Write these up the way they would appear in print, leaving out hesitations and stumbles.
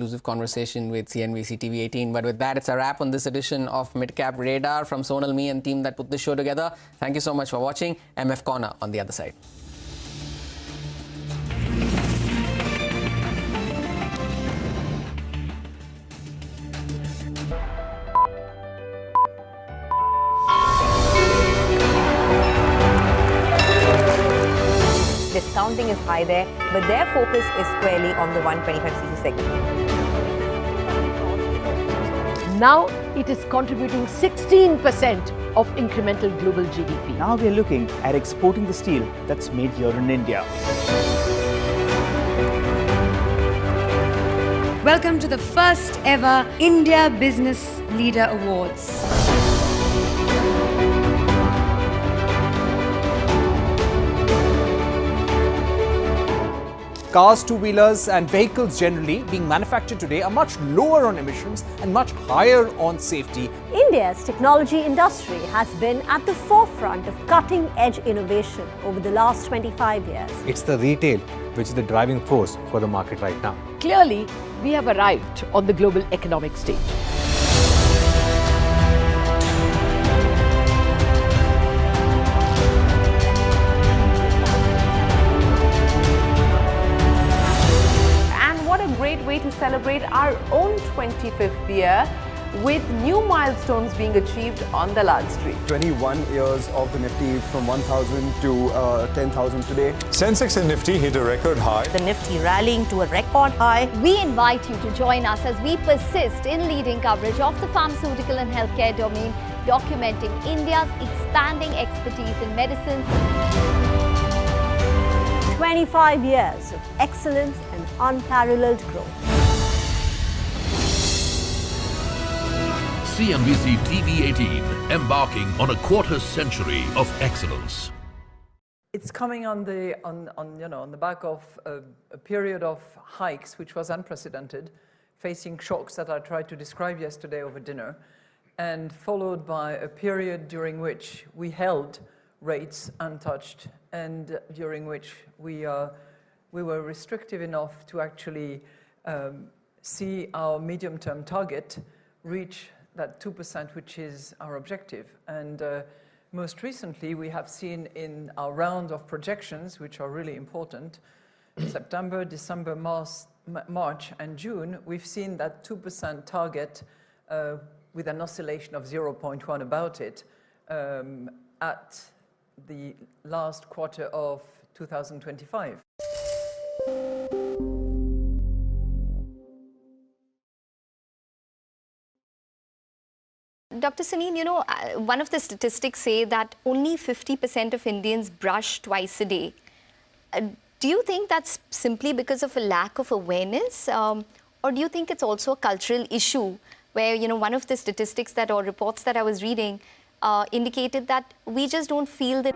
exclusive conversation with CNBC TV18. But with that, it's a wrap on this edition of Midcap Radar. From Sonal, me and team that put this show together, thank you so much for watching. MF Corner on the other side. Discounting is high there, but their focus is squarely on the 125cc segment. Now it is contributing 16% of incremental global GDP. Now we are looking at exporting the steel that's made here in India. Welcome to the first ever India Business Leader Awards. Cars, two-wheelers and vehicles generally being manufactured today are much lower on emissions and much higher on safety. India's technology industry has been at the forefront of cutting-edge innovation over the last 25 years. It's the retail which is the driving force for the market right now. Clearly, we have arrived on the global economic stage. Way to celebrate our own 25th year with new milestones being achieved on the Lal Street. 21 years of the Nifty from 1,000 to 10,000 today. Sensex and Nifty hit a record high. The Nifty rallying to a record high. We invite you to join us as we persist in leading coverage of the pharmaceutical and healthcare domain, documenting India's expanding expertise in medicines. 25 years of excellence and unparalleled growth. CNBC TV18, embarking on a quarter century of excellence. It's coming on the back of a period of hikes which was unprecedented, facing shocks that I tried to describe yesterday over dinner, and followed by a period during which we held rates untouched, and during which we were restrictive enough to actually see our medium-term target reach that 2%, which is our objective. And most recently, we have seen in our round of projections, which are really important, September, December, March, and June, we've seen that 2% target with an oscillation of 0.1 about it at the last quarter of 2025. Dr. Sunil, one of the statistics say that only 50% of Indians brush twice a day. Do you think that's simply because of a lack of awareness? Or do you think it's also a cultural issue where, one of the statistics or reports that I was reading indicated that we just don't feel that.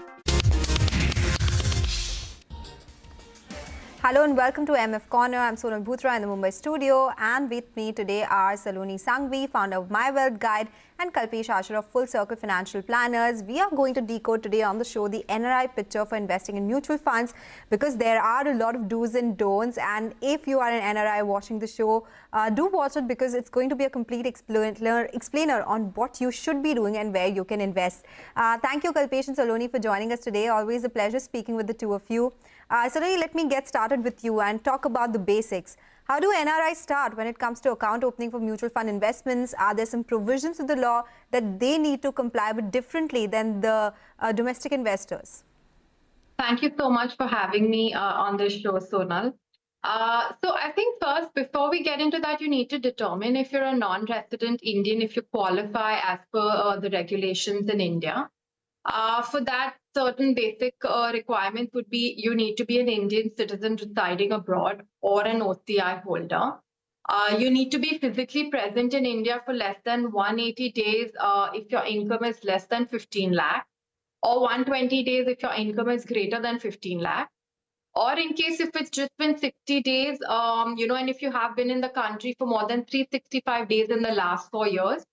Hello and welcome to MF Corner. I'm Sonal Bhutra in the Mumbai studio, and with me today are Saloni Sanghvi, founder of My Wealth Guide, and Kalpesh Asher of Full Circle Financial Planners. We are going to decode today on the show the NRI picture for investing in mutual funds, because there are a lot of do's and don'ts, and if you are an NRI watching the show, do watch it, because it's going to be a complete explainer on what you should be doing and where you can invest. Thank you, Kalpesh and Saloni, for joining us today. Always a pleasure speaking with the two of you. Saloni, let me get started with you and talk about the basics. How do NRIs start when it comes to account opening for mutual fund investments? Are there some provisions of the law that they need to comply with differently than the domestic investors? Thank you so much for having me on this show, Sonal. So I think first, before we get into that, you need to determine if you're a non-resident Indian, if you qualify as per the regulations in India. For that, certain basic requirements would be you need to be an Indian citizen residing abroad or an OCI holder. You need to be physically present in India for less than 180 days if your income is less than 15 lakh, or 120 days if your income is greater than 15 lakh. Or in case if it's just been 60 days, and if you have been in the country for more than 365 days in the last 4 years,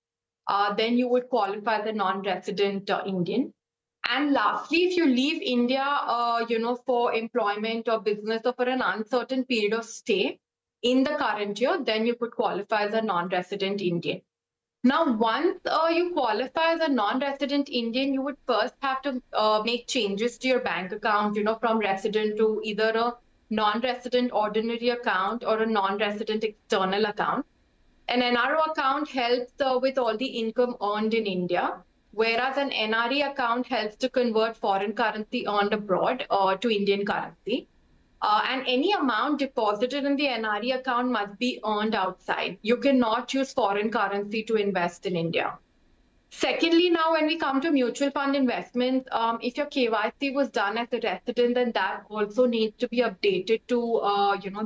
then you would qualify as a non-resident Indian. And lastly, if you leave India, for employment or business or for an uncertain period of stay, in the current year, then you could qualify as a non-resident Indian. Now, once you qualify as a non-resident Indian, you would first have to make changes to your bank account, from resident to either a non-resident ordinary account or a non-resident external account. An NRO account helps with all the income earned in India, whereas an NRE account helps to convert foreign currency earned abroad to Indian currency. And any amount deposited in the NRE account must be earned outside. You cannot use foreign currency to invest in India. Secondly, now when we come to mutual fund investments, if your KYC was done as a resident, then that also needs to be updated to,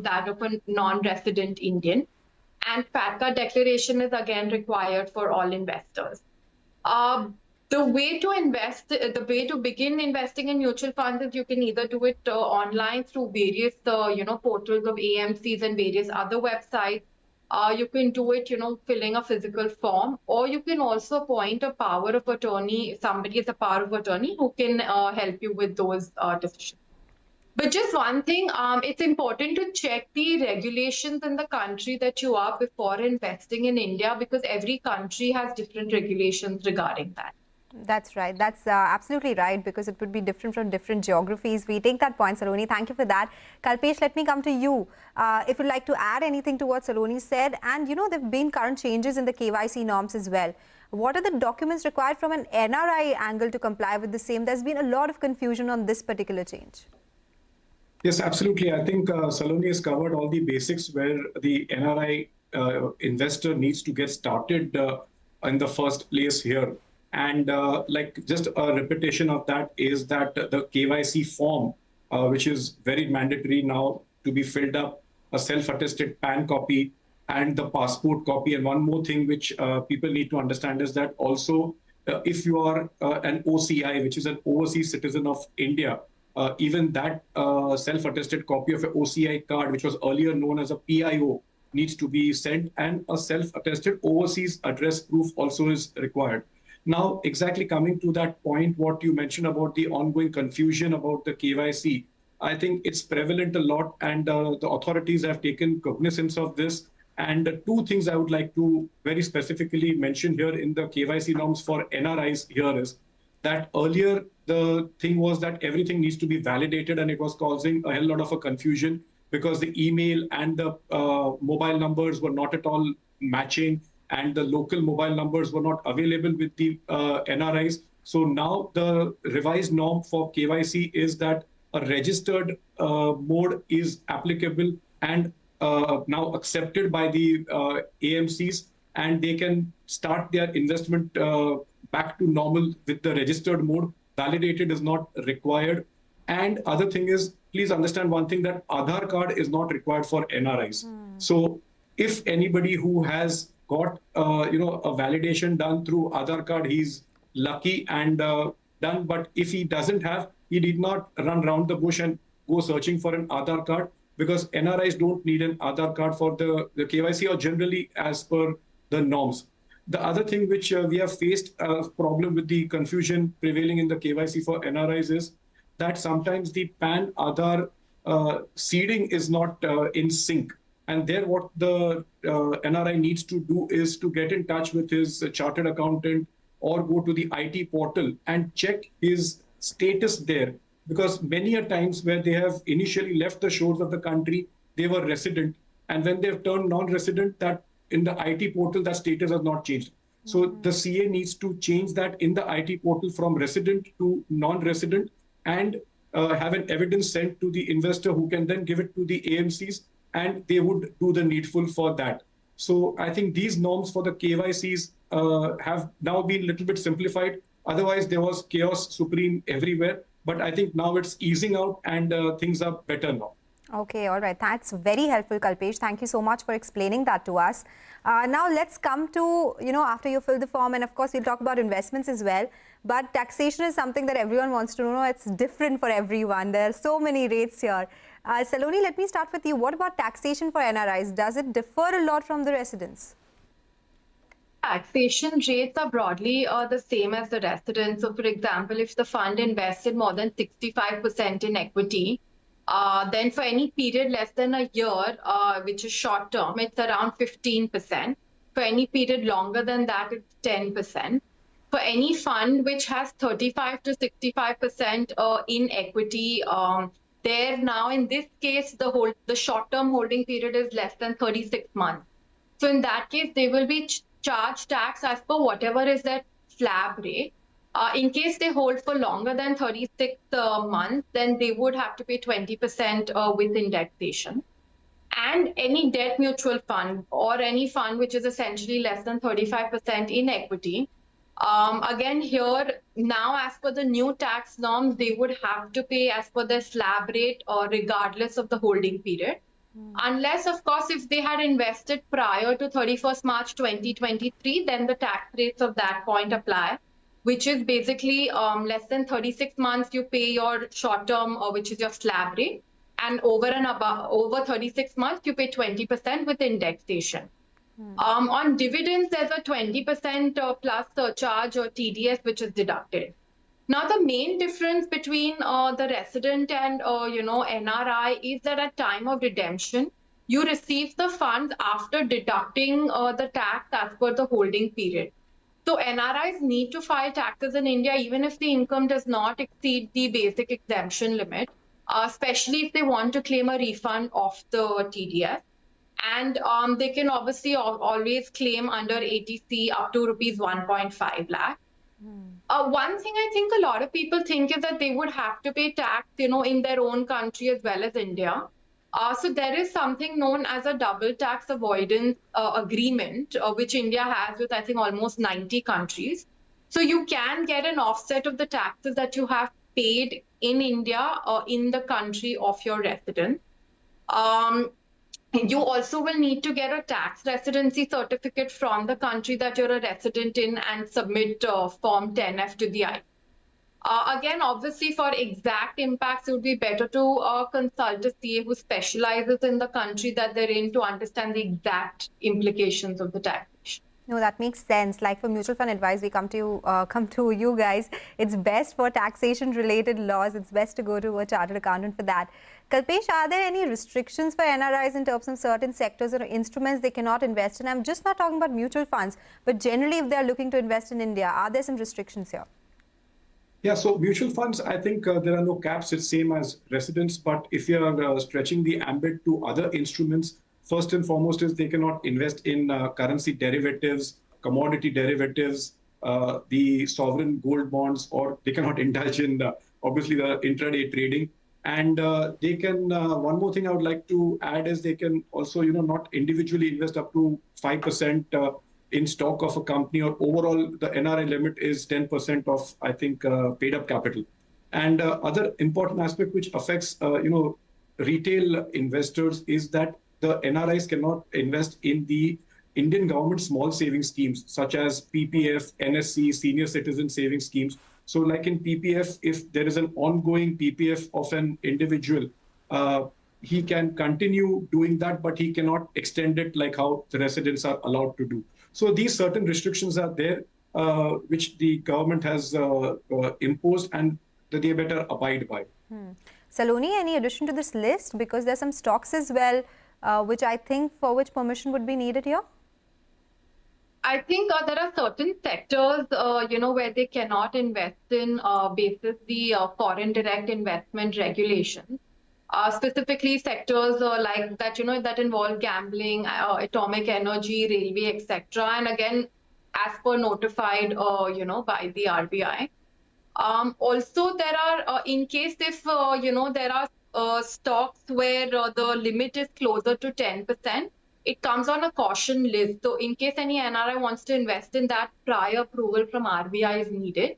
that of a non-resident Indian. And FATCA declaration is again required for all investors. The way to begin investing in mutual funds is you can either do it online through various, portals of AMCs and various other websites. You can do it, filling a physical form, or you can also appoint a power of attorney, somebody as a power of attorney who can help you with those decisions. But just one thing, it's important to check the regulations in the country that you are before investing in India, because every country has different regulations regarding that. That's right. That's absolutely right, because it would be different from different geographies. We take that point, Saloni. Thank you for that. Kalpesh, let me come to you. If you'd like to add anything to what Saloni said, and there have been current changes in the KYC norms as well. What are the documents required from an NRI angle to comply with the same? There's been a lot of confusion on this particular change. Yes, absolutely. I think Saloni has covered all the basics where the NRI investor needs to get started in the first place here. And just a repetition of that is that the KYC form, which is very mandatory now to be filled up, a self-attested PAN copy and the passport copy. And one more thing which people need to understand is that also if you are an OCI, which is an overseas citizen of India, even that self-attested copy of an OCI card, which was earlier known as a PIO, needs to be sent, and a self-attested overseas address proof also is required. Now, exactly coming to that point, what you mentioned about the ongoing confusion about the KYC, I think it's prevalent a lot, and the authorities have taken cognizance of this. And two things I would like to very specifically mention here in the KYC norms for NRIs here is that earlier the thing was that everything needs to be validated, and it was causing a hell lot of a confusion because the email and the mobile numbers were not at all matching, and the local mobile numbers were not available with the NRIs. So now the revised norm for KYC is that a registered mode is applicable and now accepted by the AMCs, and they can start their investment back to normal with the registered mode. Validated is not required. And other thing is, please understand one thing, that Aadhaar card is not required for NRIs. So if anybody who has got a validation done through Aadhaar card, he's lucky and done. But if he doesn't have, he did not run round the bush and go searching for an Aadhaar card, because NRIs don't need an Aadhaar card for the KYC, or generally as per the norms. The other thing which we have faced a problem with the confusion prevailing in the KYC for NRIs is that sometimes the PAN Aadhaar seeding is not in sync. And there what the NRI needs to do is to get in touch with his chartered accountant or go to the IT portal and check his status there. Because many a times where they have initially left the shores of the country, they were resident. And when they've turned non-resident, that in the IT portal, that status has not changed. So the CA needs to change that in the IT portal from resident to non-resident, and have an evidence sent to the investor who can then give it to the AMCs, and they would do the needful for that. So I think these norms for the KYCs have now been a little bit simplified. Otherwise, there was chaos supreme everywhere. But I think now it's easing out and things are better now. Okay, all right. That's very helpful, Kalpesh. Thank you so much for explaining that to us. Now let's come to, after you fill the form, and of course we'll talk about investments as well. But taxation is something that everyone wants to know. It's different for everyone. There are so many rates here. Saloni, let me start with you. What about taxation for NRIs? Does it differ a lot from the residents? Taxation rates are broadly the same as the residents. So, for example, if the fund invested more than 65% in equity, Then for any period less than a year, which is short term, it's around 15%. For any period longer than that, it's 10%. For any fund which has 35 to 65% in equity, there now in this case, the short-term holding period is less than 36 months. So in that case, they will be charged tax as per whatever is their slab rate. In case they hold for longer than 36 months, then they would have to pay 20% with indexation. And any debt mutual fund or any fund which is essentially less than 35% in equity, again here, now as per the new tax norms, they would have to pay as per the slab rate or regardless of the holding period. Unless, of course, if they had invested prior to 31st March 2023, then the tax rates of that point apply, which is basically less than 36 months, you pay your short term, which is your slab rate. And over 36 months, you pay 20% with indexation. On dividends, there's a 20% plus surcharge or TDS, which is deducted. Now, the main difference between the resident and NRI is that at time of redemption, you receive the funds after deducting the tax as per the holding period. So NRIs need to file taxes in India even if the income does not exceed the basic exemption limit, especially if they want to claim a refund of the TDS. And they can obviously always claim under ATC up to rupees 1.5 lakh. One thing I think a lot of people think is that they would have to pay tax, in their own country as well as India. So there is something known as a double tax avoidance agreement, which India has with, I think, almost 90 countries. So you can get an offset of the taxes that you have paid in India or in the country of your residence. You also will need to get a tax residency certificate from the country that you're a resident in and submit Form 10F to the IT. Again, obviously, for exact impacts, it would be better to consult a CA who specializes in the country that they're in to understand the exact implications of the taxation. No, that makes sense. Like for mutual fund advice, we come to you guys. It's best for taxation-related laws. It's best to go to a chartered accountant for that. Kalpesh, are there any restrictions for NRIs in terms of certain sectors or instruments they cannot invest in? I'm just not talking about mutual funds, but generally if they're looking to invest in India, are there some restrictions here? Yeah, so mutual funds, I think there are no caps. It's same as residents. But if you are stretching the ambit to other instruments, first and foremost is they cannot invest in currency derivatives, commodity derivatives, the sovereign gold bonds, or they cannot indulge in obviously the intraday trading. And they can, one more thing I would like to add is they can also, not individually invest up to 5% in stock of a company, or overall the NRI limit is 10% of, I think, paid up capital. And other important aspect which affects, retail investors is that the NRIs cannot invest in the Indian government small savings schemes, such as PPF, NSC, senior citizen savings schemes. So like in PPF, if there is an ongoing PPF of an individual, he can continue doing that, but he cannot extend it like how the residents are allowed to do. So these certain restrictions are there, which the government has imposed and that they better abide by. Saloni, any addition to this list? Because there's some stocks as well, which I think for which permission would be needed here? I think there are certain sectors, where they cannot invest in basis the foreign direct investment regulations. Specifically sectors like that, that involve gambling, atomic energy, railway, etc. And again, as per notified, by the RBI. Also, there are, in case if, there are stocks where the limit is closer to 10%, it comes on a caution list. So in case any NRI wants to invest in that, prior approval from RBI is needed.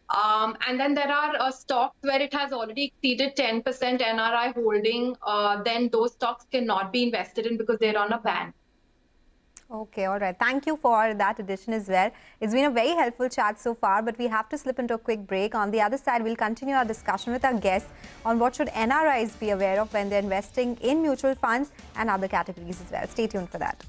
And then there are stocks where it has already exceeded 10% NRI holding, then those stocks cannot be invested in because they're on a ban. Okay, all right. Thank you for that addition as well. It's been a very helpful chat so far, but we have to slip into a quick break. On the other side, we'll continue our discussion with our guests on what should NRIs be aware of when they're investing in mutual funds and other categories as well. Stay tuned for that.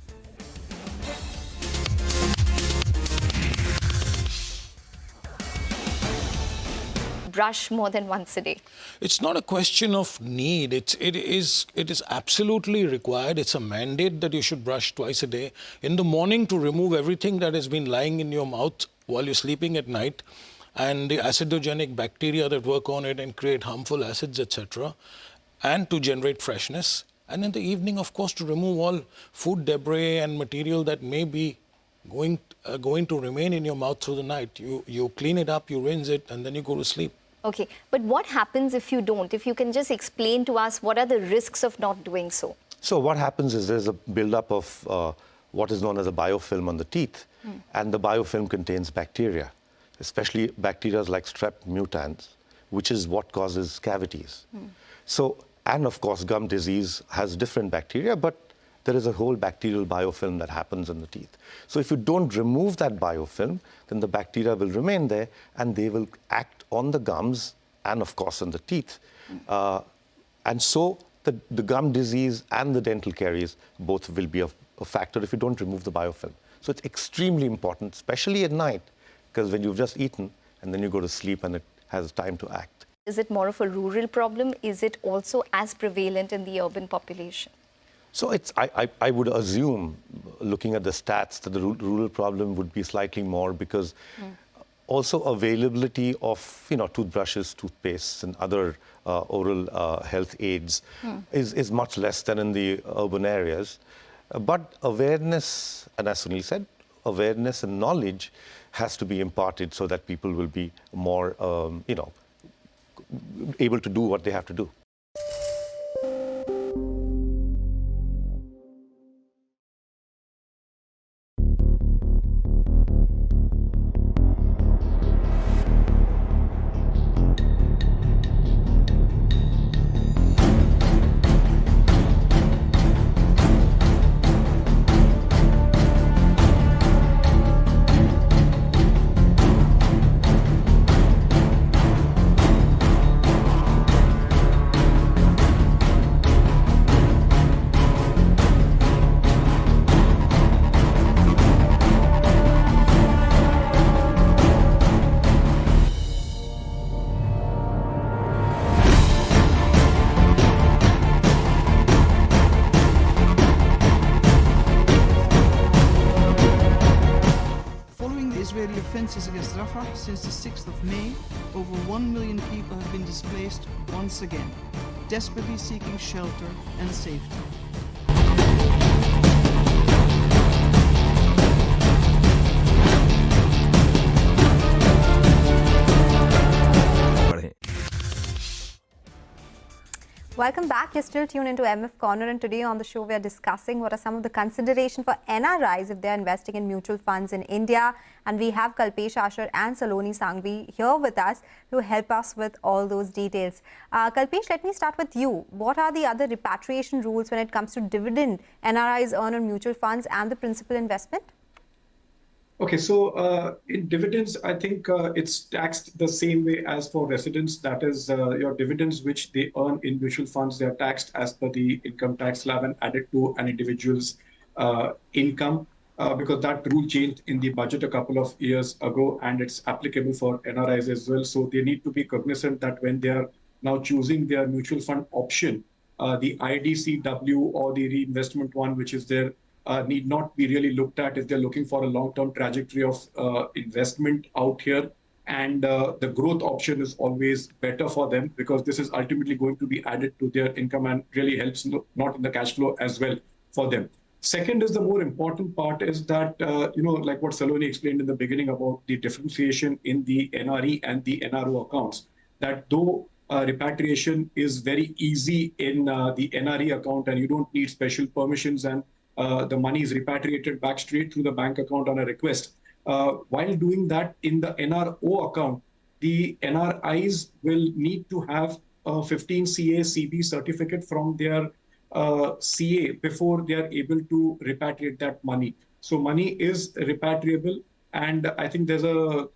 brush more than once a day? It's not a question of need. It is absolutely required. It's a mandate that you should brush twice a day. In the morning, to remove everything that has been lying in your mouth while you're sleeping at night, and the acidogenic bacteria that work on it and create harmful acids, etc., and to generate freshness. And in the evening, of course, to remove all food debris and material that may be going to remain in your mouth through the night. You clean it up, you rinse it, and then you go to sleep. Okay, but what happens if you don't? If you can just explain to us what are the risks of not doing so? So what happens is there's a buildup of what is known as a biofilm on the teeth, and the biofilm contains bacteria, especially bacteria like strep mutans, which is what causes cavities. So, and of course, gum disease has different bacteria, but there is a whole bacterial biofilm that happens in the teeth. So if you don't remove that biofilm, then the bacteria will remain there and they will act on the gums and of course on the teeth. And so the gum disease and the dental caries both will be a factor if you don't remove the biofilm. So it's extremely important, especially at night, because when you've just eaten and then you go to sleep and it has time to act. Is it more of a rural problem? Is it also as prevalent in the urban population? So I would assume, looking at the stats, that the rural problem would be slightly more because also availability of toothbrushes, toothpastes, and other oral health aids is much less than in the urban areas. But awareness, and as Sunil said, awareness and knowledge has to be imparted so that people will be more, able to do what they have to do. Israeli offences against Rafah since the 6th of May, over 1 million people have been displaced once again, desperately seeking shelter and safety. Welcome back. You're still tuned into MF Corner, and today on the show we are discussing what are some of the considerations for NRIs if they are investing in mutual funds in India. And we have Kalpesh Ashar and Saloni Sanghvi here with us to help us with all those details. Kalpesh, let me start with you. What are the other repatriation rules when it comes to dividend NRIs earn on mutual funds and the principal investment? Okay, so in dividends, I think it's taxed the same way as for residents. That is, your dividends which they earn in mutual funds, they are taxed as per the income tax slab and added to an individual's income because that rule changed in the budget a couple of years ago, and it's applicable for NRIs as well. So they need to be cognizant that when they are now choosing their mutual fund option, the IDCW or the reinvestment one, which is there, need not be really looked at if they're looking for a long-term trajectory of investment out here. And the growth option is always better for them because this is ultimately going to be added to their income and really helps not in the cash flow as well for them. Second is the more important part is that, like what Saloni explained in the beginning about the differentiation in the NRE and the NRO accounts, that though repatriation is very easy in the NRE account and you don't need special permissions and the money is repatriated back straight through the bank account on a request. While doing that in the NRO account, the NRIs will need to have a 15 CA CB certificate from their CA before they are able to repatriate that money. So money is repatriable, and I think there's a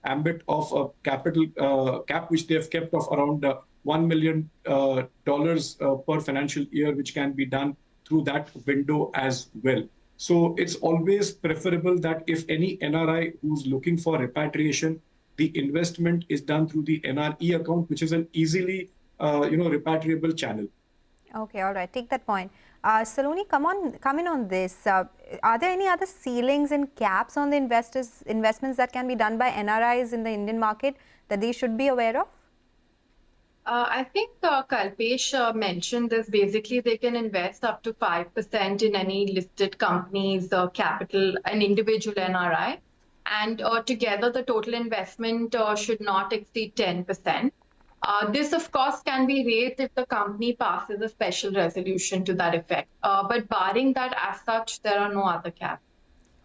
ambit of a capital cap which they have kept of around $1 million per financial year, which can be done through that window as well. So it's always preferable that if any NRI who's looking for repatriation the investment is done through the NRE account, which is an easily repatriable channel. Okay, all right. Take that point. Saloni, come in on this. Are there any other ceilings and caps on the investments that can be done by NRIs in the Indian market that they should be aware of? I think Kalpesh mentioned this. Basically, they can invest up to 5% in any listed company's capital, an individual NRI. And together, the total investment should not exceed 10%. This, of course, can be raised if the company passes a special resolution to that effect. But barring that, as such, there are no other caps.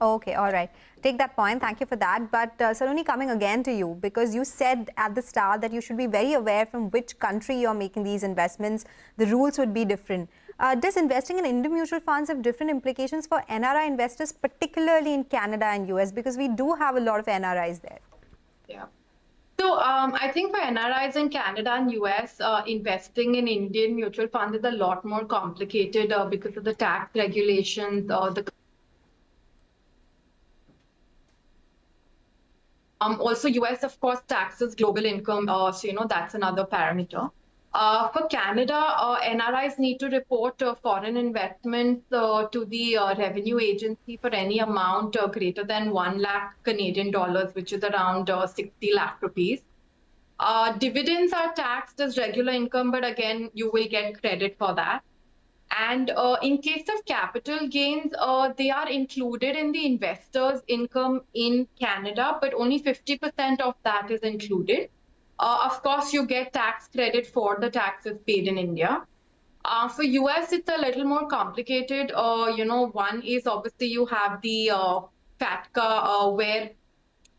Okay, all right. Take that point. Thank you for that. But Saloni, coming again to you, because you said at the start that you should be very aware from which country you're making these investments. The rules would be different. Does investing in Indian mutual funds have different implications for NRI investors, particularly in Canada and US? Because we do have a lot of NRIs there. Yeah. So I think for NRIs in Canada and US, investing in Indian mutual funds is a lot more complicated because of the tax regulations, also, US, of course, taxes global income, so, that's another parameter. For Canada, NRIs need to report foreign investments to the revenue agency for any amount greater than 1 lakh Canadian dollars, which is around 60 lakh rupees. Dividends are taxed as regular income, but again, you will get credit for that. And in case of capital gains, they are included in the investor's income in Canada, but only 50% of that is included. Of course, you get tax credit for the taxes paid in India. For US, it's a little more complicated. One is obviously you have the FATCA where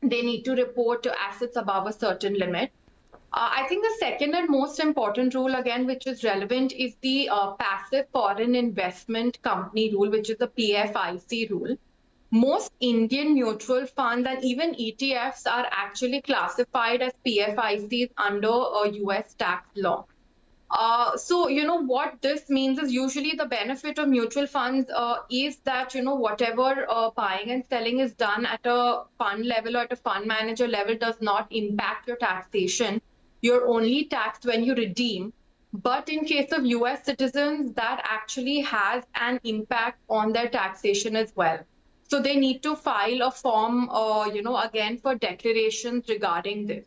they need to report assets above a certain limit. I think the second and most important rule, again, which is relevant, is the passive foreign investment company rule, which is the PFIC rule. Most Indian mutual funds and even ETFs are actually classified as PFICs under US tax law. So, what this means is usually the benefit of mutual funds is that, whatever buying and selling is done at a fund level or at a fund manager level does not impact your taxation. You're only taxed when you redeem. But in case of US citizens, that actually has an impact on their taxation as well. So they need to file a form, again, for declarations regarding this.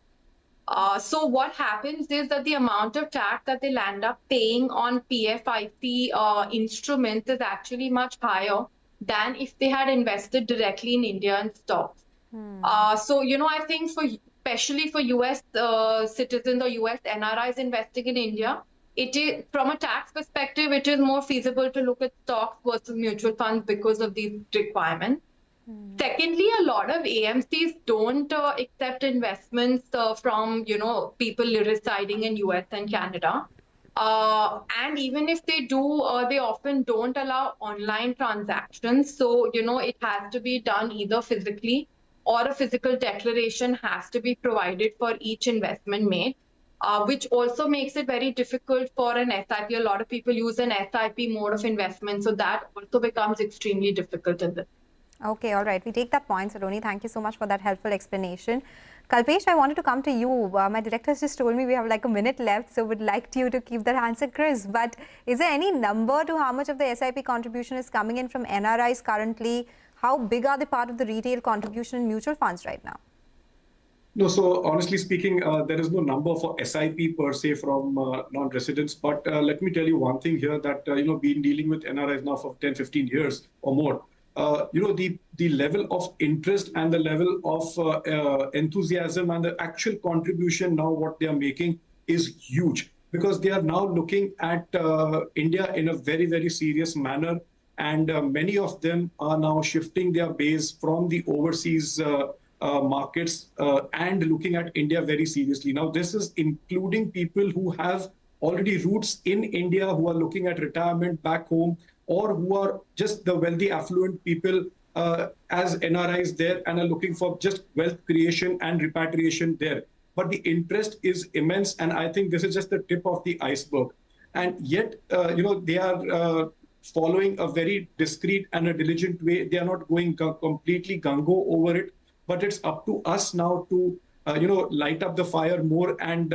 So what happens is that the amount of tax that they'll end up paying on PFIC instruments is actually much higher than if they had invested directly in India in stocks. So, I think especially for US citizens or US NRIs investing in India, it is, from a tax perspective, it is more feasible to look at stocks versus mutual funds because of these requirements. Secondly, a lot of AMCs don't accept investments from, people residing in US and Canada. And even if they do, they often don't allow online transactions. So, it has to be done either physically or a physical declaration has to be provided for each investment made, which also makes it very difficult for an SIP. A lot of people use an SIP mode of investment, so that also becomes extremely difficult in this. Okay, all right. We take that point, Saloni. Thank you so much for that helpful explanation. Kalpesh, I wanted to come to you. My director has just told me we have like a minute left, so would like you to keep that answer crisp. But is there any number to how much of the SIP contribution is coming in from NRIs currently? How big are they part of the retail contribution in mutual funds right now? No, so honestly speaking, there is no number for SIP per se from non-residents. But let me tell you one thing here that, been dealing with NRIs now for 10, 15 years or more. The level of interest and the level of enthusiasm and the actual contribution now what they are making is huge, because they are now looking at India in a very, very serious manner. And many of them are now shifting their base from the overseas markets and looking at India very seriously. Now, this is including people who have already roots in India, who are looking at retirement back home, or who are just the wealthy, affluent people as NRIs there and are looking for just wealth creation and repatriation there. But the interest is immense, and I think this is just the tip of the iceberg. And yet, they are following a very discreet and a diligent way. They are not going completely gung-ho over it, but it's up to us now to light up the fire more and,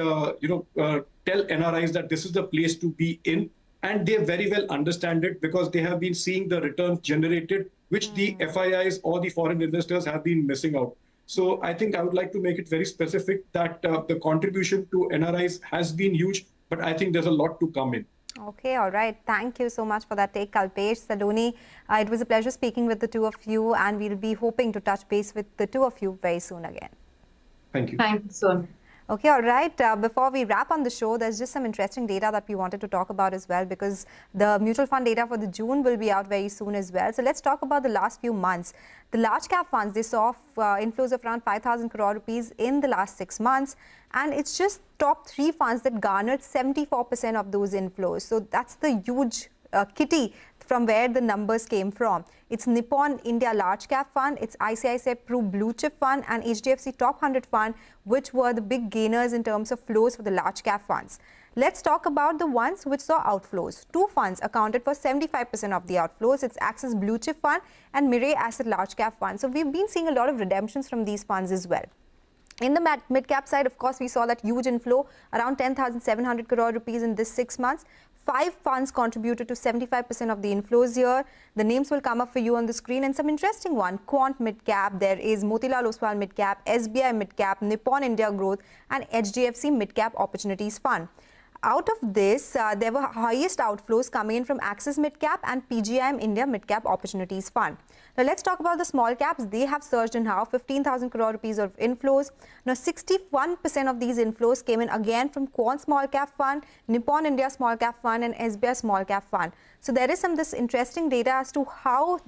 tell NRIs that this is the place to be in. And they very well understand it because they have been seeing the returns generated, which the FIIs or the foreign investors have been missing out. So I think I would like to make it very specific that the contribution to NRIs has been huge, but I think there's a lot to come in. Okay, all right. Thank you so much for that take, Kalpesh. Saloni, it was a pleasure speaking with the two of you, and we'll be hoping to touch base with the two of you very soon again. Thank you. Thanks, Son. Okay, all right. Before we wrap on the show, there's just some interesting data that we wanted to talk about as well, because the mutual fund data for the June will be out very soon as well. So let's talk about the last few months. The large cap funds, they saw inflows of around 5,000 crore rupees in the last 6 months. And it's just top 3 funds that garnered 74% of those inflows. So that's the huge kitty from where the numbers came from. It's Nippon India Large Cap Fund, it's ICICI Pru Blue Chip Fund and HDFC Top 100 Fund, which were the big gainers in terms of flows for the large cap funds. Let's talk about the ones which saw outflows. 2 funds accounted for 75% of the outflows. It's Axis Blue Chip Fund and Mirae Asset Large Cap Fund. So we've been seeing a lot of redemptions from these funds as well. In the mid-cap side, of course, we saw that huge inflow, around 10,700 crore rupees in this 6 months. 5 funds contributed to 75% of the inflows here. The names will come up for you on the screen, and some interesting one. Quant Mid-Cap, there is Motilal Oswal Mid-Cap, SBI Mid-Cap, Nippon India Growth and HDFC Mid-Cap Opportunities Fund. Out of this, there were highest outflows coming in from Axis Mid-Cap and PGIM India Mid-Cap Opportunities Fund. Now, let's talk about the small caps. They have surged in half, 15,000 crore rupees of inflows. Now, 61% of these inflows came in again from Quant Small Cap Fund, Nippon India Small Cap Fund and SBI Small Cap Fund. So there is this interesting data as to how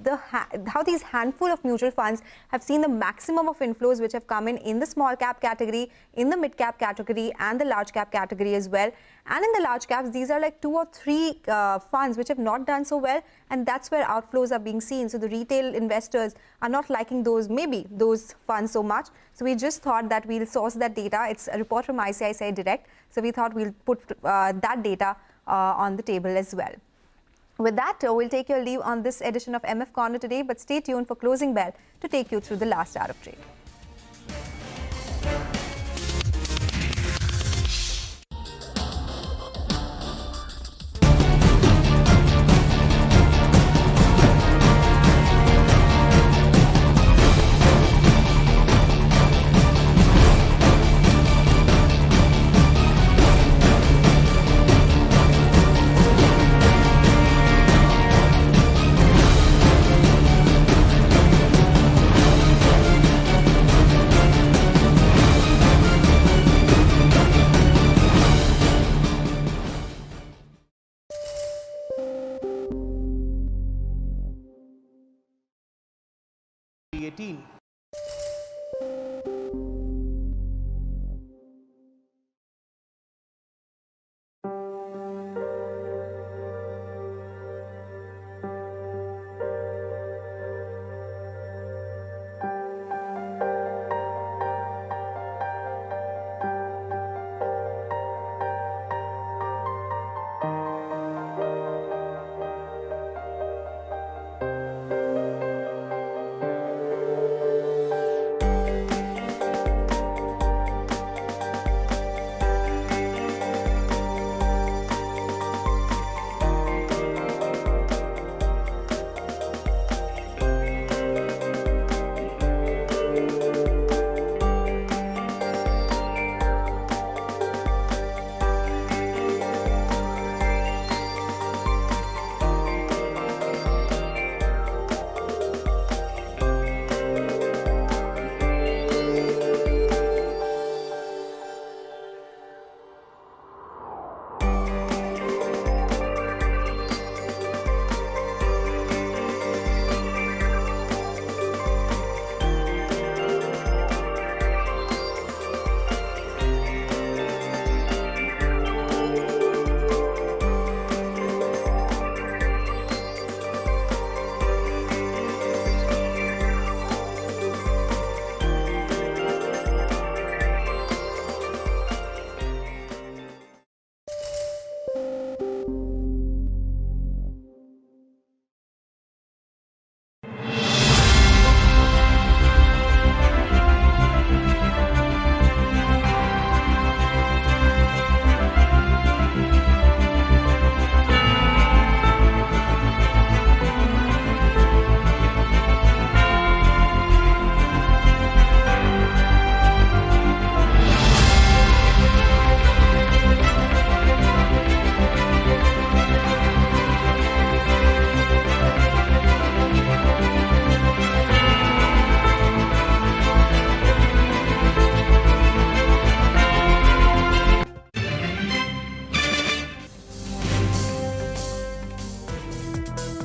these handful of mutual funds have seen the maximum of inflows which have come in the small cap category, in the mid cap category and the large cap category as well. And in the large caps, these are like 2 or 3 funds which have not done so well, and that's where outflows are being seen. So the retail investors are not liking those funds so much. So we just thought that we'll source that data. It's a report from ICICI Direct. So we thought we'll put that data on the table as well. With that, we'll take your leave on this edition of MF Corner today, but stay tuned for Closing Bell to take you through the last hour of trade.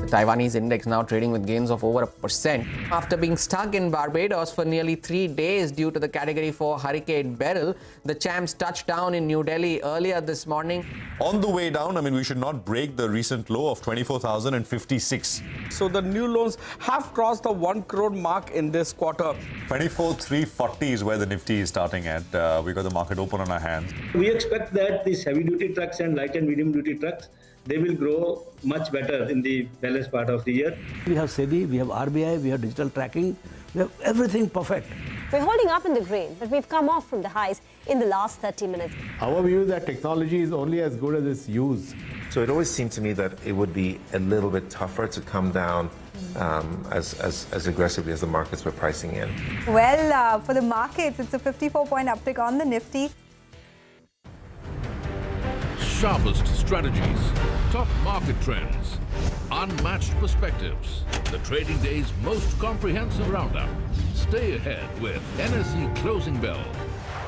Taiwanese index now trading with gains of over 1%. After being stuck in Barbados for nearly 3 days due to the Category 4 Hurricane Beryl, the champs touched down in New Delhi earlier this morning. On the way down, I mean, we should not break the recent low of 24,056. So the new loans have crossed the 1 crore mark in this quarter. 24,340 is where the Nifty is starting at. We got the market open on our hands. We expect that these heavy-duty trucks and light and medium-duty trucks, they will grow much better in the balance part of the year. We have SEBI, we have RBI, we have digital tracking, we have everything perfect. We're holding up in the green, but we've come off from the highs in the last 30 minutes. Our view is that technology is only as good as its use. So it always seemed to me that it would be a little bit tougher to come down as aggressively as the markets were pricing in. Well, for the markets, it's a 54-point uptick on the Nifty. Sharpest strategies, top market trends, unmatched perspectives, the trading day's most comprehensive roundup. Stay ahead with NSE Closing Bell,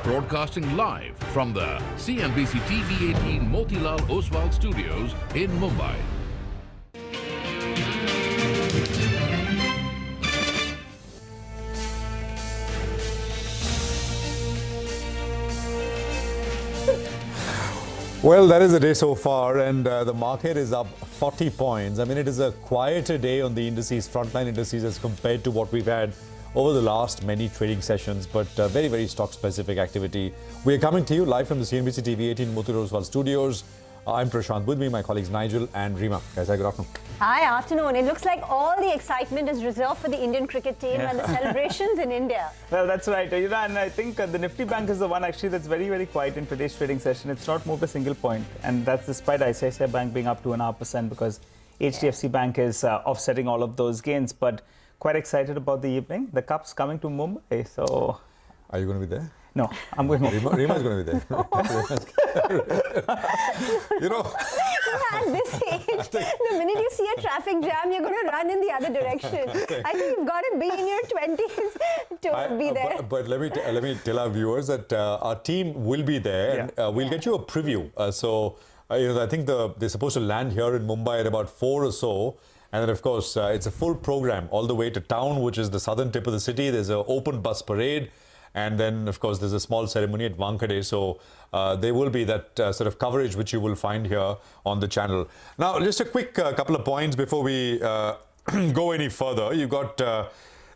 broadcasting live from the CNBC-TV18 Motilal Oswal studios in Mumbai. Well, that is the day so far, and the market is up 40 points. I mean, it is a quieter day on the indices, frontline indices, as compared to what we've had over the last many trading sessions, but very, very stock-specific activity. We are coming to you live from the CNBC-TV18 Motilal Oswal studios. I'm Prashant. With me, my colleagues Nigel and Rima. Guys, good afternoon. Hi, afternoon. It looks like all the excitement is reserved for the Indian cricket team and the celebrations in India. Well, that's right. And I think the Nifty Bank is the one actually that's very, very quiet in today's trading session. It's not moved a single point. And that's despite ICICI Bank being up 2.5% because HDFC Bank is offsetting all of those gains. But quite excited about the evening. The Cup's coming to Mumbai. So, are you going to be there? No, I'm going home. Rima's going to be there. You know, at this age, the minute you see a traffic jam, you're going to run in the other direction. I think you've got to be in your 20s to be there. But let me tell our viewers that our team will be there, and we'll get you a preview. I think they're supposed to land here in Mumbai at about 4 or so. And then, of course, it's a full program all the way to town, which is the southern tip of the city. There's an open bus parade. And then, of course, there's a small ceremony at Wankhede. So there will be that sort of coverage which you will find here on the channel. Now, just a quick couple of points before we go any further. You've got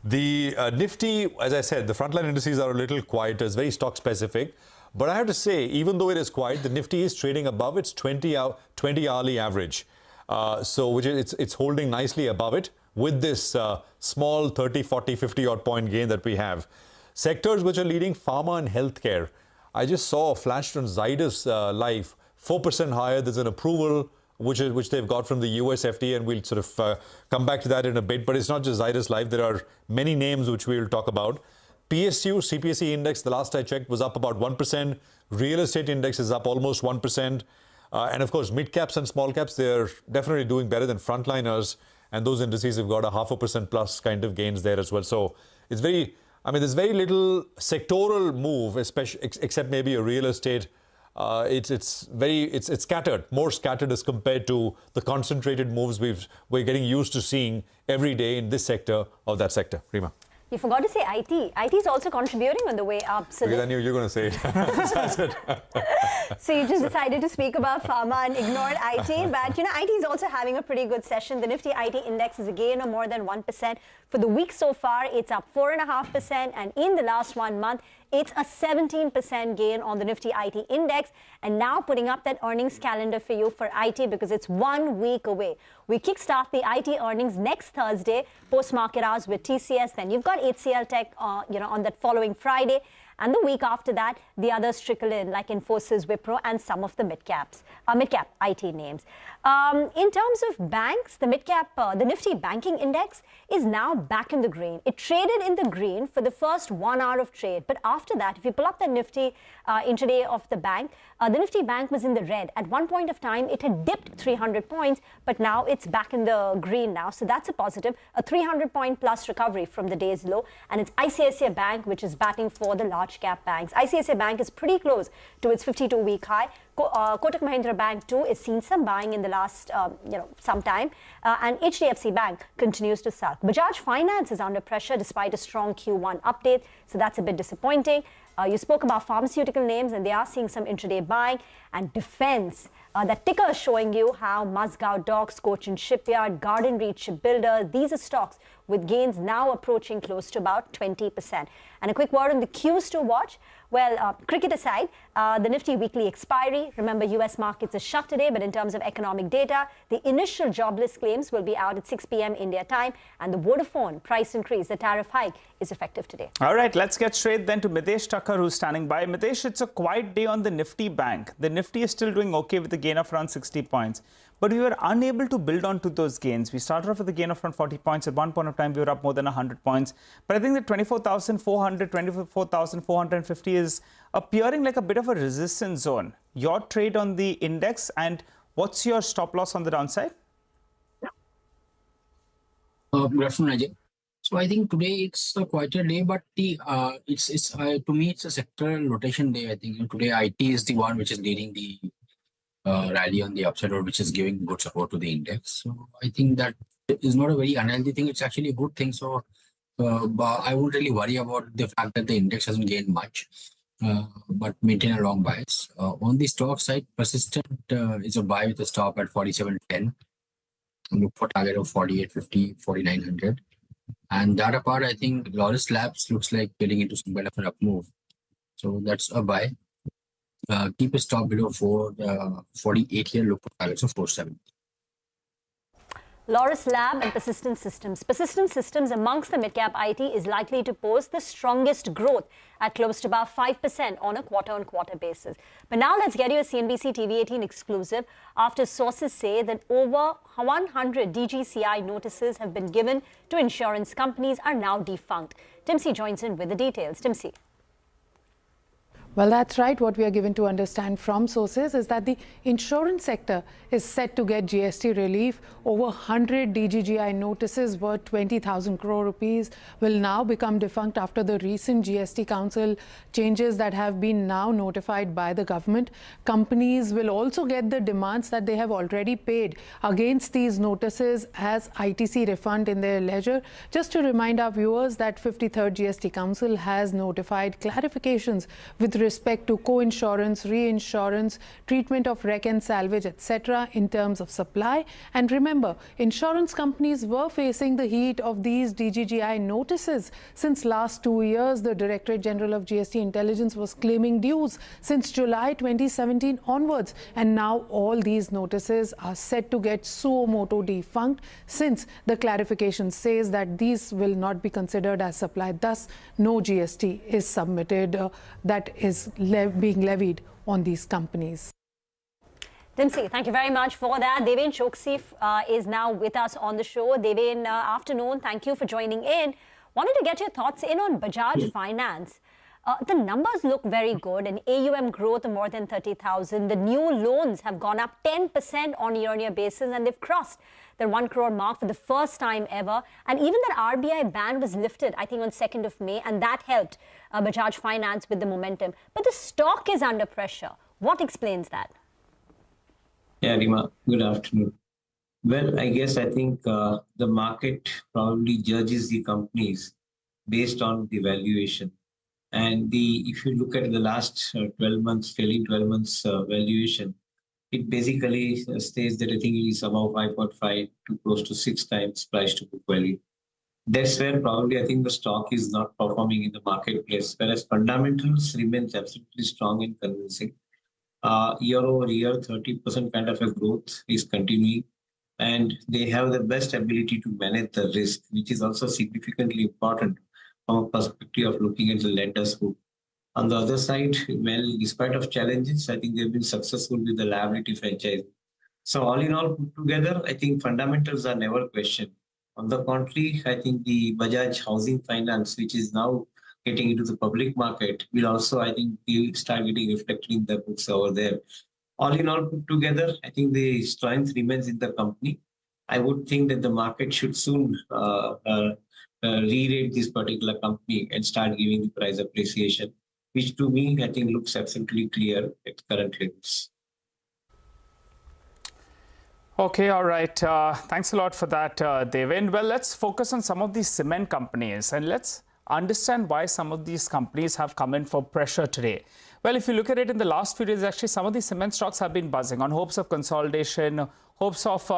the Nifty, as I said, the frontline indices are a little quieter. It's very stock specific. But I have to say, even though it is quiet, the Nifty is trading above its 20-hourly average. Which is it's holding nicely above it with this small 30, 40, 50 odd point gain that we have. Sectors which are leading, pharma and healthcare. I just saw a flash on Zydus Life, 4% higher. There's an approval which they've got from the US FDA, and we'll sort of come back to that in a bit. But it's not just Zydus Life. There are many names which we'll talk about. PSU, CPSE index, the last I checked, was up about 1%. Real estate index is up almost 1%. And of course, mid caps and small caps, they're definitely doing better than frontliners. And those indices have got a 0.5% plus kind of gains there as well. So it's very... there's very little sectoral move, except maybe a real estate. It's scattered, more scattered as compared to the concentrated moves we're getting used to seeing every day in this sector or that sector. Rima. You forgot to say IT. IT is also contributing on the way up. So because I knew you were going to say it. So you just decided to speak about pharma and ignored IT. But, IT is also having a pretty good session. The Nifty IT index is a gain of more than 1%. For the week so far, it's up 4.5%. And in the last 1 month, it's a 17% gain on the Nifty IT index. And now putting up that earnings calendar for you for IT because it's 1 week away. We kickstart the IT earnings next Thursday, post-market hours with TCS. Then you've got HCL Tech, on that following Friday. And the week after that, the others trickle in, like Infosys, Wipro, and some of the mid-cap IT names. In terms of banks, the the Nifty Banking Index is now back in the green. It traded in the green for the first 1 hour of trade. But after that, if you pull up the Nifty intraday of the bank, the Nifty Bank was in the red. At one point of time, it had dipped 300 points, but now it's back in the green now. So that's a positive, a 300-point plus recovery from the day's low. And it's ICICI Bank, which is batting for the large cap banks. ICICI Bank is pretty close to its 52-week high, Kotak Mahindra Bank too is seen some buying in the last some time, and HDFC Bank continues to sulk. Bajaj Finance is under pressure despite a strong Q1 update, so that's a bit disappointing. You spoke about pharmaceutical names, and they are seeing some intraday buying. And defense, that ticker is showing you how Mazgaon Docks, Cochin Shipyard, Garden Reach Shipbuilder, these are stocks with gains now approaching close to about 20%. And a quick word on the cues to watch. Well, cricket aside, the Nifty weekly expiry. Remember, US markets are shut today, but in terms of economic data, the initial jobless claims will be out at 6 p.m. India time, and the Vodafone price increase, the tariff hike, is effective today. All right, let's get straight then to Mitesh Thakkar, who's standing by. Mitesh, it's a quiet day on the Nifty Bank. The Nifty is still doing okay with a gain of around 60 points. But we were unable to build on to those gains. We started off with a gain of around 40 points. At one point of time, we were up more than 100 points. But I think that 24,400, 24,450 is appearing like a bit of a resistance zone. Your trade on the index, and what's your stop loss on the downside? Good afternoon, Ajay. So I think today it's a quieter day, but to me it's a sectoral rotation day. I think today IT is the one which is leading the rally on the upside, or which is giving good support to the index. So I think that is not a very unhealthy thing. It's actually a good thing. So I won't really worry about the fact that the index hasn't gained much, but maintain a long bias. On the stock side, Persistent is a buy with a stop at 47.10. Look for target of 48.50, 4900. And that apart, I think Laurus Labs looks like getting into some kind of an up move. So that's a buy. Keep a stop below 448 here. Look for targets of 470. Laurus Lab and Persistent Systems. Persistent Systems amongst the mid-cap IT is likely to post the strongest growth at close to about 5% on a quarter-on-quarter basis. But now let's get you a CNBC TV18 exclusive after sources say that over 100 DGCI notices have been given to insurance companies are now defunct. Tim C joins in with the details. Tim C. Well, that's right. What we are given to understand from sources is that the insurance sector is set to get GST relief. Over 100 DGGI notices worth 20,000 crore rupees will now become defunct after the recent GST Council changes that have been now notified by the government. Companies will also get the demands that they have already paid against these notices as ITC refund in their ledger. Just to remind our viewers that 53rd GST Council has notified clarifications with respect to co-insurance, reinsurance, treatment of wreck and salvage, etc. in terms of supply. And remember, insurance companies were facing the heat of these DGGI notices. Since last 2 years, the Directorate General of GST Intelligence was claiming dues since July 2017 onwards. And now all these notices are set to get suo motu defunct, since the clarification says that these will not be considered as supply. Thus, no GST is submitted that is being levied on these companies. Dimsi, thank you very much for that. Deven Choksi is now with us on the show. Deven, afternoon. Thank you for joining in. Wanted to get your thoughts in on Bajaj Finance. The numbers look very good, and AUM growth of more than 30,000. The new loans have gone up 10% on year-on-year basis, and they've crossed the 1 crore mark for the first time ever. And even that RBI ban was lifted, I think, on 2nd of May, and that helped Bajaj Finance with the momentum. But the stock is under pressure. What explains that? Yeah, Rima, good afternoon. Well, I think the market probably judges the companies based on the valuation. And if you look at the last 12 months, trailing 12 months valuation, it basically states that I think it is about 5.5 to close to 6 times price to book value. That's where probably I think the stock is not performing in the marketplace, whereas fundamentals remains absolutely strong and convincing. Year over year, 30% kind of a growth is continuing, and they have the best ability to manage the risk, which is also significantly important from a perspective of looking at the lender's book. On the other side, well, despite of challenges, I think they've been successful with the liability franchise. So all in all, put together, I think fundamentals are never questioned. On the contrary, I think the Bajaj Housing Finance, which is now getting into the public market, will also, I think, start getting reflected in the books over there. All in all, put together, I think the strength remains in the company. I would think that the market should soon re-rate this particular company and start giving the price appreciation, which to me, I think, looks absolutely clear at current levels. Okay, all right. Thanks a lot for that, Devin. Well, let's focus on some of these cement companies and let's understand why some of these companies have come in for pressure today. Well, if you look at it in the last few days, actually, some of these cement stocks have been buzzing on hopes of consolidation, hopes of,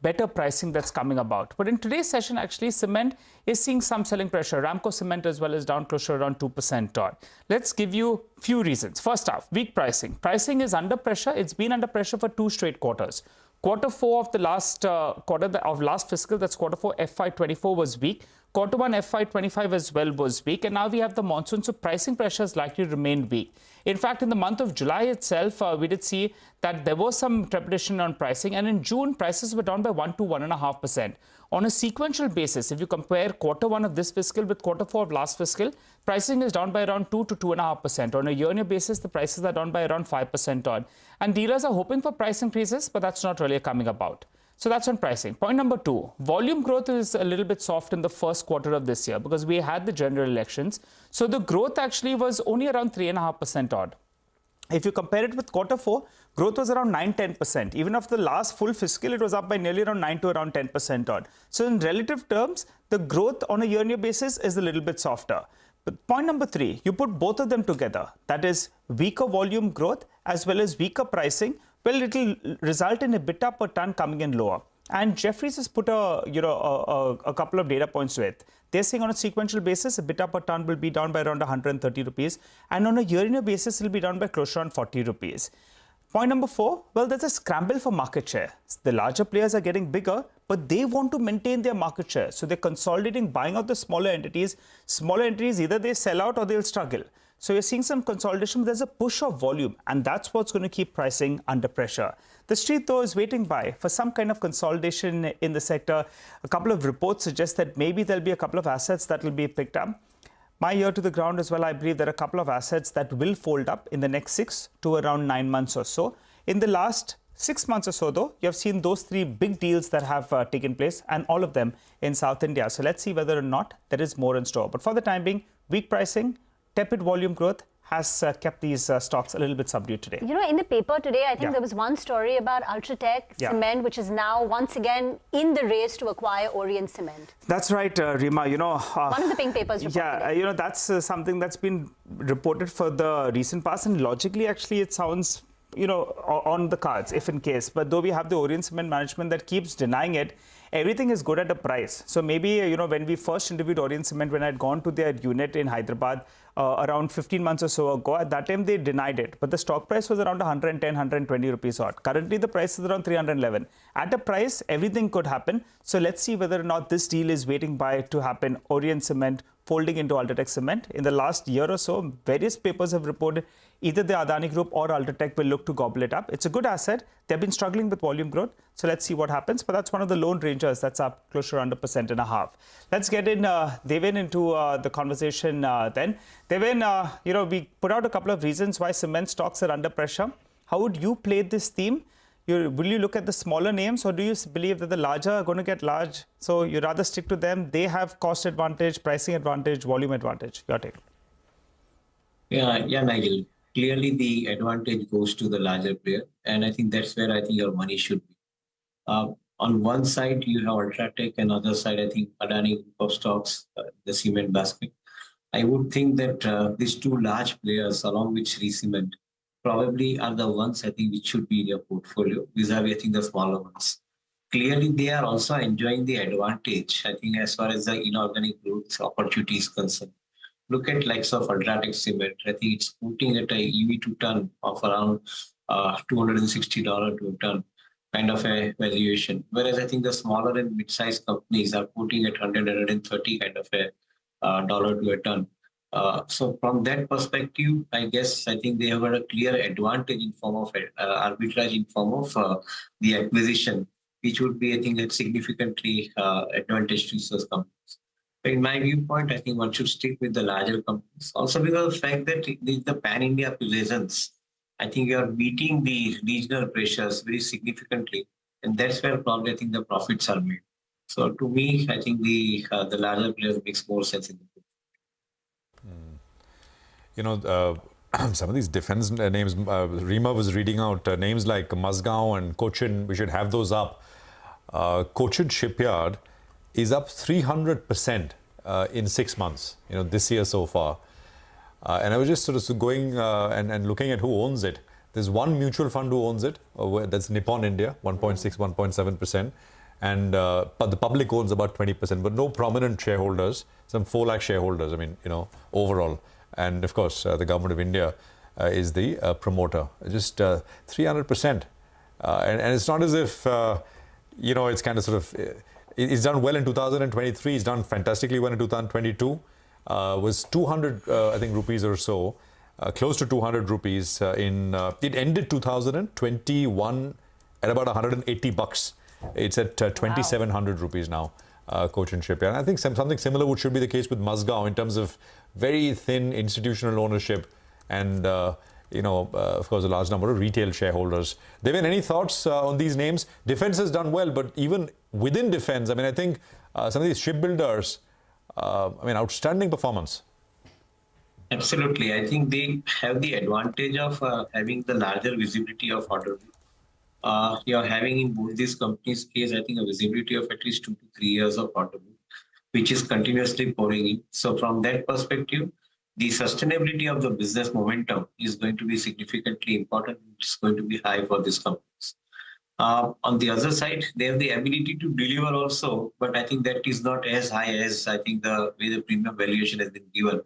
better pricing that's coming about. But in today's session, actually, cement is seeing some selling pressure. Ramco Cement as well is down close to around 2% odd. Let's give you a few reasons. First off, weak pricing. Pricing is under pressure. It's been under pressure for 2 straight quarters. Quarter 4 of the last last fiscal, that's quarter 4 FY24 was weak. Quarter 1 FY25 as well was weak. And now we have the monsoon, so pricing pressure is likely to remain weak. In fact, in the month of July itself, we did see that there was some trepidation on pricing. And in June, prices were down by 1 to 1.5%. On a sequential basis, if you compare quarter 1 of this fiscal with quarter 4 of last fiscal, pricing is down by around 2 to 2.5%. On a year-on-year basis, the prices are down by around 5% odd. And dealers are hoping for price increases, but that's not really coming about. So that's on pricing. Point number 2, volume growth is a little bit soft in the first quarter of this year because we had the general elections. So the growth actually was only around 3.5% odd. If you compare it with quarter 4, growth was around 9-10%. Even after the last full fiscal, it was up by nearly around 9 to around 10% odd. So in relative terms, the growth on a year-on-year basis is a little bit softer. But point number 3, you put both of them together. That is weaker volume growth as well as weaker pricing. Well, it will result in EBITDA per ton coming in lower. And Jefferies has put a couple of data points to it. They're saying on a sequential basis, EBITDA per ton will be down by around 130 rupees. And on a year-on-year basis, it will be down by close to around 40 rupees. Point number 4, well, there's a scramble for market share. The larger players are getting bigger, but they want to maintain their market share. So they're consolidating, buying out the smaller entities. Smaller entities, either they sell out or they'll struggle. So you're seeing some consolidation, but there's a push of volume, and that's what's going to keep pricing under pressure. The street, though, is waiting by for some kind of consolidation in the sector. A couple of reports suggest that maybe there'll be a couple of assets that will be picked up. My ear to the ground as well, I believe there are a couple of assets that will fold up in the next 6 to around 9 months or so. In the last 6 months or so, though, you have seen those 3 big deals that have taken place, and all of them in South India. So let's see whether or not there is more in store. But for the time being, weak pricing, tepid volume growth has kept these stocks a little bit subdued today. You know, in the paper today, I think there was one story about Ultratech Cement, which is now once again in the race to acquire Orient Cement. That's right, Rima. One of the pink papers reported today. That's something that's been reported for the recent past, and logically, actually, it sounds on the cards, if in case. But though we have the Orient Cement management that keeps denying it, everything is good at a price. So maybe, when we first interviewed Orient Cement, when I'd gone to their unit in Hyderabad around 15 months or so ago, at that time they denied it. But the stock price was around 110, 120 rupees odd. Currently, the price is around 311. At a price, everything could happen. So let's see whether or not this deal is waiting by to happen. Orient Cement folding into Ultratech Cement. In the last year or so, various papers have reported either the Adani Group or Ultratech will look to gobble it up. It's a good asset. They've been struggling with volume growth. So let's see what happens. But that's one of the lone rangers that's up close to around 1.5%. Let's get in, Devin, into the conversation then. Devin, we put out a couple of reasons why cement stocks are under pressure. How would you play this theme? Will you look at the smaller names, or do you believe that the larger are going to get large? So you rather stick to them. They have cost advantage, pricing advantage, volume advantage. Your take. Yeah, Nigel. Clearly, the advantage goes to the larger player, and I think that's where I think your money should be. On one side, you have Ultratech, and other side, I think Adani Group of stocks, the cement basket. I would think that these 2 large players, along with Shree Cement, probably are the ones I think which should be in your portfolio, vis-a-vis I think the smaller ones. Clearly, they are also enjoying the advantage, I think, as far as the inorganic growth opportunity is concerned. Look at likes of Ultratech Cement. I think it's putting at a EV to ton of around $260 to a ton kind of a valuation. Whereas I think the smaller and mid-sized companies are putting at 130 kind of a dollar to a ton. So from that perspective, I think they have got a clear advantage in form of arbitrage in form of the acquisition, which would be, I think, a significantly advantage to those companies. But in my viewpoint, I think one should stick with the larger companies. Also because of the fact that the pan-India presence, I think you are meeting the regional pressures very significantly. And that's where probably I think the profits are made. So to me, I think the larger players makes more sense in the group. some of these defense names, Rima was reading out names like Mazgaon and Cochin. We should have those up. Cochin Shipyard is up 300% in 6 months, this year so far. And I was just sort of going and looking at who owns it. There's one mutual fund who owns it. That's Nippon India, 1.6, 1.7%. And but the public owns about 20%, but no prominent shareholders. Some 4 lakh shareholders. Overall. And of course, the government of India is the promoter. Just 300%. And it's not as if it's kind of sort of. It's done well in 2023. It's done fantastically well in 2022. Was 200, I think, rupees or so. Close to 200 rupees it ended 2021 at about 180 bucks. It's at 2,700 rupees now, Cochin Shipyard. And I think something similar should be the case with Mazgaon in terms of very thin institutional ownership and, of course, a large number of retail shareholders. Devin, any thoughts on these names? Defense has done well, but even within defense, I think some of these shipbuilders, outstanding performance. Absolutely. I think they have the advantage of having the larger visibility of order book. You're having in both these companies' case, I think, a visibility of at least 2 to 3 years of order book, which is continuously pouring in. So from that perspective, the sustainability of the business momentum is going to be significantly important. It's going to be high for these companies. On the other side, they have the ability to deliver also, but I think that is not as high as I think the way the premium valuation has been given.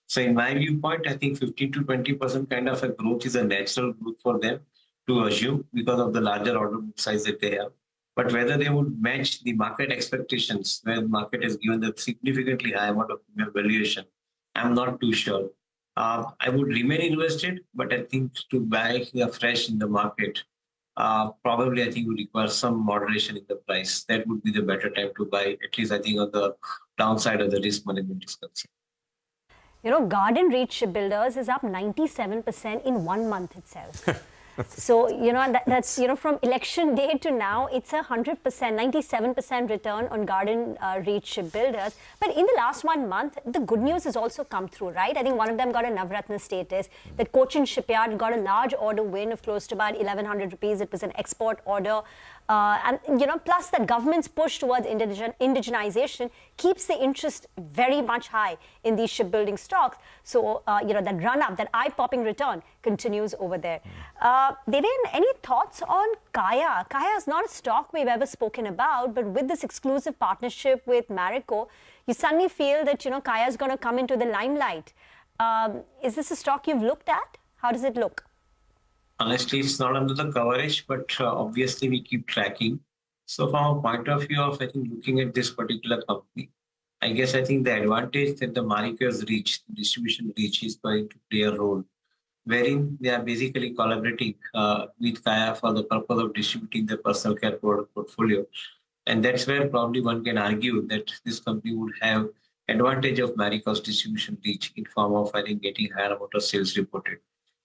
So in my viewpoint, I think 15 to 20% kind of a growth is a natural growth for them to assume because of the larger order book size that they have. But whether they would match the market expectations, where the market has given the significantly high amount of premium valuation, I'm not too sure. I would remain invested, but I think to buy fresh in the market, probably I think would require some moderation in the price. That would be the better time to buy, at least I think on the downside of the risk management is concerned. Garden Reach Shipbuilders is up 97% in 1 month itself. So, that's, from election day to now, it's 100%, 97% return on Garden Reach Shipbuilders. But in the last 1 month, the good news has also come through, right? I think one of them got a Navratna status, that Cochin Shipyard got a large order win of close to about 1,100 rupees. It was an export order. And, plus the government's push towards indigenization keeps the interest very much high in these shipbuilding stocks. So, that run-up, that eye-popping return continues over there. Devin, any thoughts on Kaya? Kaya is not a stock we've ever spoken about, but with this exclusive partnership with Marico, you suddenly feel that, Kaya is going to come into the limelight. Is this a stock you've looked at? How does it look? Honestly, it's not under the coverage, but obviously we keep tracking. So from a point of view of, I think, looking at this particular company, I think the advantage that the Marico's reach, distribution reach, is going to play a role, wherein they are basically collaborating with Kaya for the purpose of distributing the personal care product portfolio. And that's where probably one can argue that this company would have advantage of Marico's distribution reach in form of, I think, getting higher amount of sales reported.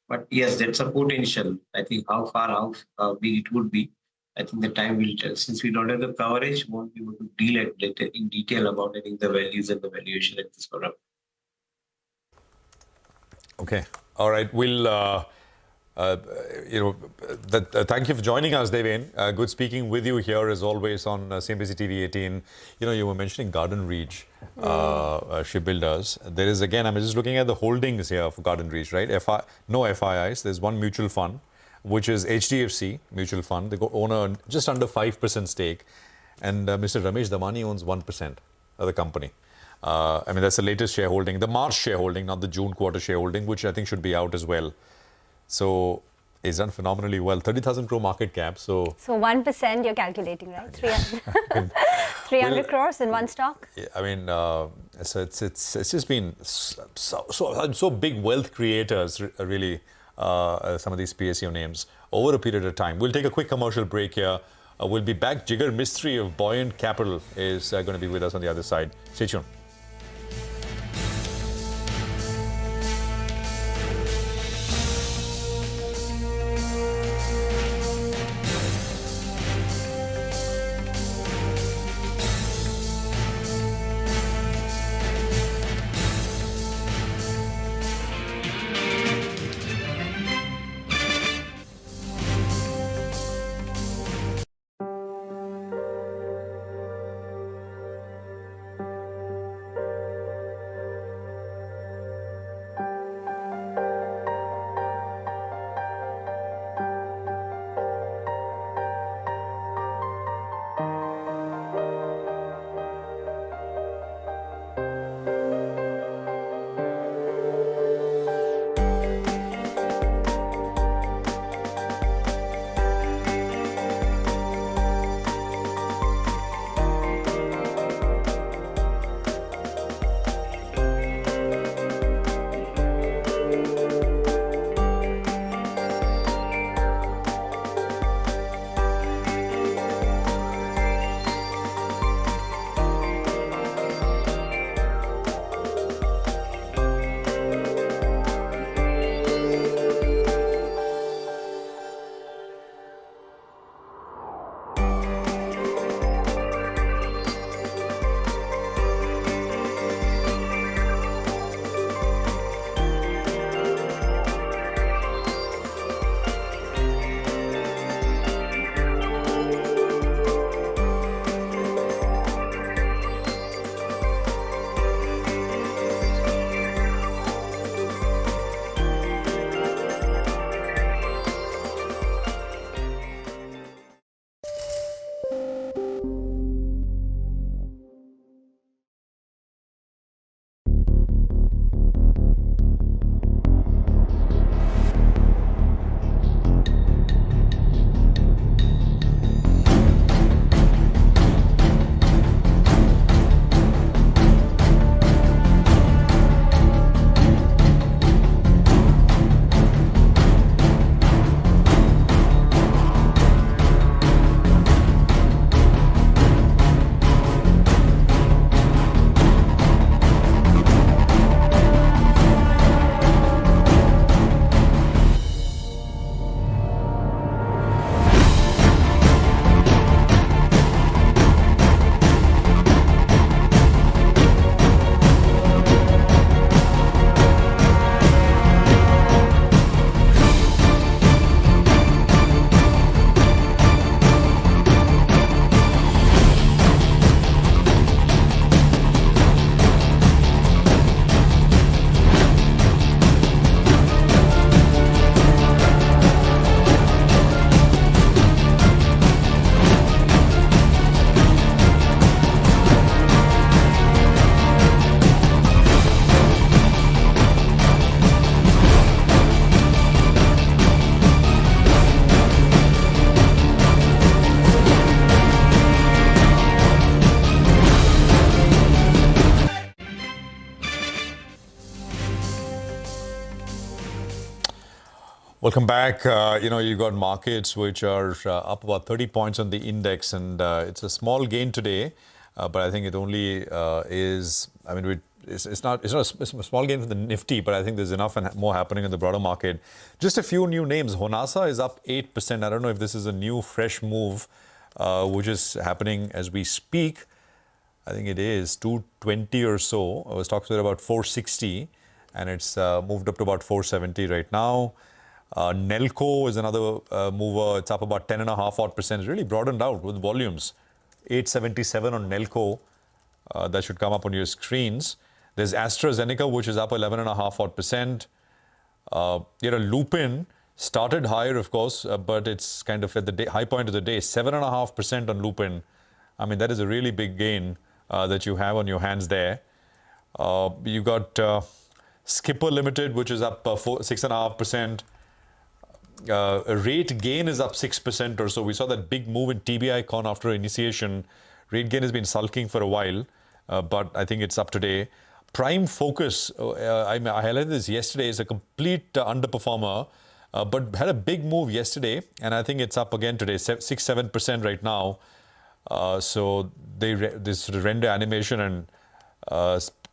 But yes, that's a potential. I think how big it would be, I think the time will tell. Since we don't have the coverage, we won't be able to deal in detail about, I think, the values and the valuation of this product. Okay. All right. We'll, thank you for joining us, Devin. Good speaking with you here as always on CNBC-TV18. You were mentioning Garden Reach shipbuilders. There is, again, I'm just looking at the holdings here for Garden Reach, right? No FIIs. There's one mutual fund, which is HDFC Mutual Fund. They own just under 5% stake. And Mr. Ramesh Damani owns 1% of the company. That's the latest shareholding, the March shareholding, not the June quarter shareholding, which I think should be out as well. So it's done phenomenally well. 30,000 crore market cap. So 1% you're calculating, right? 300 crores in one stock. So it's just been so big wealth creators, really, some of these PSU names over a period of time. We'll take a quick commercial break here. We'll be back. Jigar Mistry of Buoyant Capital is going to be with us on the other side. Stay tuned. Welcome back. You got markets which are up about 30 points on the index, and it's a small gain today, but I think it only is. I mean, it's not a small gain for the Nifty, but I think there's enough and more happening in the broader market. Just a few new names. Honasa is up 8%. I don't know if this is a new, fresh move, which is happening as we speak. I think it is 220 or so. Our stocks were about 460, and it's moved up to about 470 right now. Nelco is another mover. It's up about 10.5%. It's really broadened out with volumes. 877 on Nelco. That should come up on your screens. There's AstraZeneca, which is up 11.5%. Lupin started higher, of course, but it's kind of at the high point of the day. 7.5% on Lupin. I mean, that is a really big gain that you have on your hands there. You got Skipper Limited, which is up 6.5%. Rate gain is up 6% or so. We saw that big move in TBI-Con after initiation. Rate gain has been sulking for a while, but I think it's up today. Prime Focus, I highlighted this yesterday, is a complete underperformer, but had a big move yesterday, and I think it's up again today, 6-7% right now. So this sort of render animation and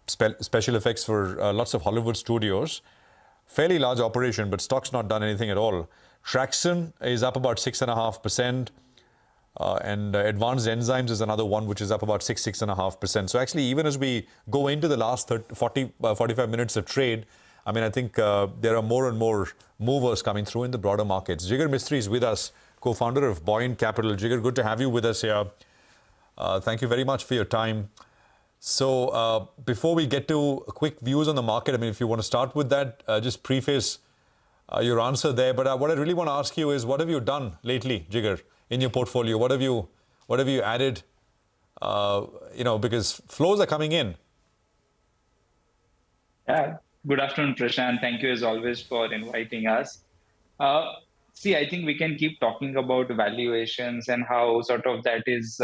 special effects for lots of Hollywood studios. Fairly large operation, but stock's not done anything at all. Traxon is up about 6.5%. And Advanced Enzymes is another one which is up about 6.5%. So actually, even as we go into the last 45 minutes of trade, I mean, I think there are more and more movers coming through in the broader markets. Jigar Mistry is with us, co-founder of Buoyant Capital. Jigar, good to have you with us here. Thank you very much for your time. So before we get to quick views on the market, I mean, if you want to start with that, just preface your answer there. But what I really want to ask you is, what have you done lately, Jigar, in your portfolio? What have you added? Because flows are coming in. Yeah. Good afternoon, Prashant. Thank you as always for inviting us. See, I think we can keep talking about valuations and how sort of that is,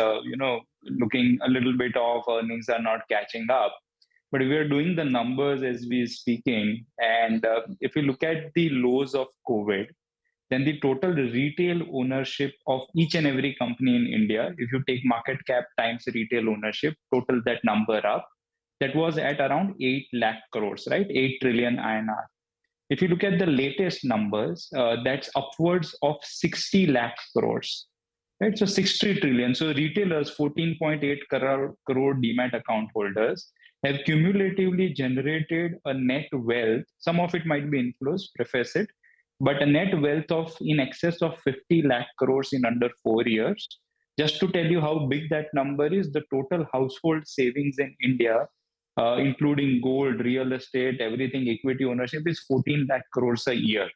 looking a little bit off, earnings are not catching up. But we are doing the numbers as we are speaking. And if you look at the lows of COVID, then the total retail ownership of each and every company in India, if you take market cap times retail ownership, total that number up, that was at around 8 lakh crores, right? 8 trillion INR. If you look at the latest numbers, that's upwards of 60 lakh crores, right? So 60 trillion. So retailers, 14.8 crore demat account holders, have cumulatively generated a net wealth. Some of it might be inflows, preface it, but a net wealth of in excess of 50 lakh crores in under 4 years. Just to tell you how big that number is, the total household savings in India, including gold, real estate, everything, equity ownership, is 14 lakh crores a year.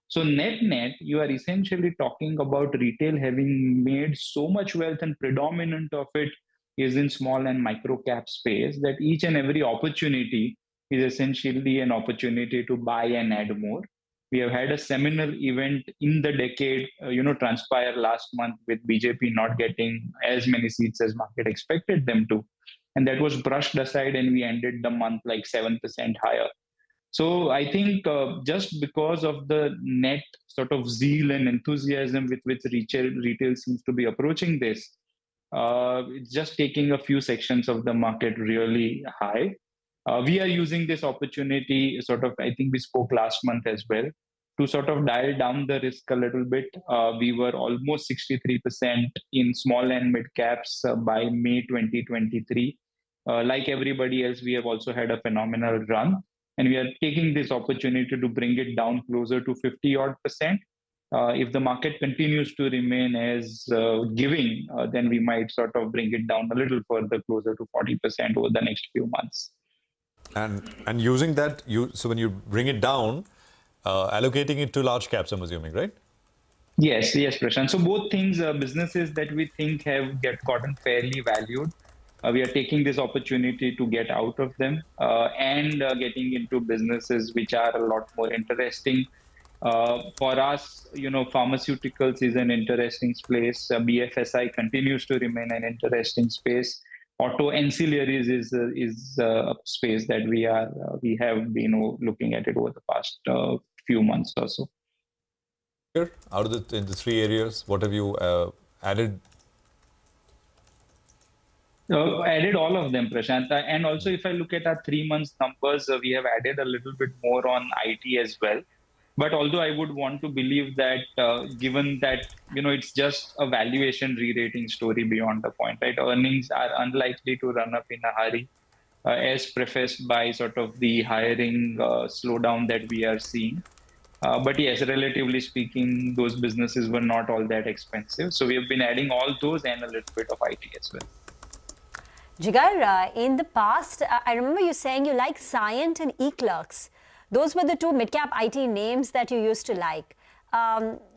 So net, you are essentially talking about retail having made so much wealth, and predominant of it is in small and micro cap space, that each and every opportunity is essentially an opportunity to buy and add more. We have had a seminal event in the decade, transpire last month with BJP not getting as many seats as market expected them to. And that was brushed aside, and we ended the month like 7% higher. So I think just because of the net sort of zeal and enthusiasm with which retail seems to be approaching this, it's just taking a few sections of the market really high. We are using this opportunity, sort of, I think we spoke last month as well, to sort of dial down the risk a little bit. We were almost 63% in small and mid caps by May 2023. Like everybody else, we have also had a phenomenal run, and we are taking this opportunity to bring it down closer to 50-odd%. If the market continues to remain as giving, then we might sort of bring it down a little further, closer to 40% over the next few months. And using that, so when you bring it down, allocating it to large caps, I'm assuming, right? Yes, Prashant. So both things, businesses that we think have gotten fairly valued, we are taking this opportunity to get out of them and getting into businesses which are a lot more interesting. For us, pharmaceuticals is an interesting space. BFSI continues to remain an interesting space. Auto ancillaries is a space that we have been looking at it over the past few months or so. Out of in the three areas, what have you added? Added all of them, Prashant. And also, if I look at our 3 months numbers, we have added a little bit more on IT as well. But although I would want to believe that, given that, it's just a valuation re-rating story beyond the point, right? Earnings are unlikely to run up in a hurry, as prefaced by sort of the hiring slowdown that we are seeing. But yes, relatively speaking, those businesses were not all that expensive. So we have been adding all those and a little bit of IT as well. Jigar, in the past, I remember you saying you like Cyient and eClerx. Those were the two mid-cap IT names that you used to like.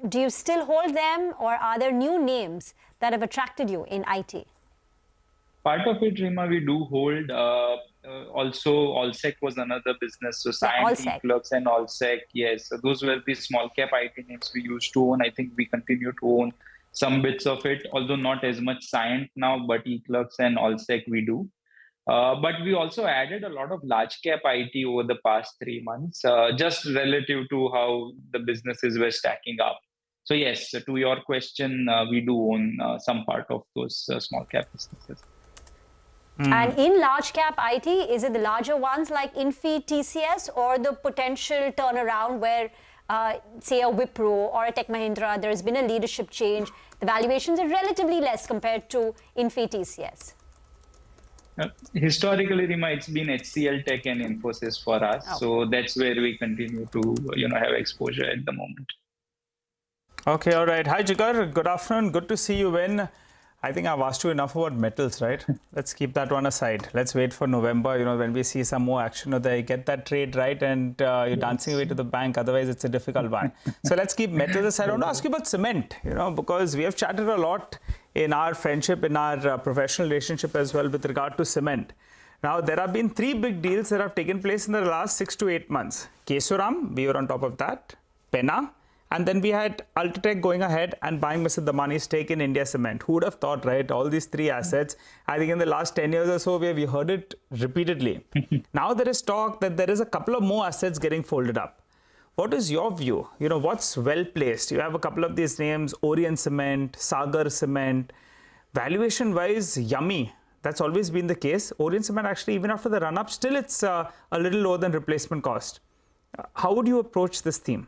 Do you still hold them, or are there new names that have attracted you in IT? Part of it, Rima, we do hold. Also, Allsec was another business. So Cyient, eClerx, and Allsec, yes. So those were the small cap IT names we used to own. I think we continue to own some bits of it, although not as much Cyient now, but eClerx and Allsec we do. But we also added a lot of large cap IT over the past 3 months, just relative to how the businesses were stacking up. So yes, to your question, we do own some part of those small cap businesses. And in large cap IT, is it the larger ones like Infi, TCS, or the potential turnaround where, say, a Wipro or a Tech Mahindra, there has been a leadership change, the valuations are relatively less compared to Infi, TCS? Historically, Rima, it's been HCL Tech and Infosys for us. Oh. So that's where we continue to, have exposure at the moment. Okay, all right. Hi, Jigar. Good afternoon. Good to see you in. I think I've asked you enough about metals, right? Let's keep that one aside. Let's wait for November, when we see some more action, or they get that trade right and you're dancing away to the bank. Otherwise, it's a difficult one. So let's keep metals aside. I want to ask you about cement, because we have chatted a lot in our friendship, in our professional relationship as well with regard to cement. Now, there have been 3 big deals that have taken place in the last 6 to 8 months. Kesoram, we were on top of that. Penna. And then we had Ultratech going ahead and buying Mr. Damani's stake in India Cement. Who would have thought, right? All these 3 assets. I think in the last 10 years or so, we heard it repeatedly. Now there is talk that there is a couple of more assets getting folded up. What is your view? What's well placed? You have a couple of these names, Orient Cement, Sagar Cement. Valuation-wise, yummy. That's always been the case. Orient Cement actually, even after the run-up, still it's a little lower than replacement cost. How would you approach this theme?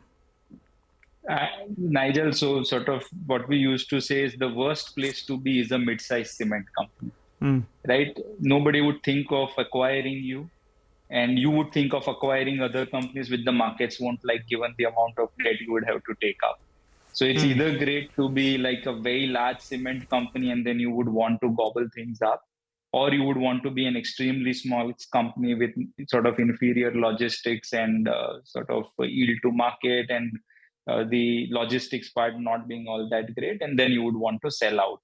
Nigel, so sort of what we used to say is the worst place to be is a mid-sized cement company, right? Nobody would think of acquiring you, and you would think of acquiring other companies which the markets won't like, given the amount of debt you would have to take up. So it's either great to be like a very large cement company and then you would want to gobble things up, or you would want to be an extremely small company with sort of inferior logistics and sort of yield to market and the logistics part not being all that great, and then you would want to sell out.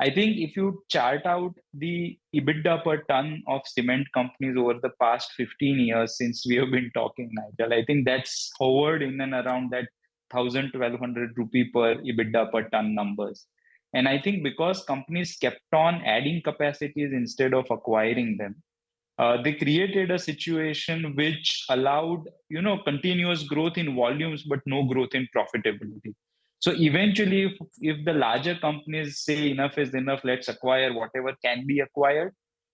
I think if you chart out the EBITDA per ton of cement companies over the past 15 years since we have been talking, Nigel, I think that's hovered in and around that 1,000-1,200 rupee per EBITDA per ton numbers. And I think because companies kept on adding capacities instead of acquiring them, they created a situation which allowed, continuous growth in volumes, but no growth in profitability. So eventually, if the larger companies say enough is enough, let's acquire whatever can be acquired,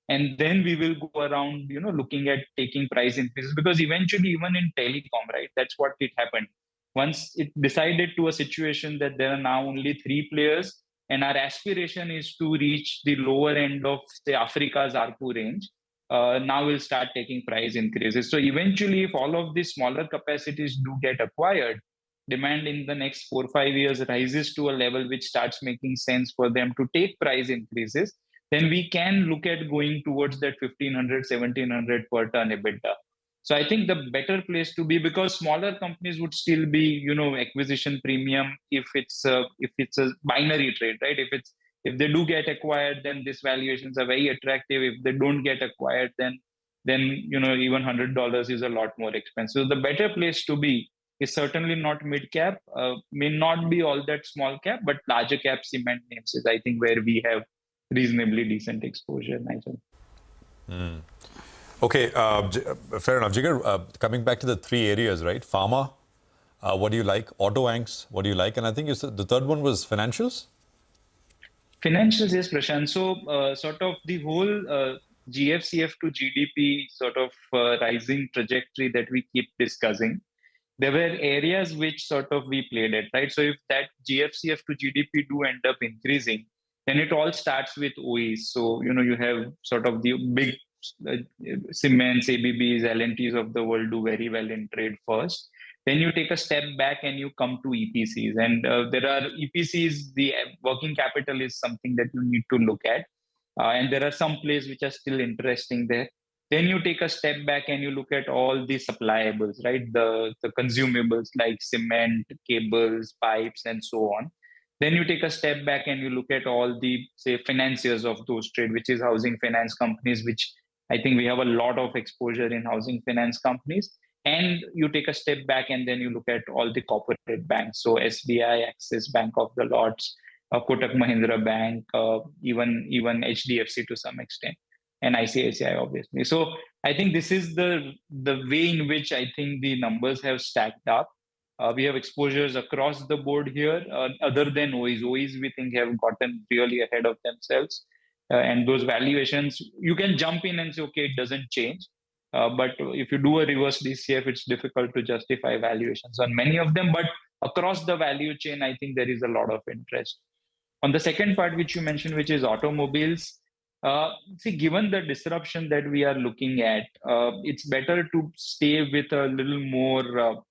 and then we will go around, looking at taking price increases, because eventually, even in telecom, right, that's what it happened. Once it decided to a situation that there are now only 3 players, and our aspiration is to reach the lower end of, say, Africa's ARPU range, now we'll start taking price increases. So eventually, if all of these smaller capacities do get acquired, demand in the next 4 or 5 years rises to a level which starts making sense for them to take price increases, then we can look at going towards that 1,500, 1,700 per ton EBITDA. So I think the better place to be, because smaller companies would still be, acquisition premium if it's a binary trade, right? If they do get acquired, then these valuations are very attractive. If they don't get acquired, then even $100 is a lot more expensive. So the better place to be is certainly not mid cap, may not be all that small cap, but larger cap cement names is, I think, where we have reasonably decent exposure, Nigel. Okay, fair enough. Jigar, coming back to the 3 areas, right? Pharma, What do you like? Auto anchs, what do you like? And I think you said the third one was financials? Financials, yes, Prashant. So sort of the whole GFCF to GDP sort of rising trajectory that we keep discussing, there were areas which sort of we played at, right? So if that GFCF to GDP do end up increasing, then it all starts with OEs. So, you have sort of the big Siemens, ABBs, L&Ts of the world do very well in trade first. Then you take a step back and you come to EPCs. And there are EPCs, the working capital is something that you need to look at. And there are some plays which are still interesting there. Then you take a step back and you look at all the suppliables, right? The consumables like cement, cables, pipes, and so on. Then you take a step back and you look at all the, say, financiers of those trade, which is housing finance companies, which I think we have a lot of exposure in housing finance companies. And you take a step back and then you look at all the corporate banks. So SBI, Axis, Bank of the Lords, Kotak Mahindra Bank, even HDFC to some extent, and ICICI obviously. So I think this is the way in which I think the numbers have stacked up. We have exposures across the board here, other than OEs. OEs we think have gotten really ahead of themselves. And those valuations, you can jump in and say, okay, it doesn't change. But if you do a reverse DCF, it's difficult to justify valuations on many of them. But across the value chain, I think there is a lot of interest. On the second part, which you mentioned, which is automobiles, given the disruption that we are looking at, it's better to stay with a little more,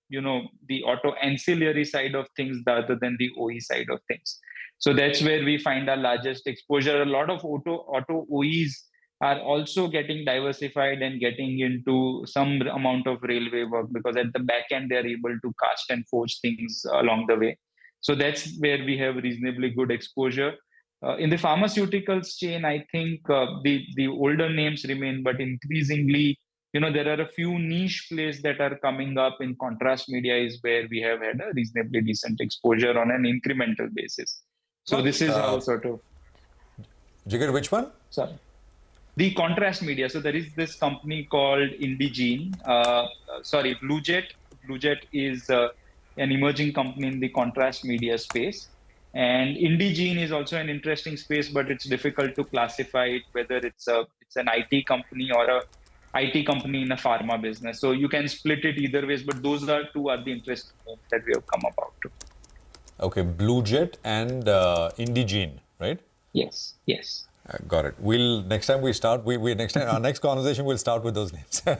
the auto ancillary side of things rather than the OE side of things. So that's where we find our largest exposure. A lot of auto OEs are also getting diversified and getting into some amount of railway work, because at the back end, they're able to cast and forge things along the way. So that's where we have reasonably good exposure. In the pharmaceuticals chain, I think the older names remain, but increasingly, there are a few niche plays that are coming up. In contrast media is where we have had a reasonably decent exposure on an incremental basis. So this is how sort of... Jigar, which one? Sorry. The contrast media. So there is this company called Bluejet. Bluejet is an emerging company in the contrast media space. And Indegene is also an interesting space, but it's difficult to classify it, whether it's an IT company or a IT company in a pharma business. So you can split it either ways, but those two are the interesting names that we have come about to. Okay, Bluejet and Indegene, right? Yes. Got it. Next time our next conversation will start with those names. So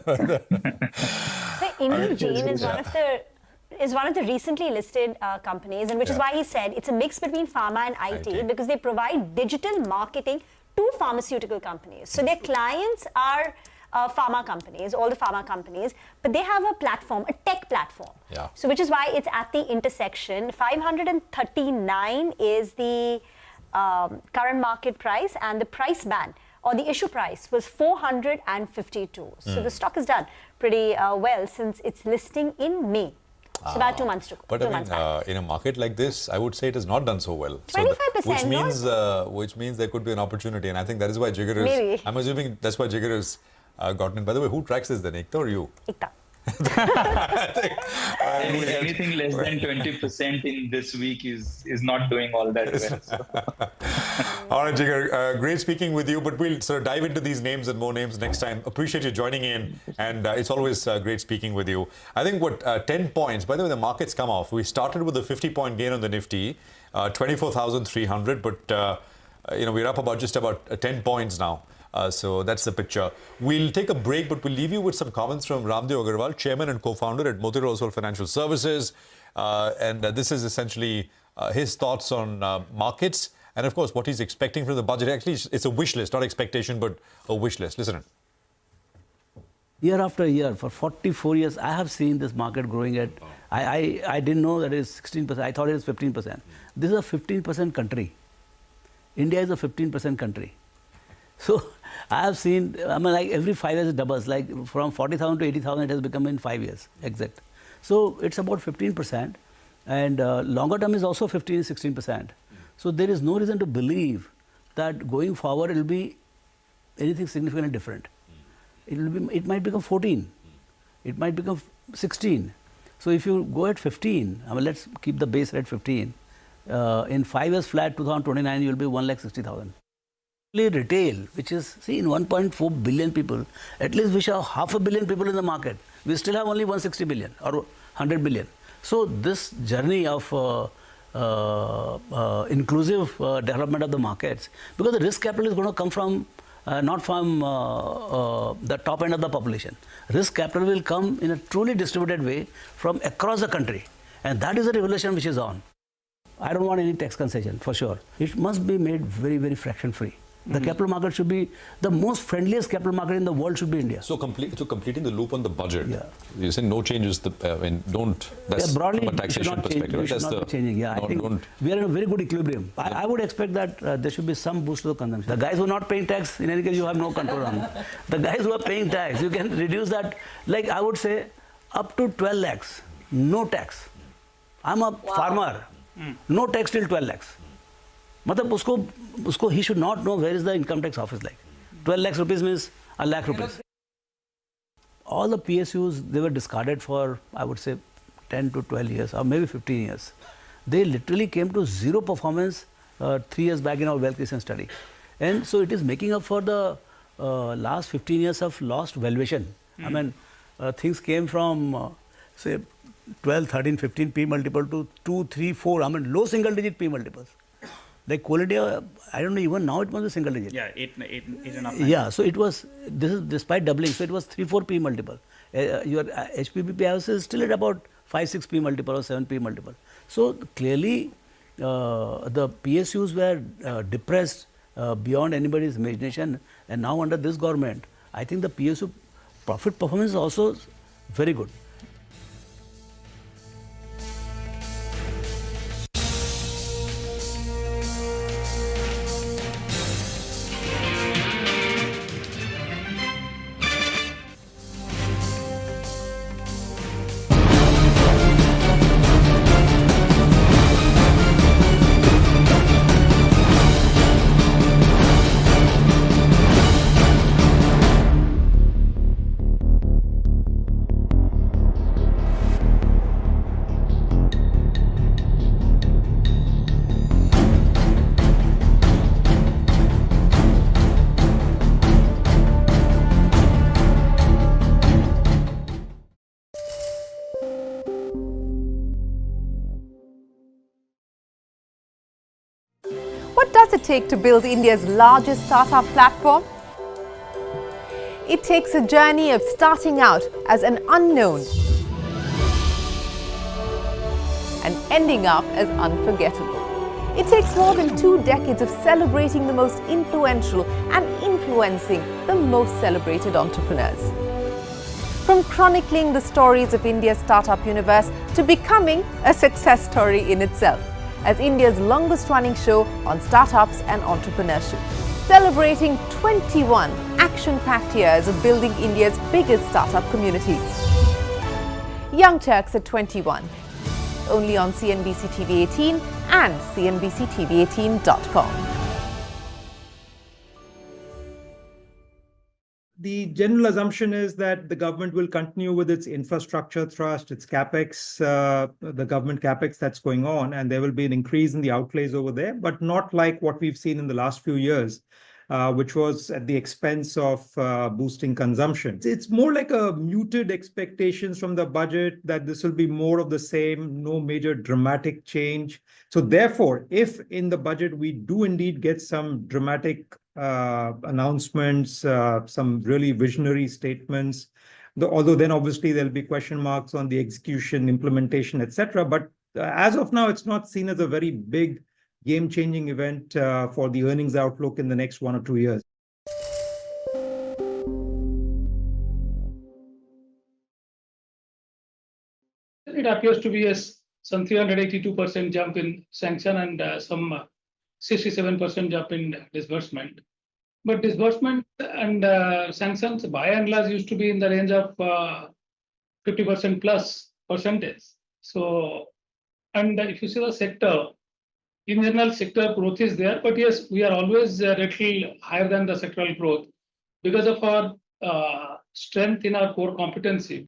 Indegene is one of the recently listed companies, and which is why he said it's a mix between pharma and IT, because they provide digital marketing to pharmaceutical companies. So their clients are pharma companies, all the pharma companies, but they have a platform, a tech platform. Yeah. So which is why it's at the intersection. 539 is the current market price, and the price band or the issue price was 452. So the stock has done pretty well since its listing in May. So about 2 months to go. But I mean, in a market like this, I would say it has not done so well. 25%, which means there could be an opportunity, and I think that is why Jigar is. Maybe. I'm assuming that's why Jigar has gotten in. By the way, who tracks this then, Ekta or you? Ekta. Anything less than 20% in this week is not doing all that well. So. All right, Jigar, great speaking with you, but we'll sort of dive into these names and more names next time. Appreciate you joining in, and it's always great speaking with you. I think 10 points, by the way, the markets come off. We started with a 50-point gain on the Nifty, 24,300, but we're up just about 10 points now. So that's the picture. We'll take a break, but we'll leave you with some comments from Ramdev Agarwal, Chairman and Co-founder at Motilal Oswal Financial Services. And this is essentially his thoughts on markets and, of course, what he's expecting from the budget. Actually, it's a wish list, not expectation, but a wish list. Listen. Year after year, for 44 years, I have seen this market growing at... I didn't know that it is 16%. I thought it is 15%. This is a 15% country. India is a 15% country. So I have seen, like every 5 years it doubles, like from 40,000 to 80,000 it has become in 5 years, exact. So it's about 15%, and longer term is also 15-16%. So there is no reason to believe that going forward it will be anything significantly different. It might become 14, it might become 16. So if you go at 15, I mean, let's keep the base rate 15. In 5 years flat, 2029, you will be 1,60,000. Retail, which is, see, in 1.4 billion people, at least we should have 500 million people in the market. We still have only 160 billion or 100 billion. So this journey of inclusive development of the markets, because the risk capital is going to come from not from the top end of the population. Risk capital will come in a truly distributed way from across the country, and that is the revolution which is on. I don't want any tax concession for sure. It must be made very, very fraction free. The capital market should be the most friendliest capital market in the world. Should be India. So completing the loop on the budget. Yeah. You say no changes. That's broadly, from a taxation perspective. We should not be changing. Yeah, I think we are in a very good equilibrium. I would expect that there should be some boost to the consumption. The guys who are not paying tax, in any case, you have no control on. The guys who are paying tax, you can reduce that. Like I would say, up to 12 lakhs, no tax. I'm a farmer. No tax till 12 lakhs. मतलब उसको he should not know where is the income tax office like. 12 lakhs rupees means a lakh rupees. All the PSUs, they were discarded for, I would say, 10 to 12 years or maybe 15 years. They literally came to zero performance 3 years back in our wealth creation study. And so it is making up for the last 15 years of lost valuation. I mean, things came from, say, 12, 13, 15 P multiple to 2, 3, 4, I mean, low single digit P multiples. Like quality, I don't know, even now it was a single digit. Yeah, 8 and a half. Yeah, so it was, this is despite doubling, so it was 3, 4 P multiple. Your HPPP house is still at about 5, 6 P multiple or 7 P multiple. So clearly, the PSUs were depressed beyond anybody's imagination, and now under this government, I think the PSU profit performance is also very good. What does it take to build India's largest startup platform? It takes a journey of starting out as an unknown and ending up as unforgettable. It takes more than 2 decades of celebrating the most influential and influencing the most celebrated entrepreneurs. From chronicling the stories of India's startup universe to becoming a success story in itself, as India's longest running show on startups and entrepreneurship, celebrating 21 action-packed years of building India's biggest startup community. Young Turks at 21, only on CNBC-TV18 and CNBCTV18.com. The general assumption is that the government will continue with its infrastructure thrust, its capex, the government capex that's going on, and there will be an increase in the outlays over there, but not like what we've seen in the last few years, which was at the expense of boosting consumption. It's more like a muted expectations from the budget that this will be more of the same, no major dramatic change. So therefore, if in the budget we do indeed get some dramatic announcements, some really visionary statements, although then obviously there'll be question marks on the execution, implementation, etc. But as of now, it's not seen as a very big game-changing event for the earnings outlook in the next 1 or 2 years. It appears to be some 382% jump in sanction and some 67% jump in disbursement. But disbursement and sanctions by and large used to be in the range of 50% plus percentage. So, and if you see the sector, in general, sector growth is there, but yes, we are always a little higher than the sectoral growth because of our strength in our core competency.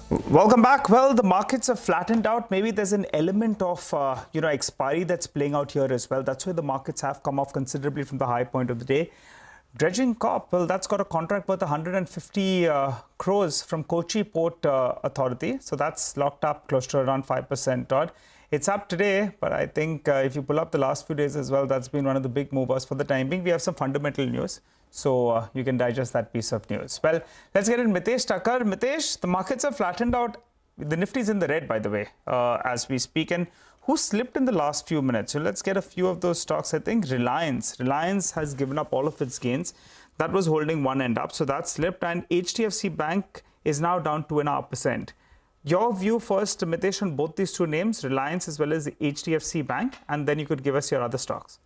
Welcome back. Well, the markets have flattened out. Maybe there's an element of, expiry that's playing out here as well. That's why the markets have come off considerably from the high point of the day. Dredging Corp, well, that's got a contract worth 150 crores from Kochi Port Authority. So that's locked up close to around 5% odd. It's up today, but I think if you pull up the last few days as well, that's been one of the big movers for the time being. We have some fundamental news, so you can digest that piece of news. Well, let's get in Mitesh Thakkar. Mitesh, the markets have flattened out. The Nifty's in the red, by the way, as we speak. And who slipped in the last few minutes? So let's get a few of those stocks. I think Reliance has given up all of its gains. That was holding one end up, so that slipped. And HDFC Bank is now down 2.5%. Your view first, Mitesh, on both these two names, Reliance as well as HDFC Bank, and then you could give us your other stocks.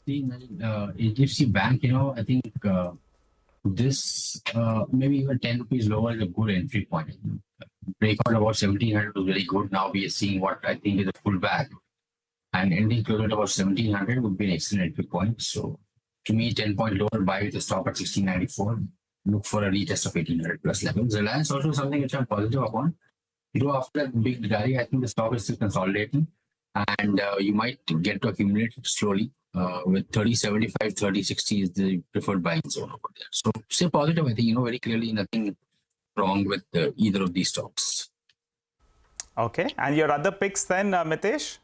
See, HDFC Bank, I think this maybe even 10 rupees lower is a good entry point. Breakout about 1700 was very good. Now we are seeing what I think is a pullback, and ending closer at about 1700 would be an excellent entry point. So to me, 10-point lower, buy with a stop at 1694. Look for a retest of 1800 plus levels. Reliance also something which I'm positive upon. After that big rally, I think the stock is still consolidating, and you might get to accumulate it slowly. With 3075, 3060 is the preferred buying zone over there. So stay positive. I think very clearly nothing wrong with either of these stocks. Okay, and your other picks then, Mitesh?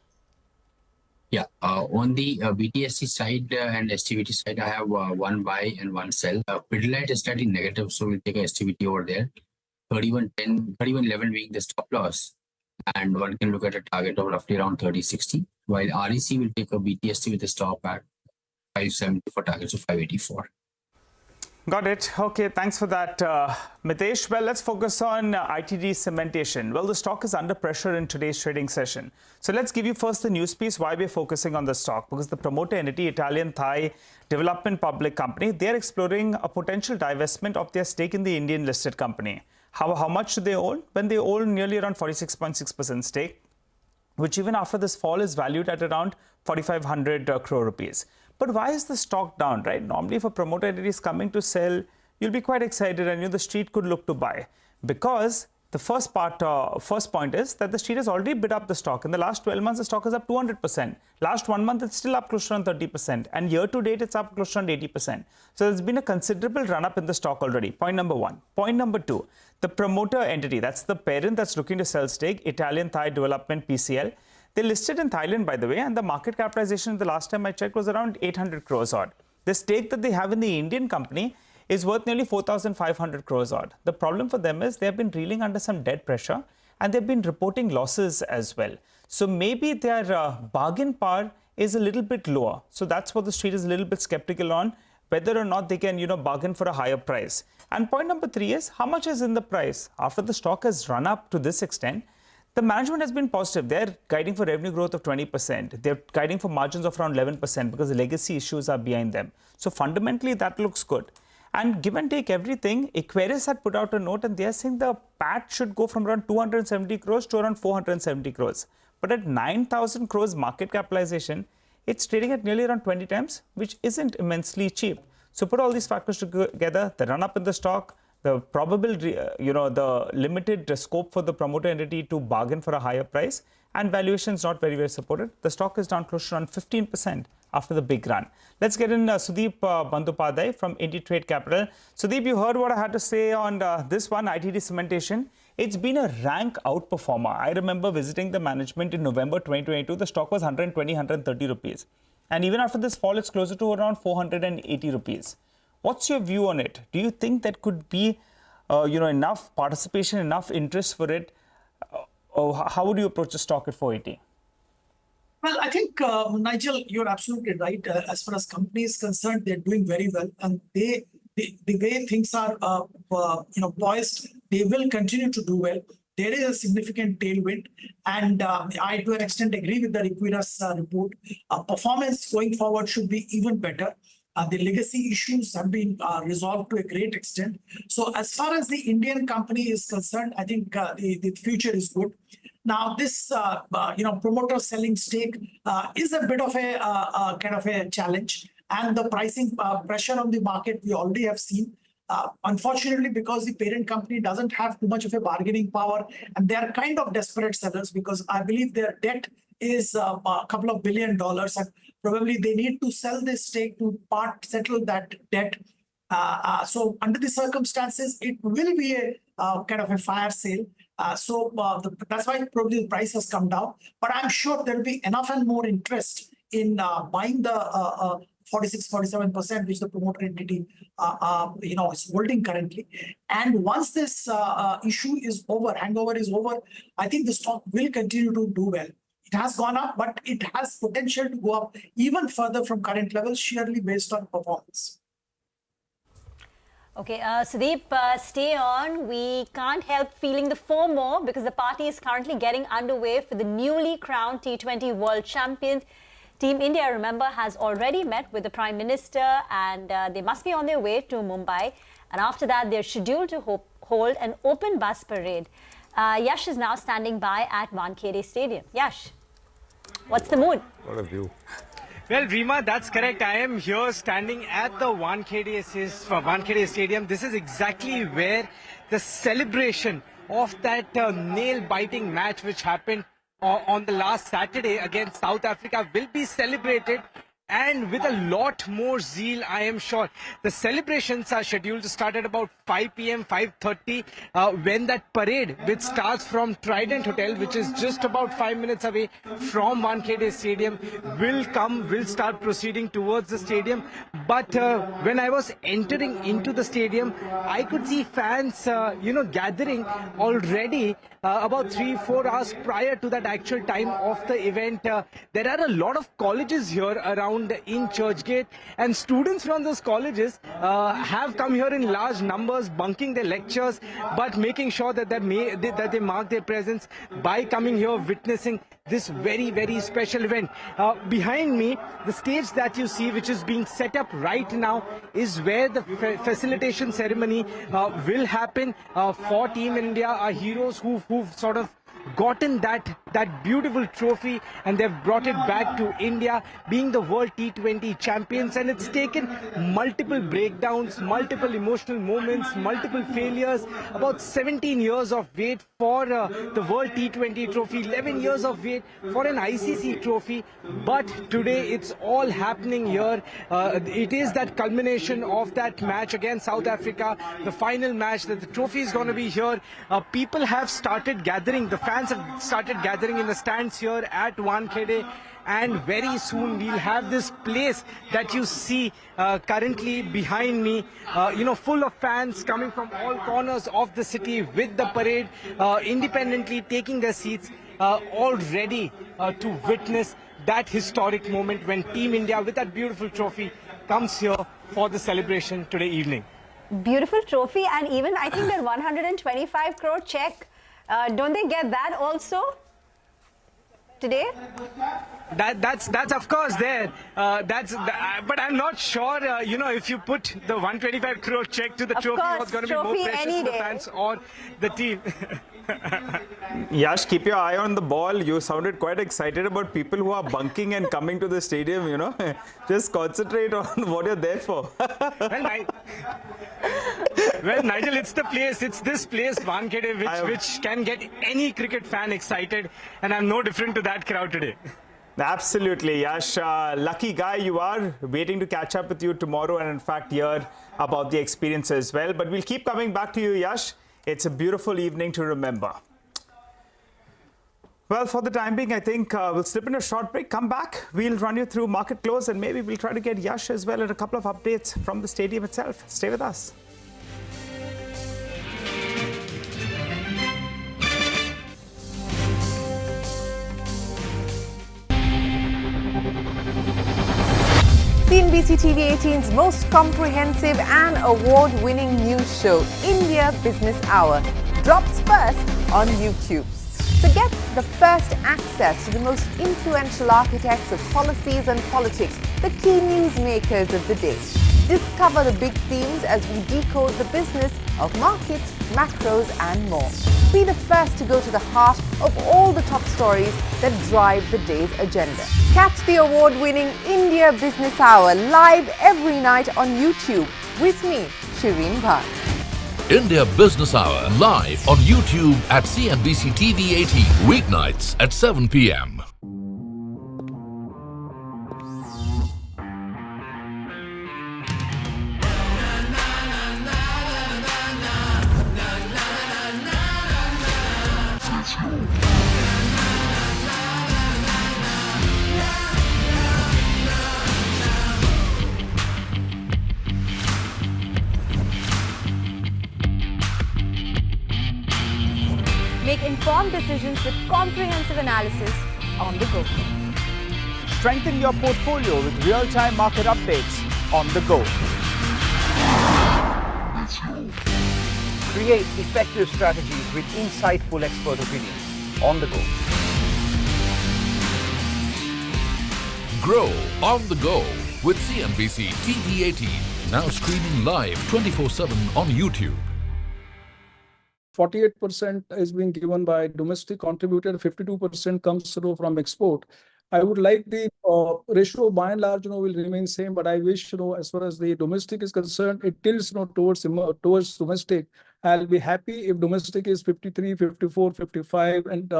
Yeah, on the BTSC side and STVT side, I have one buy and one sell. Pidilite is slightly negative, so we'll take a STVT over there. 3110, 3111 being the stop loss, and one can look at a target of roughly around 3060. While REC will take a BTSC with a stop at 570 for targets of 584. Got it. Okay, thanks for that, Mitesh. Well, let's focus on ITD Cementation. Well, the stock is under pressure in today's trading session. So let's give you first the news piece why we're focusing on the stock. Because the promoter entity, Italian-Thai Development Public Company, they're exploring a potential divestment of their stake in the Indian listed company. How much do they own? When they own nearly around 46.6% stake, which even after this fall is valued at around 4,500 crore rupees. But why is the stock down, right? Normally, if a promoter entity is coming to sell, you'll be quite excited and the street could look to buy. Because the first point is that the street has already bid up the stock. In the last 12 months, the stock is up 200%. Last 1 month, it's still up close to around 30%. And year to date, it's up close to around 80%. So there's been a considerable run up in the stock already. Point number one. Point number two, the promoter entity, that's the parent that's looking to sell stake, Italian-Thai Development PCL. They listed in Thailand, by the way, and the market capitalization the last time I checked was around 800 crores odd. The stake that they have in the Indian company is worth nearly 4,500 crores odd. The problem for them is they have been reeling under some debt pressure and they've been reporting losses as well. So maybe their bargain power is a little bit lower. So that's what the street is a little bit skeptical on, whether or not they can, bargain for a higher price. And point number three is how much is in the price? After the stock has run up to this extent, the management has been positive. They're guiding for revenue growth of 20%. They're guiding for margins of around 11% because the legacy issues are behind them. So fundamentally, that looks good. And give and take everything, Equaris had put out a note and they're saying the PAT should go from around 270 crores to around 470 crores. But at 9,000 crores market capitalization, it's trading at nearly around 20 times, which isn't immensely cheap. So put all these factors together, the run up in the stock, the probable, the limited scope for the promoter entity to bargain for a higher price, and valuations not very, very supported. The stock is down close to around 15% after the big run. Let's get in Sudeep Bandyopadhyay from IndiTrade Capital. Sudeep, you heard what I had to say on this one, ITD Cementation. It's been a rank outperformer. I remember visiting the management in November 2022. The stock was 120, 130 rupees. And even after this fall, it's closer to around 480 rupees. What's your view on it? Do you think that could be, enough participation, enough interest for it? Or how would you approach the stock at 480? Well, I think, Nigel, you're absolutely right. As far as company is concerned, they're doing very well. And the way things are, poised, they will continue to do well. There is a significant tailwind. And I, to an extent, agree with the Equaris report. Performance going forward should be even better. The legacy issues have been resolved to a great extent. So as far as the Indian company is concerned, I think the future is good. Now, this, promoter selling stake is a bit of a kind of a challenge. And the pricing pressure on the market, we already have seen. Unfortunately, because the parent company doesn't have too much of a bargaining power, and they are kind of desperate sellers because I believe their debt is a couple of $1 billion, and probably they need to sell this stake to part settle that debt. So under the circumstances, it will be a kind of a fire sale. That's why probably the price has come down. But I'm sure there will be enough and more interest in buying the 46-47%, which the promoter entity is holding currently. And once this issue is over, hangover is over, I think the stock will continue to do well. It has gone up, but it has potential to go up even further from current levels, sheerly based on performance. Okay, Sudeep, stay on. We can't help feeling the FOMO because the party is currently getting underway for the newly crowned T20 World Champions. Team India, remember, has already met with the Prime Minister and they must be on their way to Mumbai. And after that, they're scheduled to hold an open bus parade. Yash is now standing by at Wankhede Stadium. Yash, what's the mood? What a view. Well, Rima, that's correct. I am here standing at the Wankhede Stadium. This is exactly where the celebration of that nail-biting match which happened on the last Saturday against South Africa will be celebrated, and with a lot more zeal, I am sure. The celebrations are scheduled to start at about 5 p.m., 5:30, when that parade, which starts from Trident Hotel, which is just about 5 minutes away from Wankhede Stadium, will start proceeding towards the stadium. But when I was entering into the stadium, I could see fans, gathering already about 3-4 hours prior to that actual time of the event. There are a lot of colleges here around in Churchgate, and students from those colleges have come here in large numbers, bunking their lectures, but making sure that they mark their presence by coming here, witnessing this very, very special event. Behind me, the stage that you see, which is being set up right now, is where the facilitation ceremony will happen for Team India, our heroes who've sort of gotten that beautiful trophy, and they've brought it back to India, being the World T20 champions. And it's taken multiple breakdowns, multiple emotional moments, multiple failures, about 17 years of wait for the World T20 trophy, 11 years of wait for an ICC trophy. But today it's all happening here. It is that culmination of that match against South Africa, the final match, that the trophy is going to be here. People have started gathering, the fans have started gathering in the stands here at Wankhede, and very soon we'll have this place that you see currently behind me, full of fans coming from all corners of the city with the parade, independently taking their seats, all ready to witness that historic moment when Team India with that beautiful trophy comes here for the celebration today evening. Beautiful trophy, and even I think that 125 crore check. Don't they get that also today? That's of course there. But I'm not sure. If you put the 125 crore check to the trophy, what's going to be more precious to the fans or the team? Yash, keep your eye on the ball. You sounded quite excited about people who are bunking and coming to the stadium, Just concentrate on what you're there for. Well, Nigel, it's the place. It's this place, Wankhede, which can get any cricket fan excited. And I'm no different to that crowd today. Absolutely, Yash. Lucky guy you are. Waiting to catch up with you tomorrow and, in fact, hear about the experience as well. But we'll keep coming back to you, Yash. It's a beautiful evening to remember. Well, for the time being, I think we'll slip in a short break, come back, we'll run you through market close, and maybe we'll try to get Yash as well and a couple of updates from the stadium itself. Stay with us. CNBC TV18's most comprehensive and award-winning news show, India Business Hour, drops first on YouTube. So get the first access to the most influential architects of policies and politics, the key newsmakers of the day. Discover the big themes as we decode the business of markets, macros and more. Be the first to go to the heart of all the top stories that drive the day's agenda. Catch the award-winning India Business Hour live every night on YouTube with me, Shireen Bhat. India Business Hour live on YouTube at CNBC-TV18 weeknights at 7 p.m. Make informed decisions with comprehensive analysis on the go. Strengthen your portfolio with real-time market updates on the go. Create effective strategies with insightful expert opinions on the go. Grow on the go with CNBC-TV18, now streaming live 24/7 on YouTube. 48% is being given by domestic contributor, 52% comes through from export. I would like the ratio by and large, will remain same, but I wish, as far as the domestic is concerned, it tilts, towards domestic. I'll be happy if domestic is 53, 54, 55, and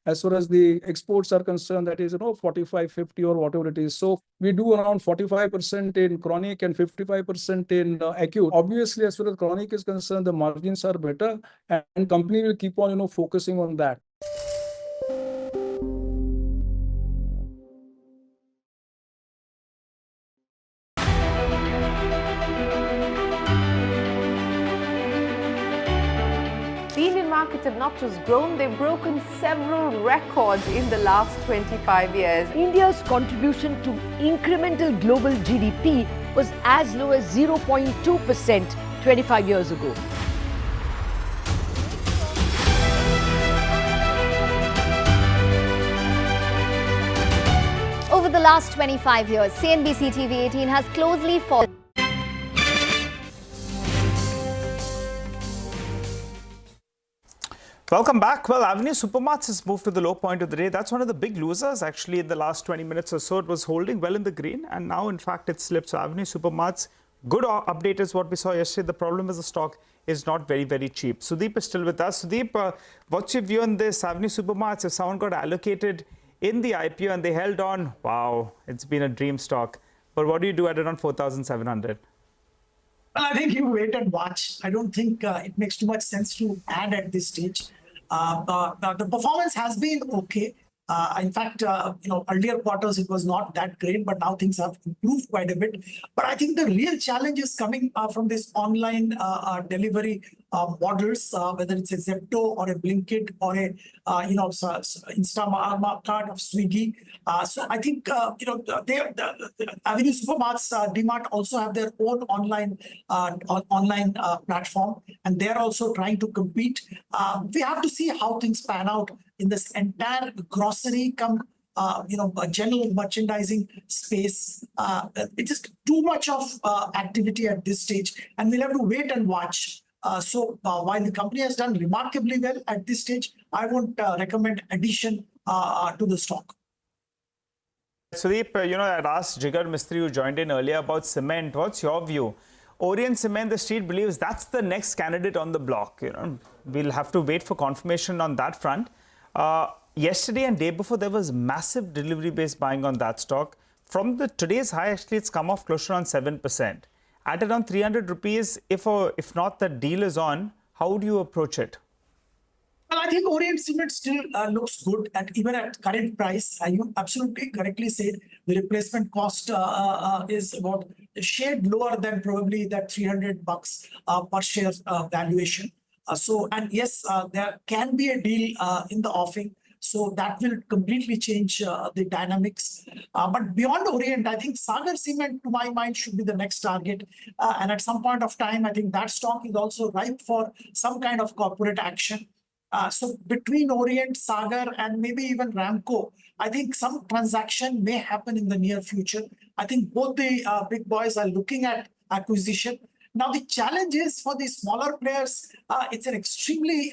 as far as the exports are concerned, that is, 45, 50 or whatever it is. So we do around 45% in chronic and 55% in acute. Obviously, as far as chronic is concerned, the margins are better, and company will keep on, focusing on that. The Indian markets have not just grown, they've broken several records in the last 25 years. India's contribution to incremental global GDP was as low as 0.2% 25 years ago. Over the last 25 years, CNBC TV18 has closely followed. Welcome back. Well, Avenue Supermarts has moved to the low point of the day. That's one of the big losers actually in the last 20 minutes or so. It was holding well in the green and now in fact it slipped. So Avenue Supermarts, good update is what we saw yesterday. The problem is the stock is not very, very cheap. Sudeep is still with us. Sudeep, what's your view on this? Avenue Supermarts, if someone got allocated in the IPO and they held on, wow, it's been a dream stock. But what do you do at around 4,700? Well, I think you wait and watch. I don't think it makes too much sense to add at this stage. The performance has been okay. In fact, earlier quarters it was not that great, but now things have improved quite a bit. But I think the real challenge is coming from this online delivery models, whether it's a Zepto or a Blinkit or a Instamart of Swiggy. So I think Avenue Supermarts, DMart also have their own online platform, and they're also trying to compete. We have to see how things pan out in this entire grocery general merchandising space. It's just too much of activity at this stage, and we'll have to wait and watch. So while the company has done remarkably well at this stage, I won't recommend addition to the stock. Sudeep, I'd asked Jigar Mistry, who joined in earlier, about cement. What's your view? Orient Cement, the street believes that's the next candidate on the block. We'll have to wait for confirmation on that front. Yesterday and day before, there was massive delivery-based buying on that stock. From today's high, actually, it's come off close to around 7%. At around 300 rupees, if not the deal is on, how do you approach it? Well, I think Orient Cement still looks good, even at current price. You absolutely correctly said the replacement cost is about a shade lower than probably that $300 per share valuation. And yes, there can be a deal in the offing. So that will completely change the dynamics. But beyond Orient, I think Sagar Cement, to my mind, should be the next target. And at some point of time, I think that stock is also ripe for some kind of corporate action. So between Orient, Sagar, and maybe even Ramco, I think some transaction may happen in the near future. I think both the big boys are looking at acquisition. Now, the challenge is for the smaller players, it's an extremely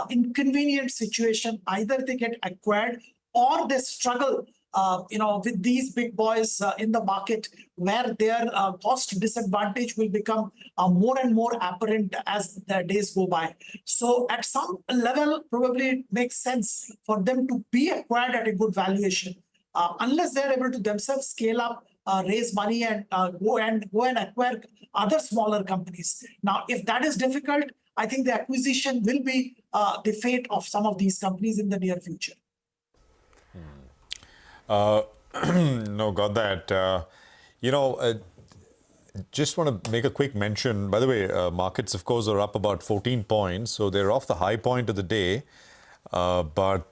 inconvenient situation. Either they get acquired or they struggle with these big boys in the market, where their cost disadvantage will become more and more apparent as the days go by. So at some level, probably it makes sense for them to be acquired at a good valuation, unless they're able to themselves scale up, raise money and go and acquire other smaller companies. Now, if that is difficult, I think the acquisition will be the fate of some of these companies in the near future. No, got that. Just want to make a quick mention. By the way, markets, of course, are up about 14 points. So they're off the high point of the day. But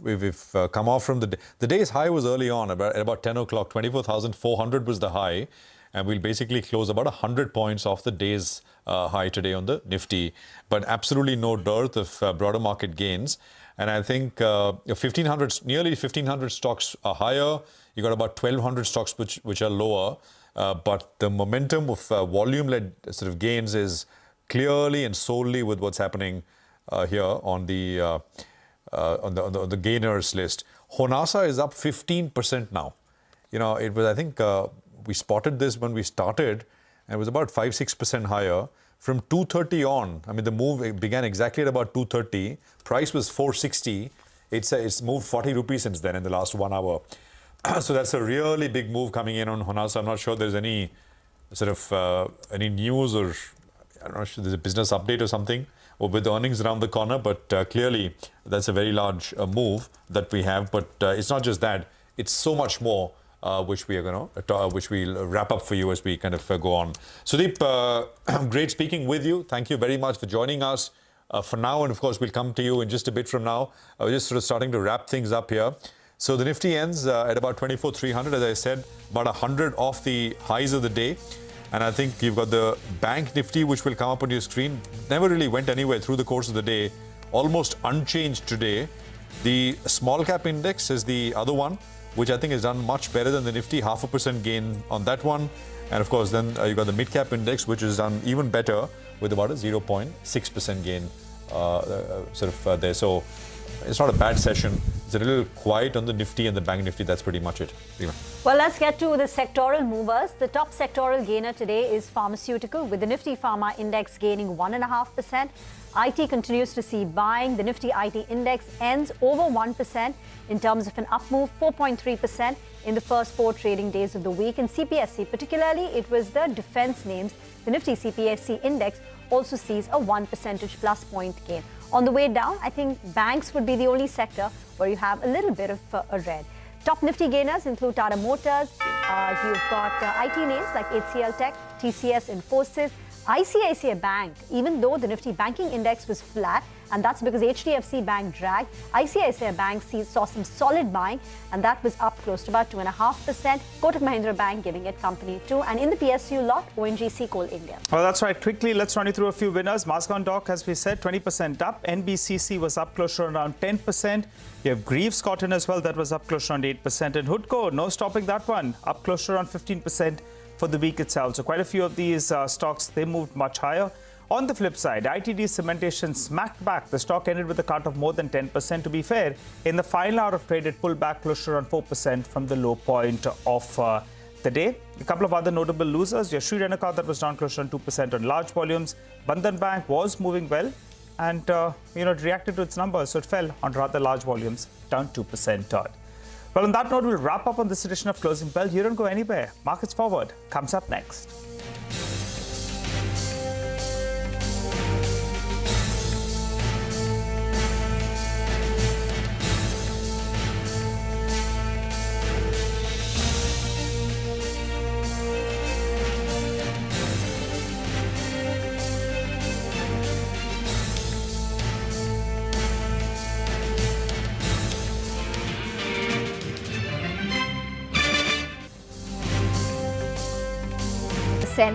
we've come off from the day. The day's high was early on, at about 10 o'clock. 24,400 was the high. And we'll basically close about 100 points off the day's high today on the Nifty. But absolutely no dearth of broader market gains. And I think nearly 1,500 stocks are higher. You got about 1,200 stocks which are lower. But the momentum of volume-led sort of gains is clearly and solely with what's happening here on the gainers list. Honasa is up 15% now. It was, I think, we spotted this when we started, and it was about 5-6% higher. From 230 on, I mean, the move began exactly at about 230. Price was 460. It's moved 40 rupees since then in the last 1 hour. So that's a really big move coming in on Honasa. I'm not sure there's any sort of any news, or I'm not sure there's a business update or something, or with earnings around the corner. But clearly, that's a very large move that we have. But it's not just that; it's so much more. Which we'll wrap up for you as we kind of go on. Sudeep, great speaking with you. Thank you very much for joining us for now. And of course, we'll come to you in just a bit from now. We're just sort of starting to wrap things up here. So the Nifty ends at about 24,300, as I said, about 100 off the highs of the day. And I think you've got the Bank Nifty, which will come up on your screen. Never really went anywhere through the course of the day. Almost unchanged today. The small cap index is the other one, which I think has done much better than the Nifty, 0.5% gain on that one. And of course, then you've got the mid-cap index, which has done even better with about a 0.6% gain there. So it's not a bad session. It's a little quiet on the Nifty and the Bank Nifty. That's pretty much it. Rima. Well, let's get to the sectoral movers. The top sectoral gainer today is pharmaceutical, with the Nifty Pharma Index gaining 1.5%. IT continues to see buying. The Nifty IT Index ends over 1% in terms of an up move, 4.3% in the first 4 trading days of the week. In CPSC, particularly, it was the defense names. The Nifty CPSC Index also sees a 1 percentage plus point gain. On the way down, I think banks would be the only sector where you have a little bit of a red. Top Nifty gainers include Tata Motors. You've got IT names like HCL Tech, TCS, Infosys, ICICI Bank. Even though the Nifty Banking Index was flat, and that's because HDFC Bank dragged, ICICI Bank saw some solid buying, and that was up close to about 2.5%. Kotak Mahindra Bank giving it company too. And in the PSU lot, ONGC Coal India. Well, that's right. Quickly, let's run you through a few winners. Mazagon Dock, as we said, 20% up. NBCC was up close to around 10%. You have Greaves Cotton as well. That was up close to around 8%. And Hoodco, no stopping that one, up close to around 15% for the week itself. So quite a few of these stocks, they moved much higher. On the flip side, ITD Cementation smacked back. The stock ended with a cut of more than 10%. To be fair, in the final hour of trade, it pulled back close to around 4% from the low point of the day. A couple of other notable losers. Your Sri Lanka, that was down close to around 2% on large volumes. Bandhan Bank was moving well and it reacted to its numbers, so it fell on rather large volumes, down 2%. Well, on that note, we'll wrap up on this edition of Closing Bell. You don't go anywhere. Markets Forward comes up next.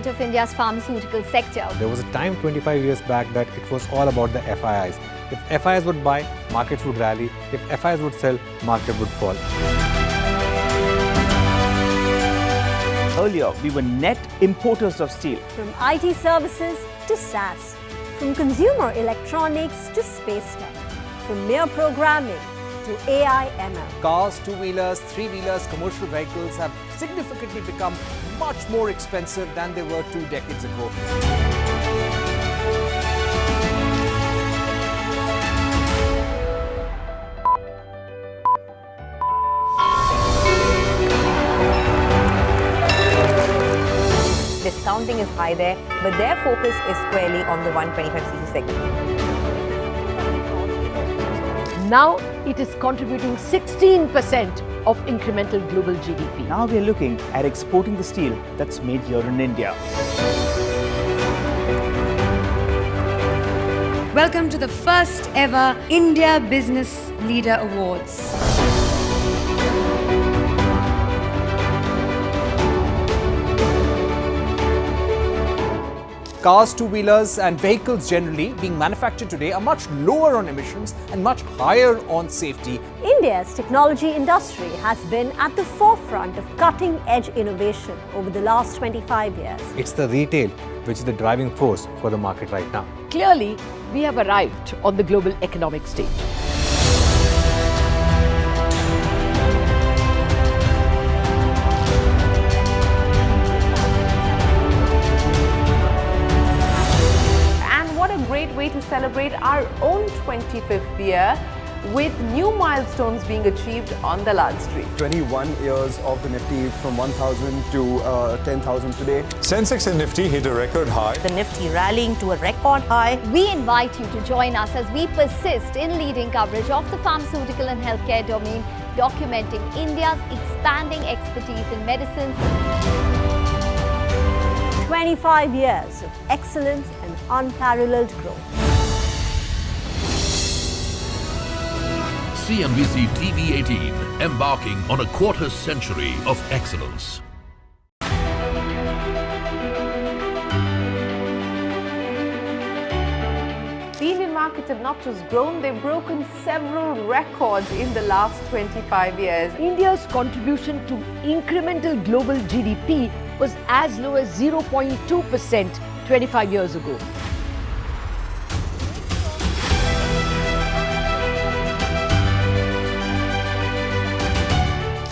Of India's pharmaceutical sector. There was a time 25 years back that it was all about the FIIs. If FIIs would buy, markets would rally. If FIIs would sell, market would fall. Earlier, we were net importers of steel. From IT services to SaaS, from consumer electronics to space tech, from mere programming to AI/ML. Cars, two-wheelers, three-wheelers, commercial vehicles have significantly become much more expensive than they were 2 decades ago. Discounting is high there, but their focus is squarely on the 125cc segment. Now it is contributing 16% of incremental global GDP. Now we are looking at exporting the steel that's made here in India. Welcome to the first ever India Business Leader Awards. Cars, two-wheelers and vehicles generally being manufactured today are much lower on emissions and much higher on safety. India's technology industry has been at the forefront of cutting-edge innovation over the last 25 years. It's the retail which is the driving force for the market right now. Clearly, we have arrived on the global economic stage. Great way to celebrate our own 25th year with new milestones being achieved on the Lal Street. 21 years of the Nifty from 1,000 to 10,000 today. Sensex and Nifty hit a record high. The Nifty rallying to a record high. We invite you to join us as we persist in leading coverage of the pharmaceutical and healthcare domain, documenting India's expanding expertise in medicines. 25 years of excellence and unparalleled growth. CNBC-TV18, embarking on a quarter century of excellence. The Indian markets have not just grown, they've broken several records in the last 25 years. India's contribution to incremental global GDP was as low as 0.2% 25 years ago.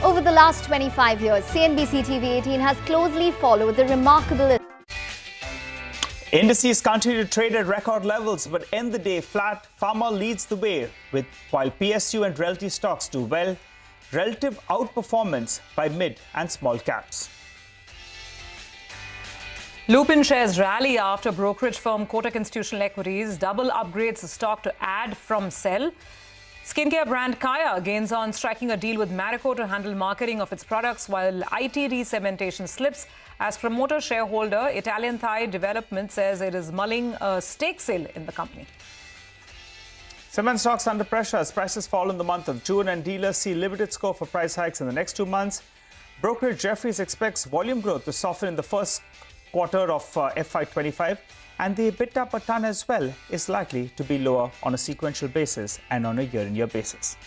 Over the last 25 years, CNBC-TV18 has closely followed the remarkable. Indices continue to trade at record levels, but end the day flat. Pharma leads the way, while PSU and realty stocks do well. Relative outperformance by mid and small caps. Lupin shares rally after brokerage firm Kotak Institutional Equities double upgrades the stock to add from sell. Skincare brand Kaya gains on striking a deal with Marico to handle marketing of its products, while ITD Cementation slips as promoter shareholder Italian Thai Development says it is mulling a stake sale in the company. Cement stocks under pressure as prices fall in the month of June and dealers see limited scope for price hikes in the next 2 months. Brokerage Jefferies expects volume growth to soften in the first quarter of FY25, and the EBITDA per ton as well is likely to be lower on a sequential basis and on a year-on-year basis.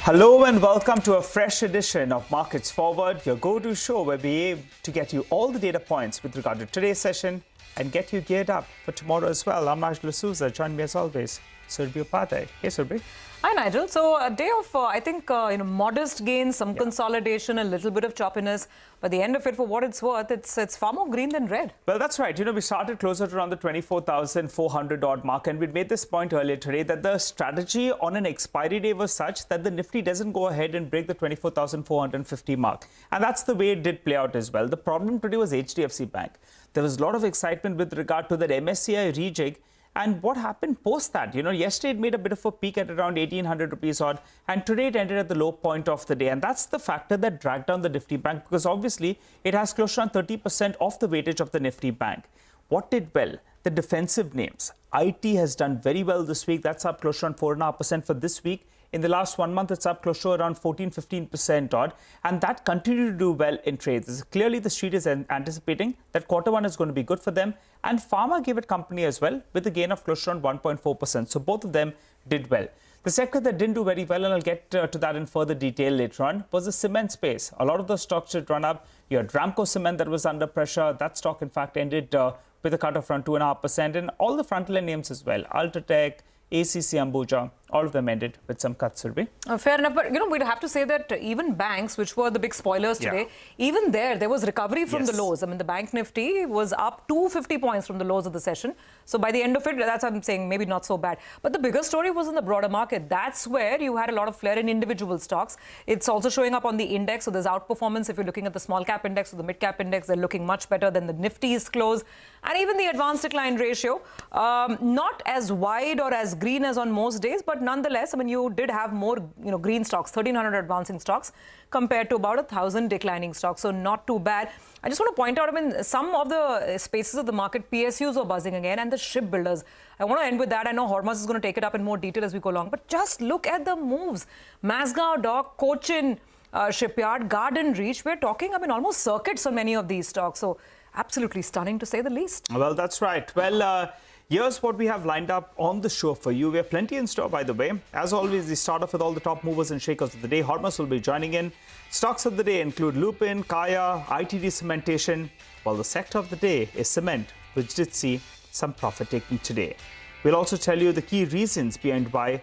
Hello and welcome to a fresh edition of Markets Forward, your go-to show where we aim to get you all the data points with regard to today's session and get you geared up for tomorrow as well. I'm Nigel D'Souza. Join me as always, Surbhi Upadhyay. Hey, Surbhi. Hi, Nigel. So a day of, I think, modest gains, some consolidation, a little bit of choppiness. But the end of it, for what it's worth, it's far more green than red. Well, that's right. We started closer to around the 24,400 odd mark. And we'd made this point earlier today that the strategy on an expiry day was such that the Nifty doesn't go ahead and break the 24,450 mark. And that's the way it did play out as well. The problem today was HDFC Bank. There was a lot of excitement with regard to that MSCI rejig. And what happened post that? Yesterday it made a bit of a peak at around 1,800 rupees odd, and today it ended at the low point of the day. And that's the factor that dragged down the Nifty Bank, because obviously it has close to around 30% of the weightage of the Nifty Bank. What did well? The defensive names. IT has done very well this week. That's up close to around 4.5% for this week. In the last 1 month, it's up close to around 14-15% odd. And that continued to do well in trades. Clearly, the street is anticipating that Q1 is going to be good for them. And Pharma gave it company as well with a gain of close to around 1.4%. So both of them did well. The sector that didn't do very well, and I'll get to that in further detail later on, was the cement space. A lot of those stocks did run up. You had Ramco Cement that was under pressure. That stock, in fact, ended with a cut of around 2.5%. And all the frontline names as well, Ultratech, ACC Ambuja, all of them ended with some cuts, Surabhi. Fair enough, but we'd have to say that even banks, which were the big spoilers today, even there was recovery from the lows. I mean, the Bank Nifty was up 250 points from the lows of the session. So by the end of it, that's what I'm saying, maybe not so bad. But the bigger story was in the broader market. That's where you had a lot of flair in individual stocks. It's also showing up on the index. So there's outperformance. If you're looking at the small cap index or the mid cap index, they're looking much better than the Nifty's close. And even the advanced decline ratio, not as wide or as green as on most days, but nonetheless, I mean, you did have more, green stocks, 1,300 advancing stocks compared to about 1,000 declining stocks. So not too bad. I just want to point out, I mean, some of the spaces of the market, PSUs were buzzing again, and the shipbuilders. I want to end with that. I know Hormuz is going to take it up in more detail as we go along, but just look at the moves. Mazgaon Dock, Cochin Shipyard, Garden Reach. We're talking, I mean, almost circuits on many of these stocks. So absolutely stunning to say the least. Well, that's right. Well, here's what we have lined up on the show for you. We have plenty in store, by the way. As always, we start off with all the top movers and shakers of the day. Hormuz will be joining in. Stocks of the day include Lupin, Kaya, ITD Cementation, while the sector of the day is cement, which did see some profit taking today. We'll also tell you the key reasons behind why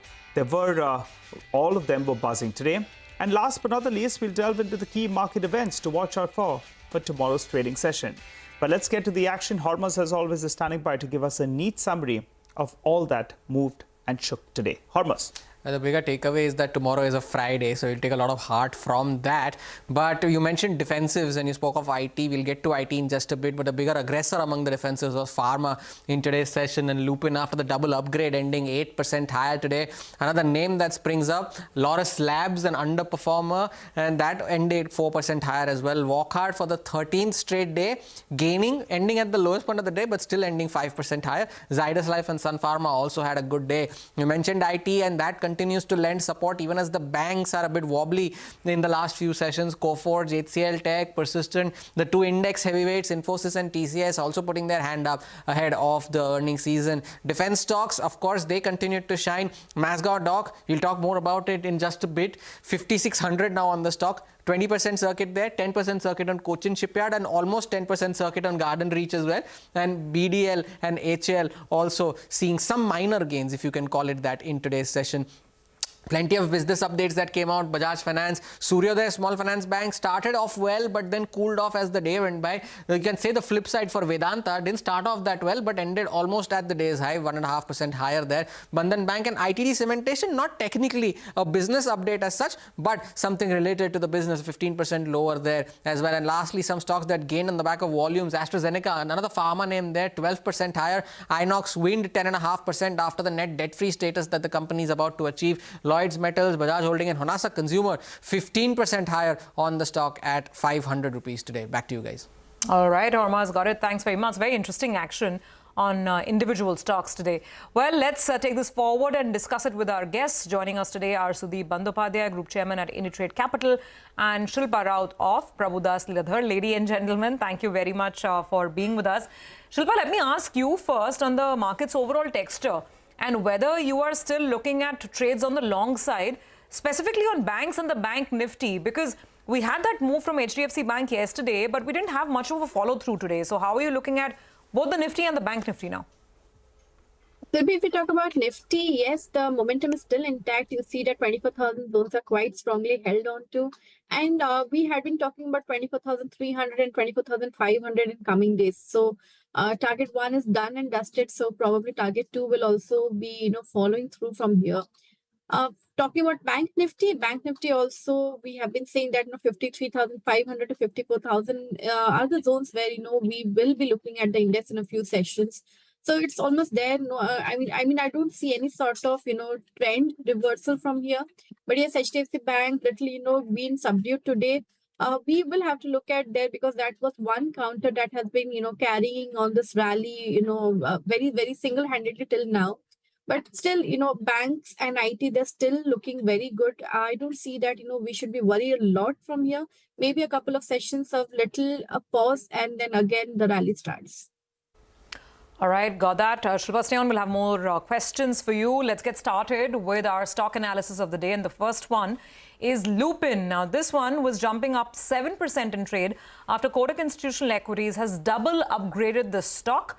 all of them were buzzing today. And last but not the least, we'll delve into the key market events to watch out for tomorrow's trading session. But let's get to the action. Hormuz, as always, is standing by to give us a neat summary of all that moved and shook today. Hormuz. The bigger takeaway is that tomorrow is a Friday, so you'll take a lot of heart from that. But you mentioned defensives and you spoke of IT. We'll get to IT in just a bit. But the bigger aggressor among the defensives was Pharma in today's session, and Lupin after the double upgrade ending 8% higher today. Another name that springs up, Laurus Labs, an underperformer, and that ended 4% higher as well. Walk hard for the 13th straight day, gaining, ending at the lowest point of the day, but still ending 5% higher. Zydus Life and Sun Pharma also had a good day. You mentioned IT, and that continues to lend support even as the banks are a bit wobbly in the last few sessions. Coforge, HCL Tech, Persistent, the two index heavyweights, Infosys and TCS, also putting their hand up ahead of the earnings season. Defense stocks, of course, they continued to shine. Mazgaon Dock, we'll talk more about it in just a bit. 5,600 now on the stock. 20% circuit there, 10% circuit on Cochin Shipyard, and almost 10% circuit on Garden Reach as well. And BDL and HL also seeing some minor gains, if you can call it that, in today's session. Plenty of business updates that came out. Bajaj Finance, Suryodaya Small Finance Bank started off well, but then cooled off as the day went by. You can say the flip side for Vedanta, didn't start off that well, but ended almost at the day's high, 1.5% higher there. Bandhan Bank and ITD Cementation, not technically a business update as such, but something related to the business, 15% lower there as well. And lastly, some stocks that gained on the back of volumes. AstraZeneca, another pharma name there, 12% higher. Inox Wind, 10.5% after the net debt-free status that the company is about to achieve. Lloyds Metals, Bajaj Holding and Honasa Consumer 15% higher on the stock at 500 rupees today. Back to you guys. All right, Hormuz, got it. Thanks very much. Very interesting action on individual stocks today. Well, let's take this forward and discuss it with our guests. Joining us today are Sudeep Bandyopadhyay, Group Chairman at Inditrade Capital, and Shilpa Raut of Prabhudas Liladhar. Ladies and gentlemen, thank you very much for being with us. Shilpa, let me ask you first on the market's overall texture, and whether you are still looking at trades on the long side, specifically on banks and the Bank Nifty, because we had that move from HDFC Bank yesterday, but we didn't have much of a follow-through today. So how are you looking at both the Nifty and the Bank Nifty now? So if we talk about Nifty, yes, the momentum is still intact. You see that 24,000 zones are quite strongly held on to. And we had been talking about 24,300 and 24,500 in coming days. So target 1 is done and dusted. So probably target 2 will also be, following through from here. Talking about Bank Nifty also, we have been saying that 53,500 to 54,000 are the zones where, we will be looking at the index in a few sessions. So it's almost there. No, I mean, I don't see any sort of, trend reversal from here. But yes, HDFC Bank, little, been subdued today. We will have to look at there because that was one counter that has been, carrying on this rally, very, very single-handedly till now. But still, banks and IT, they're still looking very good. I don't see that, we should be worried a lot from here. Maybe a couple of sessions of little pause and then again the rally starts. All right, got that. Shilpa, stay on. We'll have more questions for you. Let's get started with our stock analysis of the day. And the first one is Lupin. Now, this one was jumping up 7% in trade after Kotak Institutional Equities has double upgraded the stock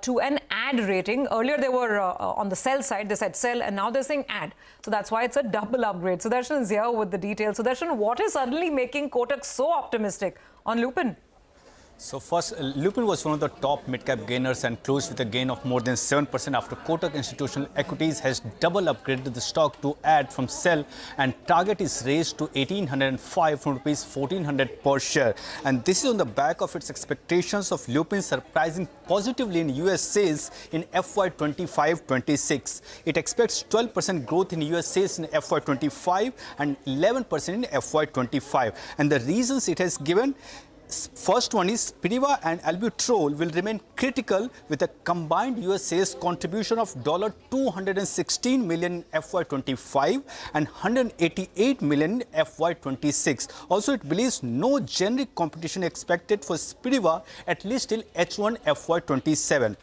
to an add rating. Earlier, they were on the sell side. They said sell, and now they're saying add. So that's why it's a double upgrade. Sudarshan is here with the details. Sudarshan, what is suddenly making Kotak so optimistic on Lupin? So first, Lupin was one of the top mid-cap gainers and closed with a gain of more than 7% after Kotak Institutional Equities has double upgraded the stock to add from sell, and target is raised to 1,805 from rupees 1,400 per share. And this is on the back of its expectations of Lupin surprising positively in US sales in FY25-26. It expects 12% growth in US sales in FY25 and 11% in FY25. And the reasons it has given: first one is Spiriva and Albuterol will remain critical with a combined US sales contribution of $216 million in FY25 and $188 million in FY26. Also, it believes no generic competition expected for Spiriva at least till H1 FY27.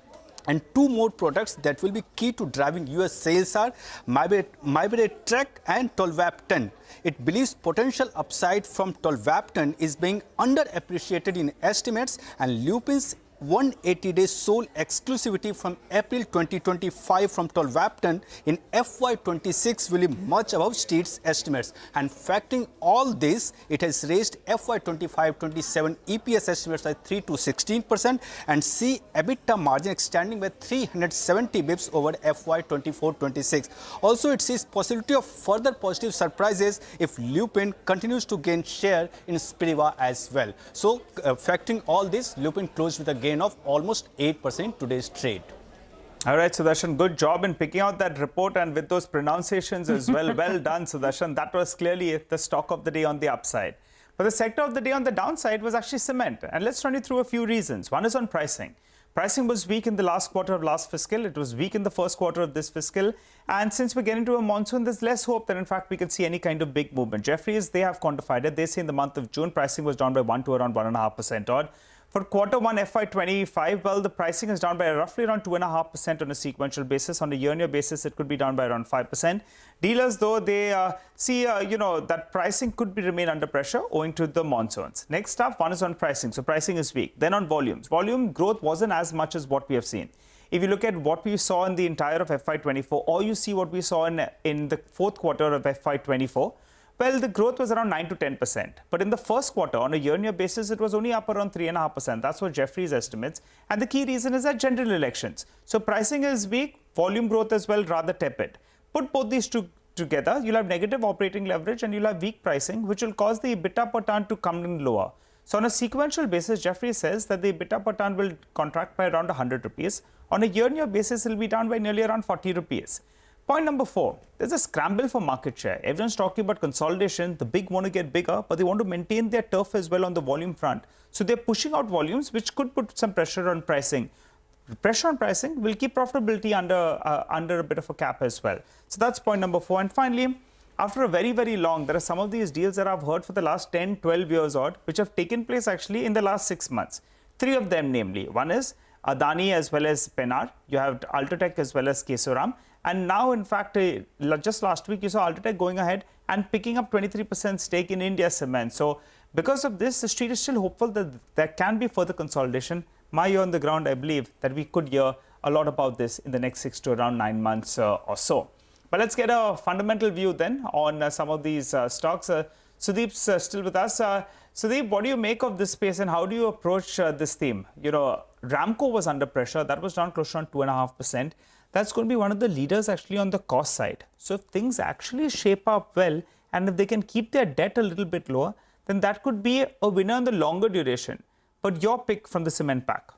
And two more products that will be key to driving US sales are Myberetrek and Tolvaptan. It believes potential upside from Tolvaptan is being underappreciated in estimates, and Lupin's 180-day sole exclusivity from April 2025 from Tolvaptan in FY26 will be much above Street's estimates. And factoring all this, it has raised FY25-27 EPS estimates by 3 to 16% and see EBITDA margin extending by 370 bips over FY24-26. Also, it sees possibility of further positive surprises if Lupin continues to gain share in Spiriva as well. So, factoring all this, Lupin closed with a gain of almost 8% in today's trade. All right, Sudarshan, good job in picking out that report and with those pronunciations as well. Well done, Sudarshan. That was clearly the stock of the day on the upside. But the sector of the day on the downside was actually cement. And let's run you through a few reasons. One is on pricing. Pricing was weak in the last quarter of last fiscal. It was weak in the first quarter of this fiscal. And since we're getting to a monsoon, there's less hope that, in fact, we can see any kind of big movement. Jefferies, they have quantified it. They say in the month of June, pricing was down by 1 to around 1.5% odd. For quarter 1 FY25, well, the pricing is down by roughly around 2.5% on a sequential basis. On a year-on-year basis, it could be down by around 5%. Dealers, though, they see, that pricing could remain under pressure owing to the monsoons. Next up, one is on pricing. So pricing is weak. Then on volumes. Volume growth wasn't as much as what we have seen. If you look at what we saw in the entire of FY24, or you see what we saw in the fourth quarter of FY24, well, the growth was around 9 to 10%. But in the first quarter, on a year-on-year basis, it was only up around 3.5%. That's what Jefferies estimates. And the key reason is that general elections. So pricing is weak, volume growth as well rather tepid. Put both these two together, you'll have negative operating leverage and you'll have weak pricing, which will cause the EBITDA per ton to come in lower. So on a sequential basis, Jefferies says that the EBITDA per ton will contract by around 100 rupees. On a year-on-year basis, it will be down by nearly around 40 rupees. Point number 4, there's a scramble for market share. Everyone's talking about consolidation. The big want to get bigger, but they want to maintain their turf as well on the volume front. So they're pushing out volumes, which could put some pressure on pricing. Pressure on pricing will keep profitability under a bit of a cap as well. So that's point number 4. And finally, after a very, very long, there are some of these deals that I've heard for the last 10, 12 years odd, which have taken place actually in the last 6 months. 3 of them, namely. One is Adani as well as Penar. You have Ultratech as well as Kesoram. And now, in fact, just last week, you saw Ultratech going ahead and picking up 23% stake in India Cement. So because of this, the street is still hopeful that there can be further consolidation. My ear on the ground, I believe that we could hear a lot about this in the next 6 to around 9 months or so. But let's get a fundamental view then on some of these stocks. Sudeep's still with us. Sudeep, what do you make of this space and how do you approach this theme? Ramco was under pressure. That was down close to around 2.5%. That's going to be one of the leaders actually on the cost side. So if things actually shape up well and if they can keep their debt a little bit lower, then that could be a winner in the longer duration. But your pick from the cement pack?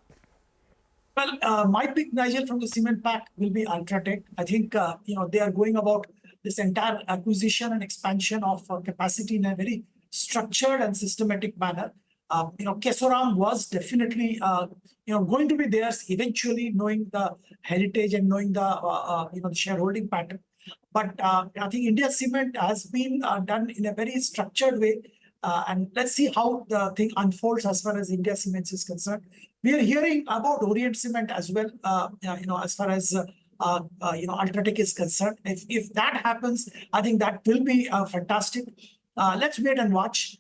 Well, my pick, Nigel, from the cement pack will be Ultratech. I think, they are going about this entire acquisition and expansion of capacity in a very structured and systematic manner. Kesoram was definitely, going to be theirs eventually, knowing the heritage and knowing the shareholding pattern. But I think India Cement has been done in a very structured way And let's see how the thing unfolds as far as India Cements is concerned. We are hearing about Orient Cement as well, as far as Ultratech is concerned. If that happens, I think that will be fantastic. Let's wait and watch.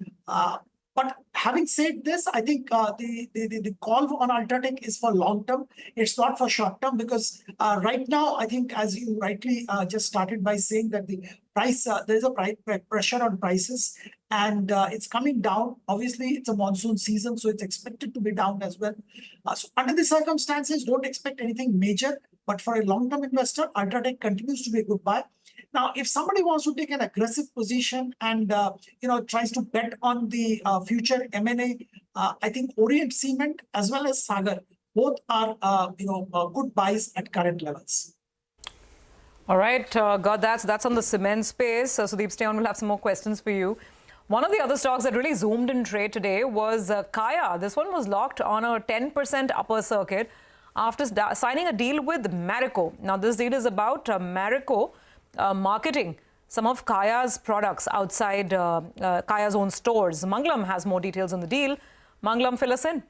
But having said this, I think the call on Ultratech is for long term. It's not for short term, because right now, I think, as you rightly just started by saying, that the price, there is a price pressure on prices, and it's coming down. Obviously, it's a monsoon season, so it's expected to be down as well. So under the circumstances, don't expect anything major. But for a long-term investor, Ultratech continues to be a good buy. Now, if somebody wants to take an aggressive position and tries to bet on the future M&A, I think Orient Cement as well as Sagar both are good buys at current levels. All right, got that. So that's on the cement space. Sudeep, stay on. We'll have some more questions for you. One of the other stocks that really zoomed in trade today was Kaya. This one was locked on a 10% upper circuit after signing a deal with Marico. Now, this deal is about Marico marketing some of Kaya's products outside Kaya's own stores. Mangalam has more details on the deal. Mangalam, fill us in.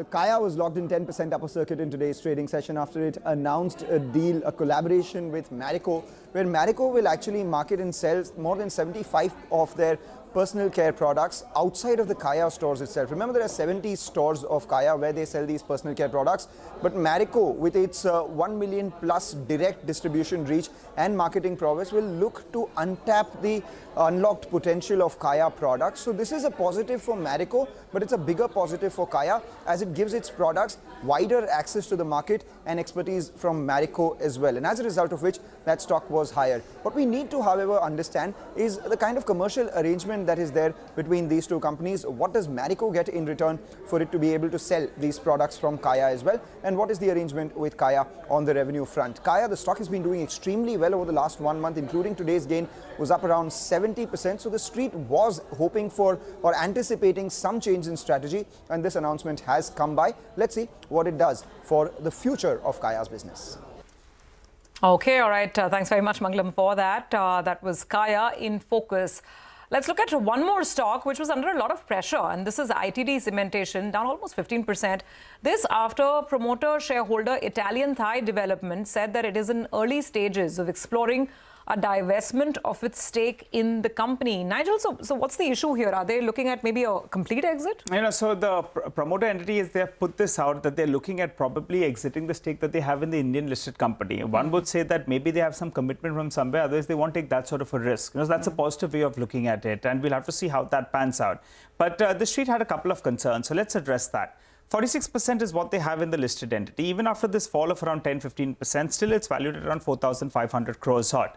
Kaya was locked in 10% upper circuit in today's trading session after it announced a deal, a collaboration with Marico, where Marico will actually market and sell more than 75 of their personal care products outside of the Kaya stores itself. Remember, there are 70 stores of Kaya where they sell these personal care products, but Marico, with its 1 million plus direct distribution reach and marketing prowess, will look to untap the unlocked potential of Kaya products. So this is a positive for Marico, but it's a bigger positive for Kaya, as it gives its products wider access to the market and expertise from Marico as well, and as a result of which that stock was higher. What we need to, however, understand is the kind of commercial arrangement that is there between these two companies. What does Marico get in return for it to be able to sell these products from Kaya as well? And what is the arrangement with Kaya on the revenue front? Kaya, the stock has been doing extremely well over the last 1 month, including today's gain was up around 70%. So the street was hoping for or anticipating some change in strategy, and this announcement has come by. Let's see what it does for the future of Kaya's business. Okay, all right. Thanks very much, Mangalam, for that. That was Kaya in focus. Let's look at one more stock which was under a lot of pressure, and this is ITD Cementation, down almost 15%. This after promoter shareholder Italian Thai Development said that it is in early stages of exploring a divestment of its stake in the company. Nigel, so what's the issue here? Are they looking at maybe a complete exit? So the promoter entity is, they have put this out that they're looking at probably exiting the stake that they have in the Indian listed company. One would say that maybe they have some commitment from somewhere, otherwise they won't take that sort of a risk. That's a positive way of looking at it, and we'll have to see how that pans out. But the street had a couple of concerns, so let's address that. 46% is what they have in the listed entity. Even after this fall of around 10-15%, still it's valued at around 4,500 crores odd.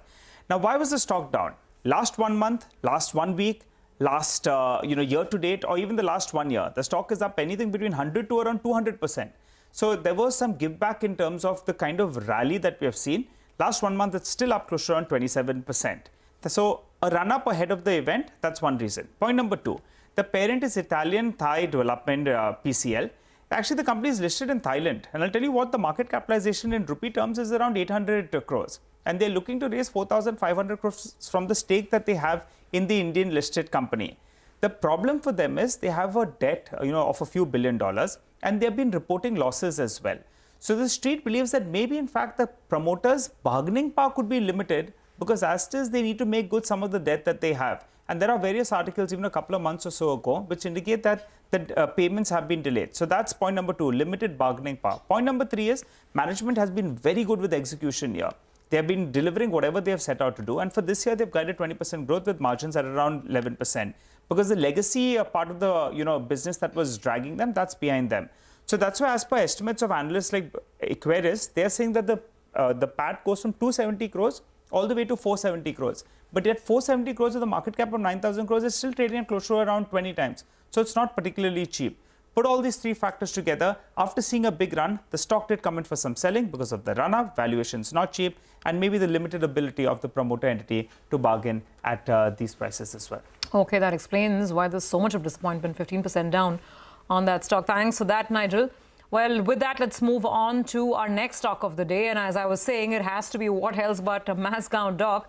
Now, why was the stock down? Last 1 month, last 1 week, last year to date, or even the last 1 year, the stock is up anything between 100 to around 200%. So there was some give back in terms of the kind of rally that we have seen. Last 1 month, it's still up close to around 27%. So a run up ahead of the event, that's one reason. Point number 2, the parent is Italian Thai Development PCL. Actually, the company is listed in Thailand, and I'll tell you what, the market capitalization in rupee terms is around 800 crores. And they're looking to raise 4,500 crores from the stake that they have in the Indian listed company. The problem for them is they have a debt, of a few $1 billion, and they've been reporting losses as well. So the street believes that maybe, in fact, the promoters' bargaining power could be limited, because as it is, they need to make good some of the debt that they have. And there are various articles, even a couple of months or so ago, which indicate that the payments have been delayed. So that's point number 2, limited bargaining power. Point number 3 is management has been very good with execution here. They have been delivering whatever they have set out to do. And for this year, they've guided 20% growth with margins at around 11%. Because the legacy part of the business that was dragging them, that's behind them. So that's why, as per estimates of analysts like Equaris, they're saying that the PAT goes from 270 crores all the way to 470 crores. But yet 470 crores with a market cap of 9,000 crores is still trading at close to around 20 times. So it's not particularly cheap. Put all these 3 factors together, after seeing a big run, the stock did come in for some selling because of the run-up, valuations not cheap, and maybe the limited ability of the promoter entity to bargain at these prices as well. Okay, that explains why there's so much of disappointment, 15% down on that stock. Thanks for that, Nigel. Well, with that, let's move on to our next stock of the day. And as I was saying, it has to be what else but a Massgown Dock.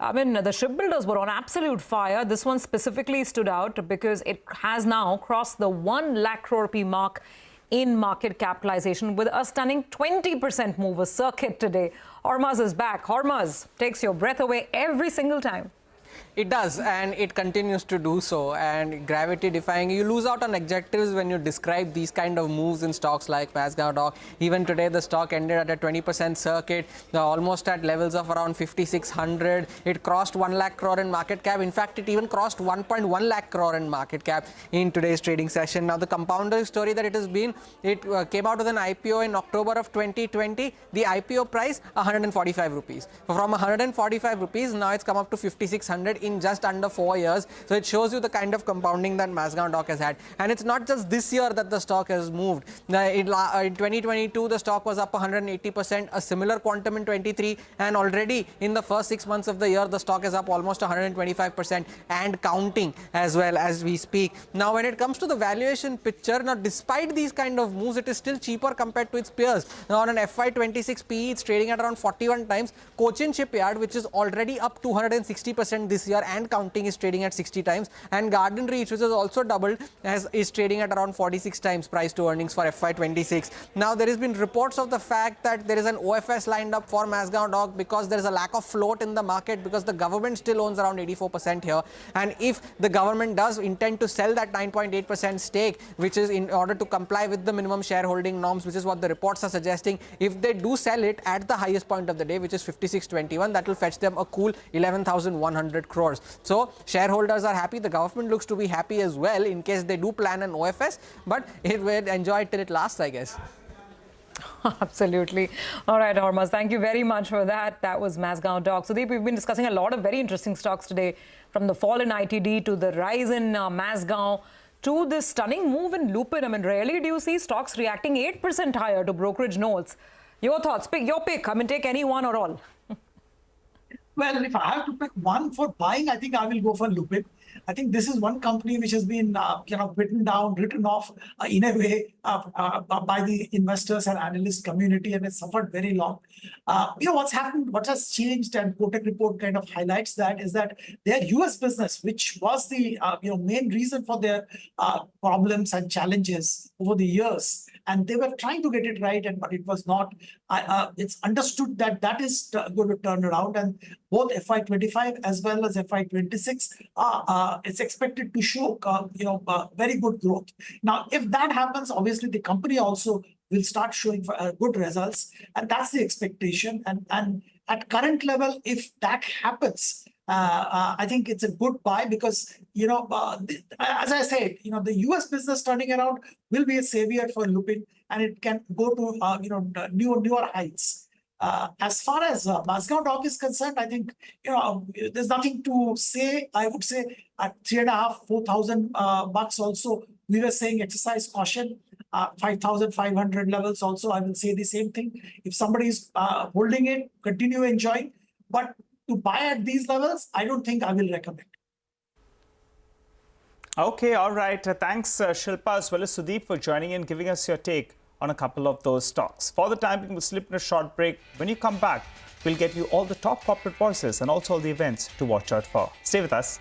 I mean, the shipbuilders were on absolute fire. This one specifically stood out because it has now crossed the 1 lakh crore rupee mark in market capitalization with a stunning 20% move, a circuit today. Hormuz is back. Hormuz takes your breath away every single time. It does, and it continues to do so, and gravity defying. You lose out on adjectives when you describe these kind of moves in stocks like Mazgaon Dock. Even today, the stock ended at a 20% circuit, almost at levels of around 5,600. It crossed 1 lakh crore in market cap. In fact, it even crossed 1.1 lakh crore in market cap in today's trading session. Now, the compounder story that it has been, it came out with an IPO in October of 2020. The IPO price, 145 rupees. From 145 rupees, now it's come up to 5,600 in just under 4 years. So it shows you the kind of compounding that Mazgaon Dock has had. And it's not just this year that the stock has moved. In 2022, the stock was up 180%, a similar quantum in 23, and already in the first 6 months of the year, the stock is up almost 125% and counting as well as we speak. Now, when it comes to the valuation picture, now despite these kind of moves, it is still cheaper compared to its peers. Now, on an FY26 PE, it's trading at around 41 times. Cochin Shipyard, which is already up 260% this year and counting, is trading at 60 times, and Garden Reach, which has also doubled, is trading at around 46 times price to earnings for FY26. Now, there has been reports of the fact that there is an OFS lined up for Mazgaon Dock because there is a lack of float in the market, because the government still owns around 84% here, and if the government does intend to sell that 9.8% stake, which is in order to comply with the minimum shareholding norms, which is what the reports are suggesting, if they do sell it at the highest point of the day, which is 56.21, that will fetch them a cool 11,100 crores. So shareholders are happy. The government looks to be happy as well in case they do plan an OFS, but it will enjoy it till it lasts, I guess. Absolutely. All right, Hormuz, thank you very much for that. That was Mazgaon Dock. Sudeep, we've been discussing a lot of very interesting stocks today, from the fall in ITD to the rise in Mazgaon to this stunning move in Lupin. I mean, rarely do you see stocks reacting 8% higher to brokerage notes. Your thoughts? Pick your pick. I mean, take any one or all. Well, if I have to pick one for buying, I think I will go for Lupin. I think this is one company which has been written off in a way by the investors and analyst community, and it's suffered very long. What's happened, what has changed, and Kotak report kind of highlights that, is that their US business, which was the main reason for their problems and challenges over the years, and they were trying to get it right, but it was not. It's understood that that is going to turn around, and both FY25 as well as FY26 it's expected to show very good growth. Now, if that happens, obviously the company also will start showing good results, and that's the expectation. And at current level, if that happens, I think it's a good buy, because as I said, the US business turning around will be a savior for Lupin, and it can go to newer heights. As far as Mazgaon Dock is concerned, I think there's nothing to say. I would say at 3,500-4,000 bucks also, we were saying exercise caution. 5,500 levels also, I will say the same thing. If somebody is holding it, continue enjoying. But to buy at these levels, I don't think I will recommend. Okay, all right. Thanks, Shilpa, as well as Sudeep, for joining in, giving us your take on a couple of those stocks. For the time being, we'll slip in a short break. When you come back, we'll get you all the top corporate voices and also all the events to watch out for. Stay with us.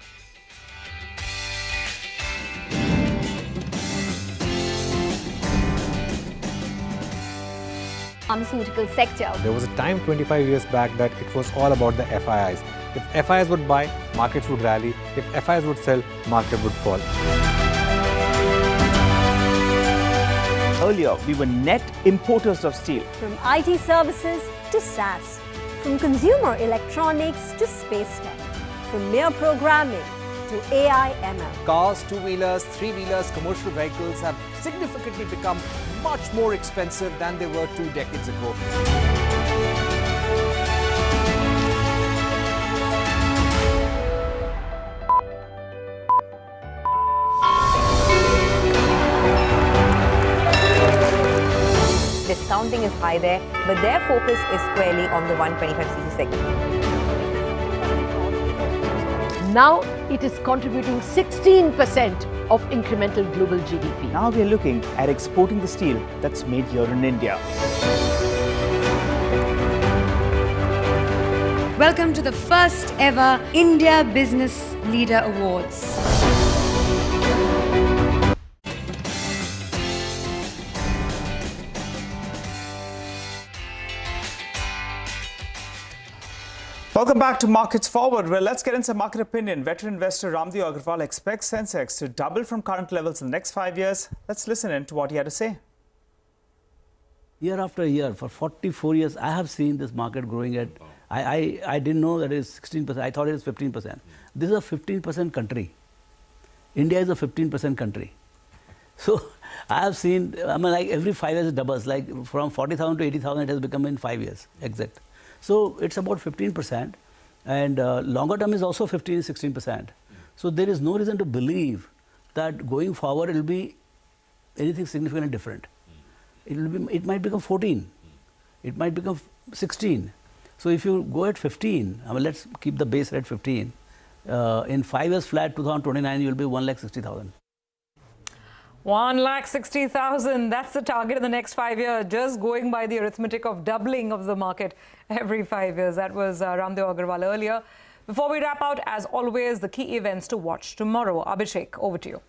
Pharmaceutical sector. There was a time 25 years back that it was all about the FIIs. If FIIs would buy, markets would rally. If FIIs would sell, market would fall. Earlier, we were net importers of steel. From IT services to SaaS, from consumer electronics to space tech, from mere programming to AI ML. Cars, two-wheelers, three-wheelers, commercial vehicles have significantly become much more expensive than they were 2 decades ago. Discounting is high there, but their focus is squarely on the 125cc segment. Now it is contributing 16% of incremental global GDP. Now we are looking at exporting the steel that's made here in India. Welcome to the first ever India Business Leader Awards. Welcome back to Markets Forward. Well, let's get into market opinion. Veteran investor Ramdev Agarwal expects Sensex to double from current levels in the next 5 years. Let's listen in to what he had to say. Year after year, for 44 years, I have seen this market growing at, I didn't know that it is 16%. I thought it is 15%. This is a 15% country. India is a 15% country. So I have seen, I mean, like every 5 years it doubles, like from 40,000 to 80,000 it has become in 5 years, exact. So it's about 15%, and longer term is also 15-16%. So there is no reason to believe that going forward it will be anything significantly different. It might become 14, it might become 16. So if you go at 15, I mean, let's keep the base rate 15. In 5 years flat, 2029, you will be 1,60,000. 1,60,000. That's the target in the next 5 years, just going by the arithmetic of doubling of the market every 5 years. That was Ramdev Agarwal earlier. Before we wrap out, as always, the key events to watch tomorrow. Abhishek, over to you.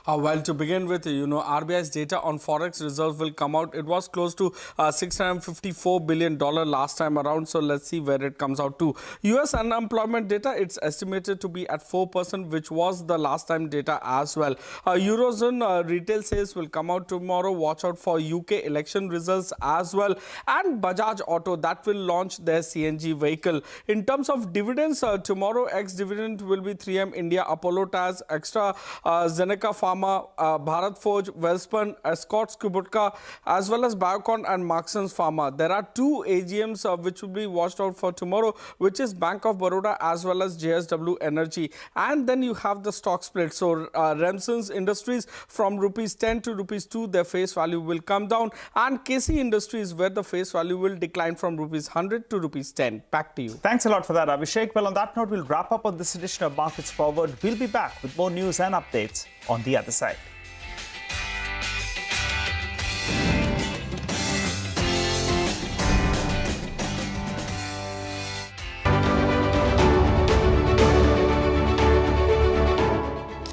Well, to begin with, RBI's data on forex reserves will come out. It was close to $654 billion last time around. So let's see where it comes out to. US unemployment data, it's estimated to be at 4%, which was the last time data as well. Eurozone retail sales will come out tomorrow. Watch out for UK election results as well. And Bajaj Auto, that will launch their CNG vehicle. In terms of dividends, tomorrow ex-dividend will be 3M India, Apollo Taz, Extra, Zeneca Pharma, Bharat Forge, Welspun, Escorts Kubutka, as well as Biocon and Marksans Pharma. There are two AGMs which will be watched out for tomorrow, which is Bank of Baroda as well as JSW Energy. And then you have the stock split. So Remsons Industries from ₹10 to ₹2, their face value will come down. And KC Industries, where the face value will decline from ₹100 to ₹10. Back to you. Thanks a lot for that, Abhishek. Well, on that note, we'll wrap up on this edition of Markets Forward. We'll be back with more news and updates on the other side.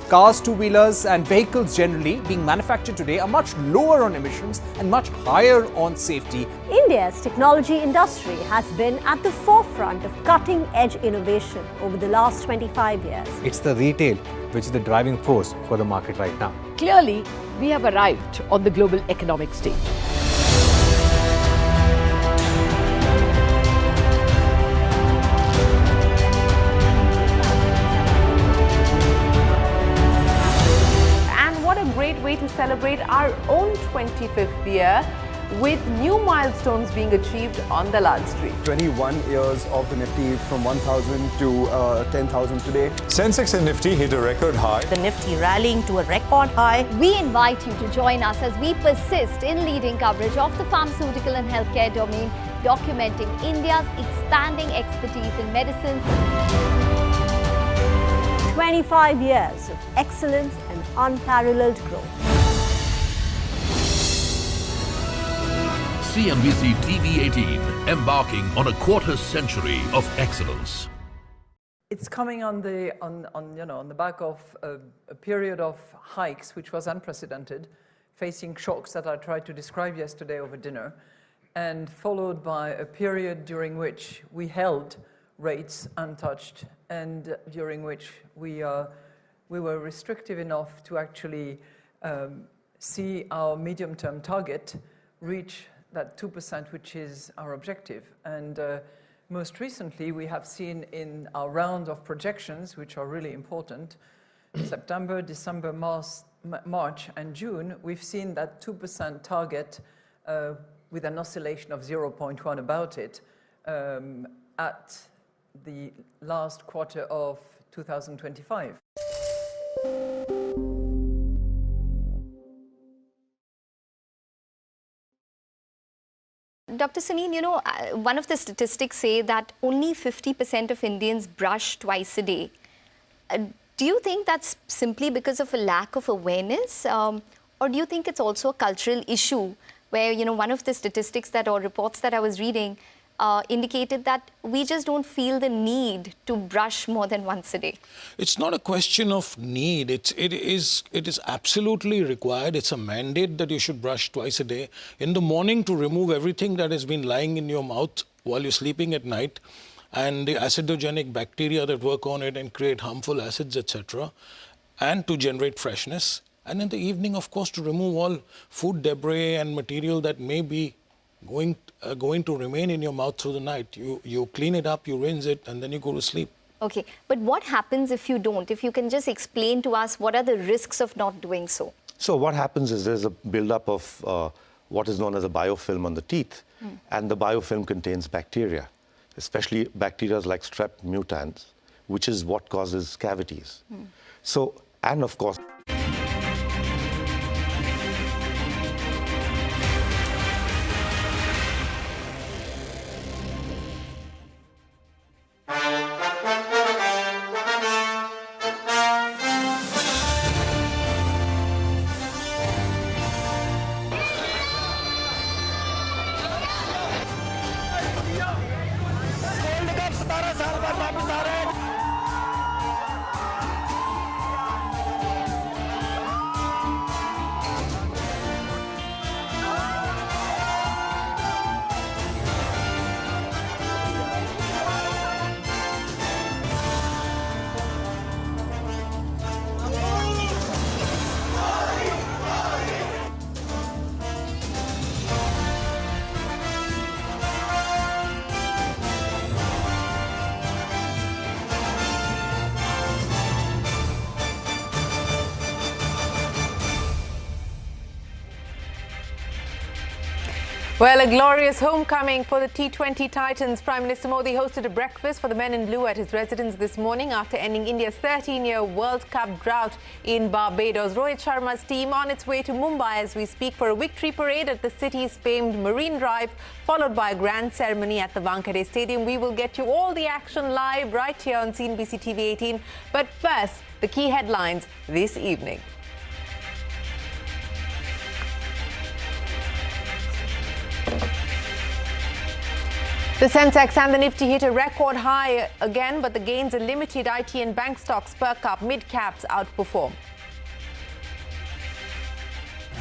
Cars, two-wheelers and vehicles generally being manufactured today are much lower on emissions and much higher on safety. India's technology industry has been at the forefront of cutting-edge innovation over the last 25 years. It's the retail which is the driving force for the market right now. Clearly, we have arrived on the global economic stage. Great way to celebrate our own 25th year with new milestones being achieved on Dalal Street. 21 years of the Nifty from 1,000 to 10,000 today. Sensex and Nifty hit a record high. The Nifty rallying to a record high. We invite you to join us as we persist in leading coverage of the pharmaceutical and healthcare domain, documenting India's expanding expertise in medicines. 25 years of excellence and unparalleled growth. CNBC-TV18, embarking on a quarter century of excellence. It's coming on the back of a period of hikes, which was unprecedented, facing shocks that I tried to describe yesterday over dinner, and followed by a period during which we held rates untouched, and during which we were restrictive enough to actually see our medium-term target reach that 2%, which is our objective. And most recently, we have seen in our round of projections, which are really important, September, December, March, and June, we've seen that 2% target with an oscillation of 0.1 about it at the last quarter of 2025. Dr. Saleen, one of the statistics say that only 50% of Indians brush twice a day. Do you think that's simply because of a lack of awareness? Or do you think it's also a cultural issue where, one of the statistics or reports that I was reading indicated that we just don't feel the need to brush more than once a day. It's not a question of need. It is absolutely required. It's a mandate that you should brush twice a day. In the morning to remove everything that has been lying in your mouth while you're sleeping at night, and the acidogenic bacteria that work on it and create harmful acids, etc., and to generate freshness. And in the evening, of course, to remove all food debris and material that may be going to remain in your mouth through the night. You clean it up, you rinse it, and then you go to sleep. Okay, but what happens if you don't? If you can just explain to us what are the risks of not doing so? So what happens is there's a buildup of what is known as a biofilm on the teeth, and the biofilm contains bacteria, especially bacteria like strep mutans, which is what causes cavities. So, and of course, Well, a glorious homecoming for the T20 Titans. Prime Minister Modi hosted a breakfast for the men in blue at his residence this morning after ending India's 13-year World Cup drought in Barbados. Rohit Sharma's team on its way to Mumbai as we speak for a victory parade at the city's famed Marine Drive, followed by a grand ceremony at the Wankhede Stadium. We will get you all the action live right here on CNBC-TV18. But first, the key headlines this evening. The Sensex and the Nifty hit a record high again, but the gains are limited. IT and bank stocks perk up, mid-caps outperform.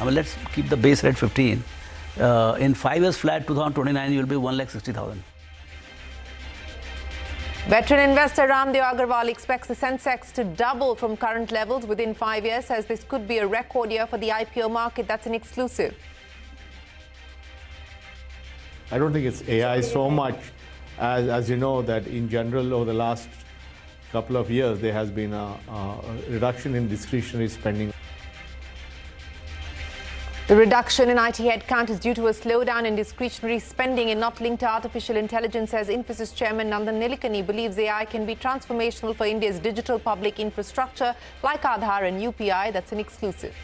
Let's keep the base rate 15. In 5 years flat, 2029, you will be 1,60,000. Veteran investor Ramdev Agarwal expects the Sensex to double from current levels within 5 years, says this could be a record year for the IPO market. That's an exclusive. I don't think it's AI so much as you know that in general over the last couple of years there has been a reduction in discretionary spending. The reduction in IT headcount is due to a slowdown in discretionary spending and not linked to artificial intelligence, says Infosys chairman Nandan Nilekani. Believes AI can be transformational for India's digital public infrastructure like Aadhaar and UPI. That's an exclusive.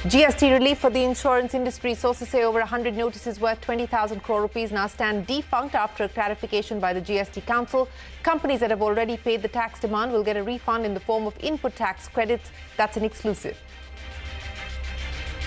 GST relief for the insurance industry. Sources say over 100 notices worth 20,000 crore rupees now stand defunct after a clarification by the GST Council. Companies that have already paid the tax demand will get a refund in the form of input tax credits. That's an exclusive.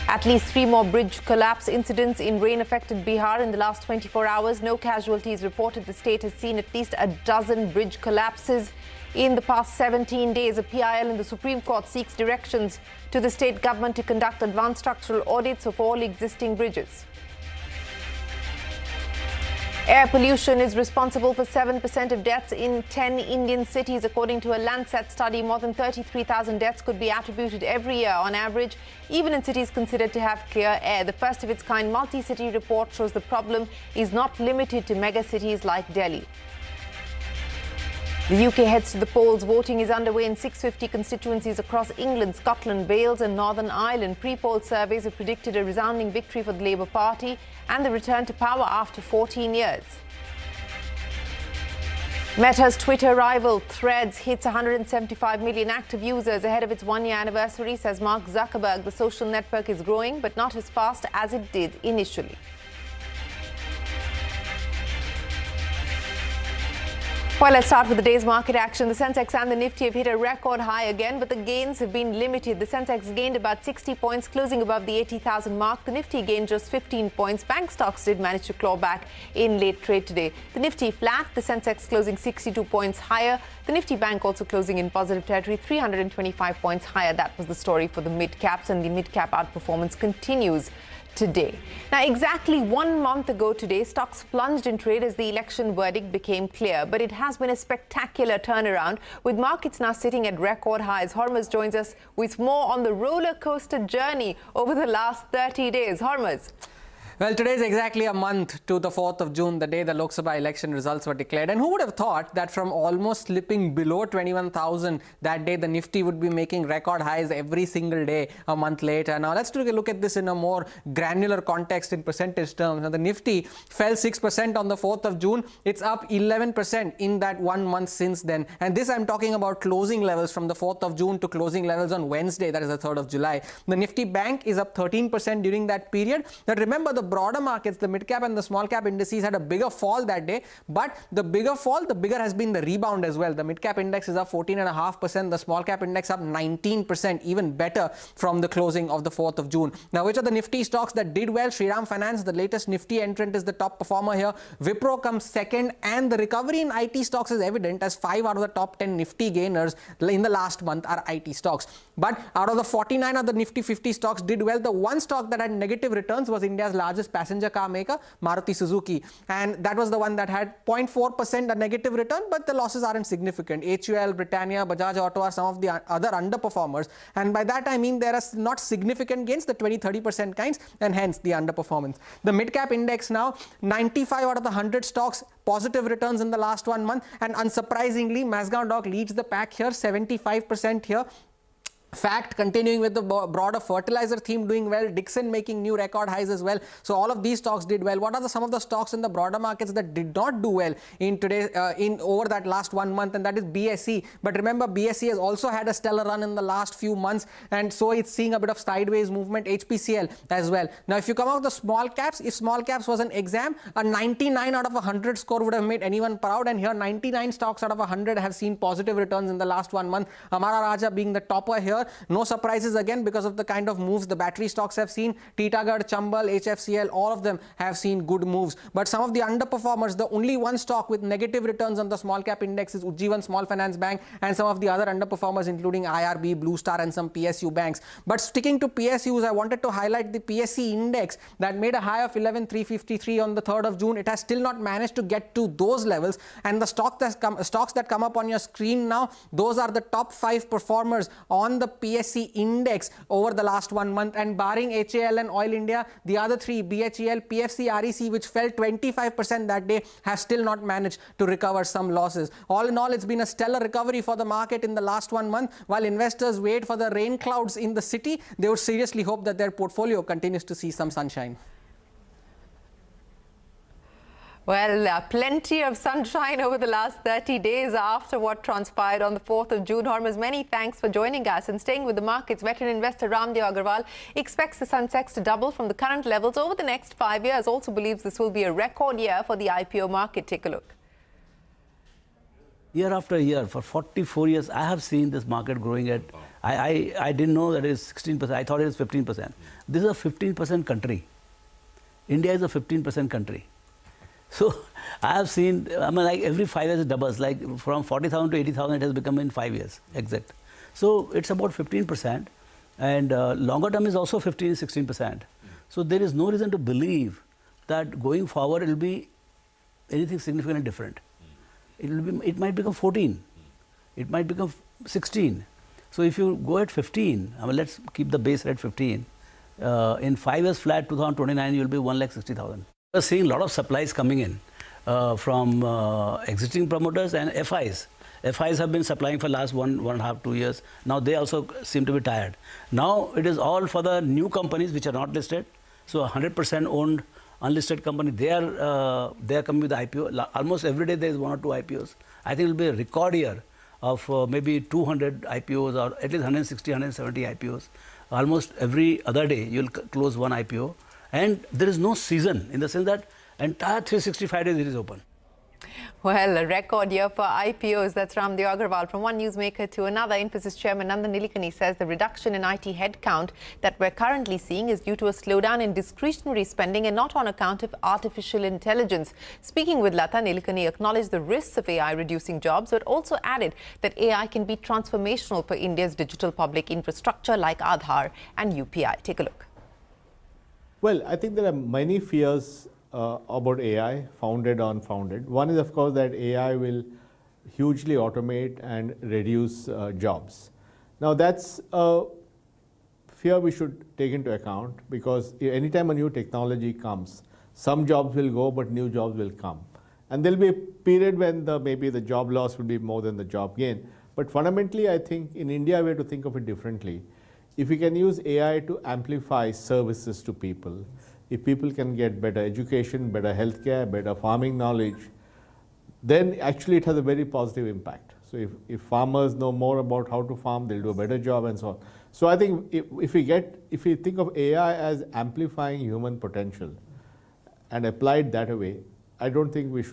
At least 3 more bridge collapse incidents in rain-affected Bihar in the last 24 hours. No casualties reported. The state has seen at least a dozen bridge collapses in the past 17 days. A PIL in the Supreme Court seeks directions to the state government to conduct advanced structural audits of all existing bridges. Air pollution is responsible for 7% of deaths in 10 Indian cities. According to a Lancet study, more than 33,000 deaths could be attributed every year on average, even in cities considered to have clear air. The first of its kind multi-city report shows the problem is not limited to mega cities like Delhi. The UK heads to the polls. Voting is underway in 650 constituencies across England, Scotland, Wales and Northern Ireland. Pre-poll surveys have predicted a resounding victory for the Labour Party and the return to power after 14 years. Meta's Twitter rival Threads hits 175 million active users ahead of its one-year anniversary, says Mark Zuckerberg. The social network is growing, but not as fast as it did initially. Well, let's start with the day's market action. The Sensex and the Nifty have hit a record high again, but the gains have been limited. The Sensex gained about 60 points, closing above the 80,000 mark. The Nifty gained just 15 points. Bank stocks did manage to claw back in late trade today. The Nifty flat, the Sensex closing 62 points higher. The Nifty Bank also closing in positive territory, 325 points higher. That was the story for the mid-caps, and the mid-cap outperformance continues today. Now, exactly 1 month ago today, stocks plunged in trade as the election verdict became clear. But it has been a spectacular turnaround, with markets now sitting at record highs. Hormuz joins us with more on the roller coaster journey over the last 30 days. Hormuz. Well, today is exactly a month to the 4th of June, the day the Lok Sabha election results were declared. And who would have thought that from almost slipping below 21,000 that day, the Nifty would be making record highs every single day a month later. Now, let's take a look at this in a more granular context in percentage terms. Now, the Nifty fell 6% on the 4th of June. It's up 11% in that 1 month since then. And this, I'm talking about closing levels from the 4th of June to closing levels on Wednesday, that is the 3rd of July. The Nifty Bank is up 13% during that period. Now, remember, the broader markets, the mid-cap and the small-cap indices had a bigger fall that day, but the bigger fall, the bigger has been the rebound as well. The mid-cap index is up 14.5%, the small-cap index up 19%, even better from the closing of the 4th of June. Now, which are the Nifty stocks that did well? Shriram Finance, the latest Nifty entrant, is the top performer here. Wipro comes second, and the recovery in IT stocks is evident as 5 out of the top 10 Nifty gainers in the last month are IT stocks. But out of the 49 of the Nifty 50 stocks did well. The one stock that had negative returns was India's largest passenger car maker, Maruti Suzuki, and that was the one that had 0.4% a negative return, but the losses aren't significant. HUL, Britannia, Bajaj Auto are some of the other underperformers, and by that I mean there are not significant gains, the 20-30% kinds, and hence the underperformance. The mid-cap index now, 95 out of the 100 stocks positive returns in the last 1 month, and unsurprisingly, Mazgaon Dock leads the pack here, 75% here. Fact continuing with the broader fertilizer theme doing well, Dixon making new record highs as well. So all of these stocks did well. What are some of the stocks in the broader markets that did not do well in today over that last 1 month? And that is BSE. But remember, BSE has also had a stellar run in the last few months, and so it's seeing a bit of sideways movement. HPCL as well. Now, if you come out the small caps, if small caps was an exam, a 99 out of 100 score would have made anyone proud, and here 99 stocks out of 100 have seen positive returns in the last 1 month. Amara Raja being the topper here. No surprises again because of the kind of moves the battery stocks have seen. Titagarh, Chambal, HFCL, all of them have seen good moves. But some of the underperformers, the only one stock with negative returns on the small cap index is Ujjivan Small Finance Bank, and some of the other underperformers including IRB, Blue Star and some PSU banks. But sticking to PSUs, I wanted to highlight the PSE index that made a high of 11,353 on the 3rd of June. It has still not managed to get to those levels, and the stocks that come up on your screen now, those are the top 5 performers on the PSE index over the last 1 month, and barring HAL and Oil India, the other 3, BHEL, PFC, REC, which fell 25% that day, have still not managed to recover some losses. All in all, it's been a stellar recovery for the market in the last 1 month. While investors wait for the rain clouds in the city, they would seriously hope that their portfolio continues to see some sunshine. Well, plenty of sunshine over the last 30 days after what transpired on the 4th of June. Hormuz, many thanks for joining us and staying with the markets. Veteran investor Ramdev Agarwal expects the Sensex to double from the current levels over the next 5 years. Also believes this will be a record year for the IPO market. Take a look. Year after year, for 44 years, I have seen this market growing at, I didn't know that it is 16%, I thought it is 15%. This is a 15% country. India is a 15% country. So I have seen, I mean, like every 5 years it doubles, like from 40,000 to 80,000 it has become in 5 years, exact. So it's about 15%, and longer term is also 15-16%. So there is no reason to believe that going forward it will be anything significantly different. It might become 14, it might become 16. So if you go at 15, I mean, let's keep the base at 15. In 5 years flat, 2029, you will be 1,60,000. We are seeing a lot of supplies coming in from existing promoters and FIs. FIs have been supplying for last 1.5, 2 years. Now they also seem to be tired. Now it is all for the new companies which are not listed. So 100% owned unlisted company, they are coming with the IPO. Almost every day there is 1 or 2 IPOs. I think it will be a record year of maybe 200 IPOs or at least 160, 170 IPOs. Almost every other day you will close 1 IPO. And there is no season in the sense that entire 365 days it is open. Well, a record year for IPOs. That's Ramdev Agrawal. From one newsmaker to another, Infosys chairman Nandan Nilekani says the reduction in IT headcount that we're currently seeing is due to a slowdown in discretionary spending and not on account of artificial intelligence. Speaking with Lata, Nilekani acknowledged the risks of AI reducing jobs, but also added that AI can be transformational for India's digital public infrastructure like Aadhaar and UPI. Take a look. Well, I think there are many fears about AI, founded or unfounded. One is, of course, that AI will hugely automate and reduce jobs. Now, that's a fear we should take into account, because anytime a new technology comes, some jobs will go, but new jobs will come. And there'll be a period when maybe the job loss will be more than the job gain. But fundamentally, I think in India, we have to think of it differently. If we can use AI to amplify services to people, if people can get better education, better healthcare, better farming knowledge, then actually it has a very positive impact. So if farmers know more about how to farm, they'll do a better job and so on. So I think if we think of AI as amplifying human potential and applied that way, I don't think we should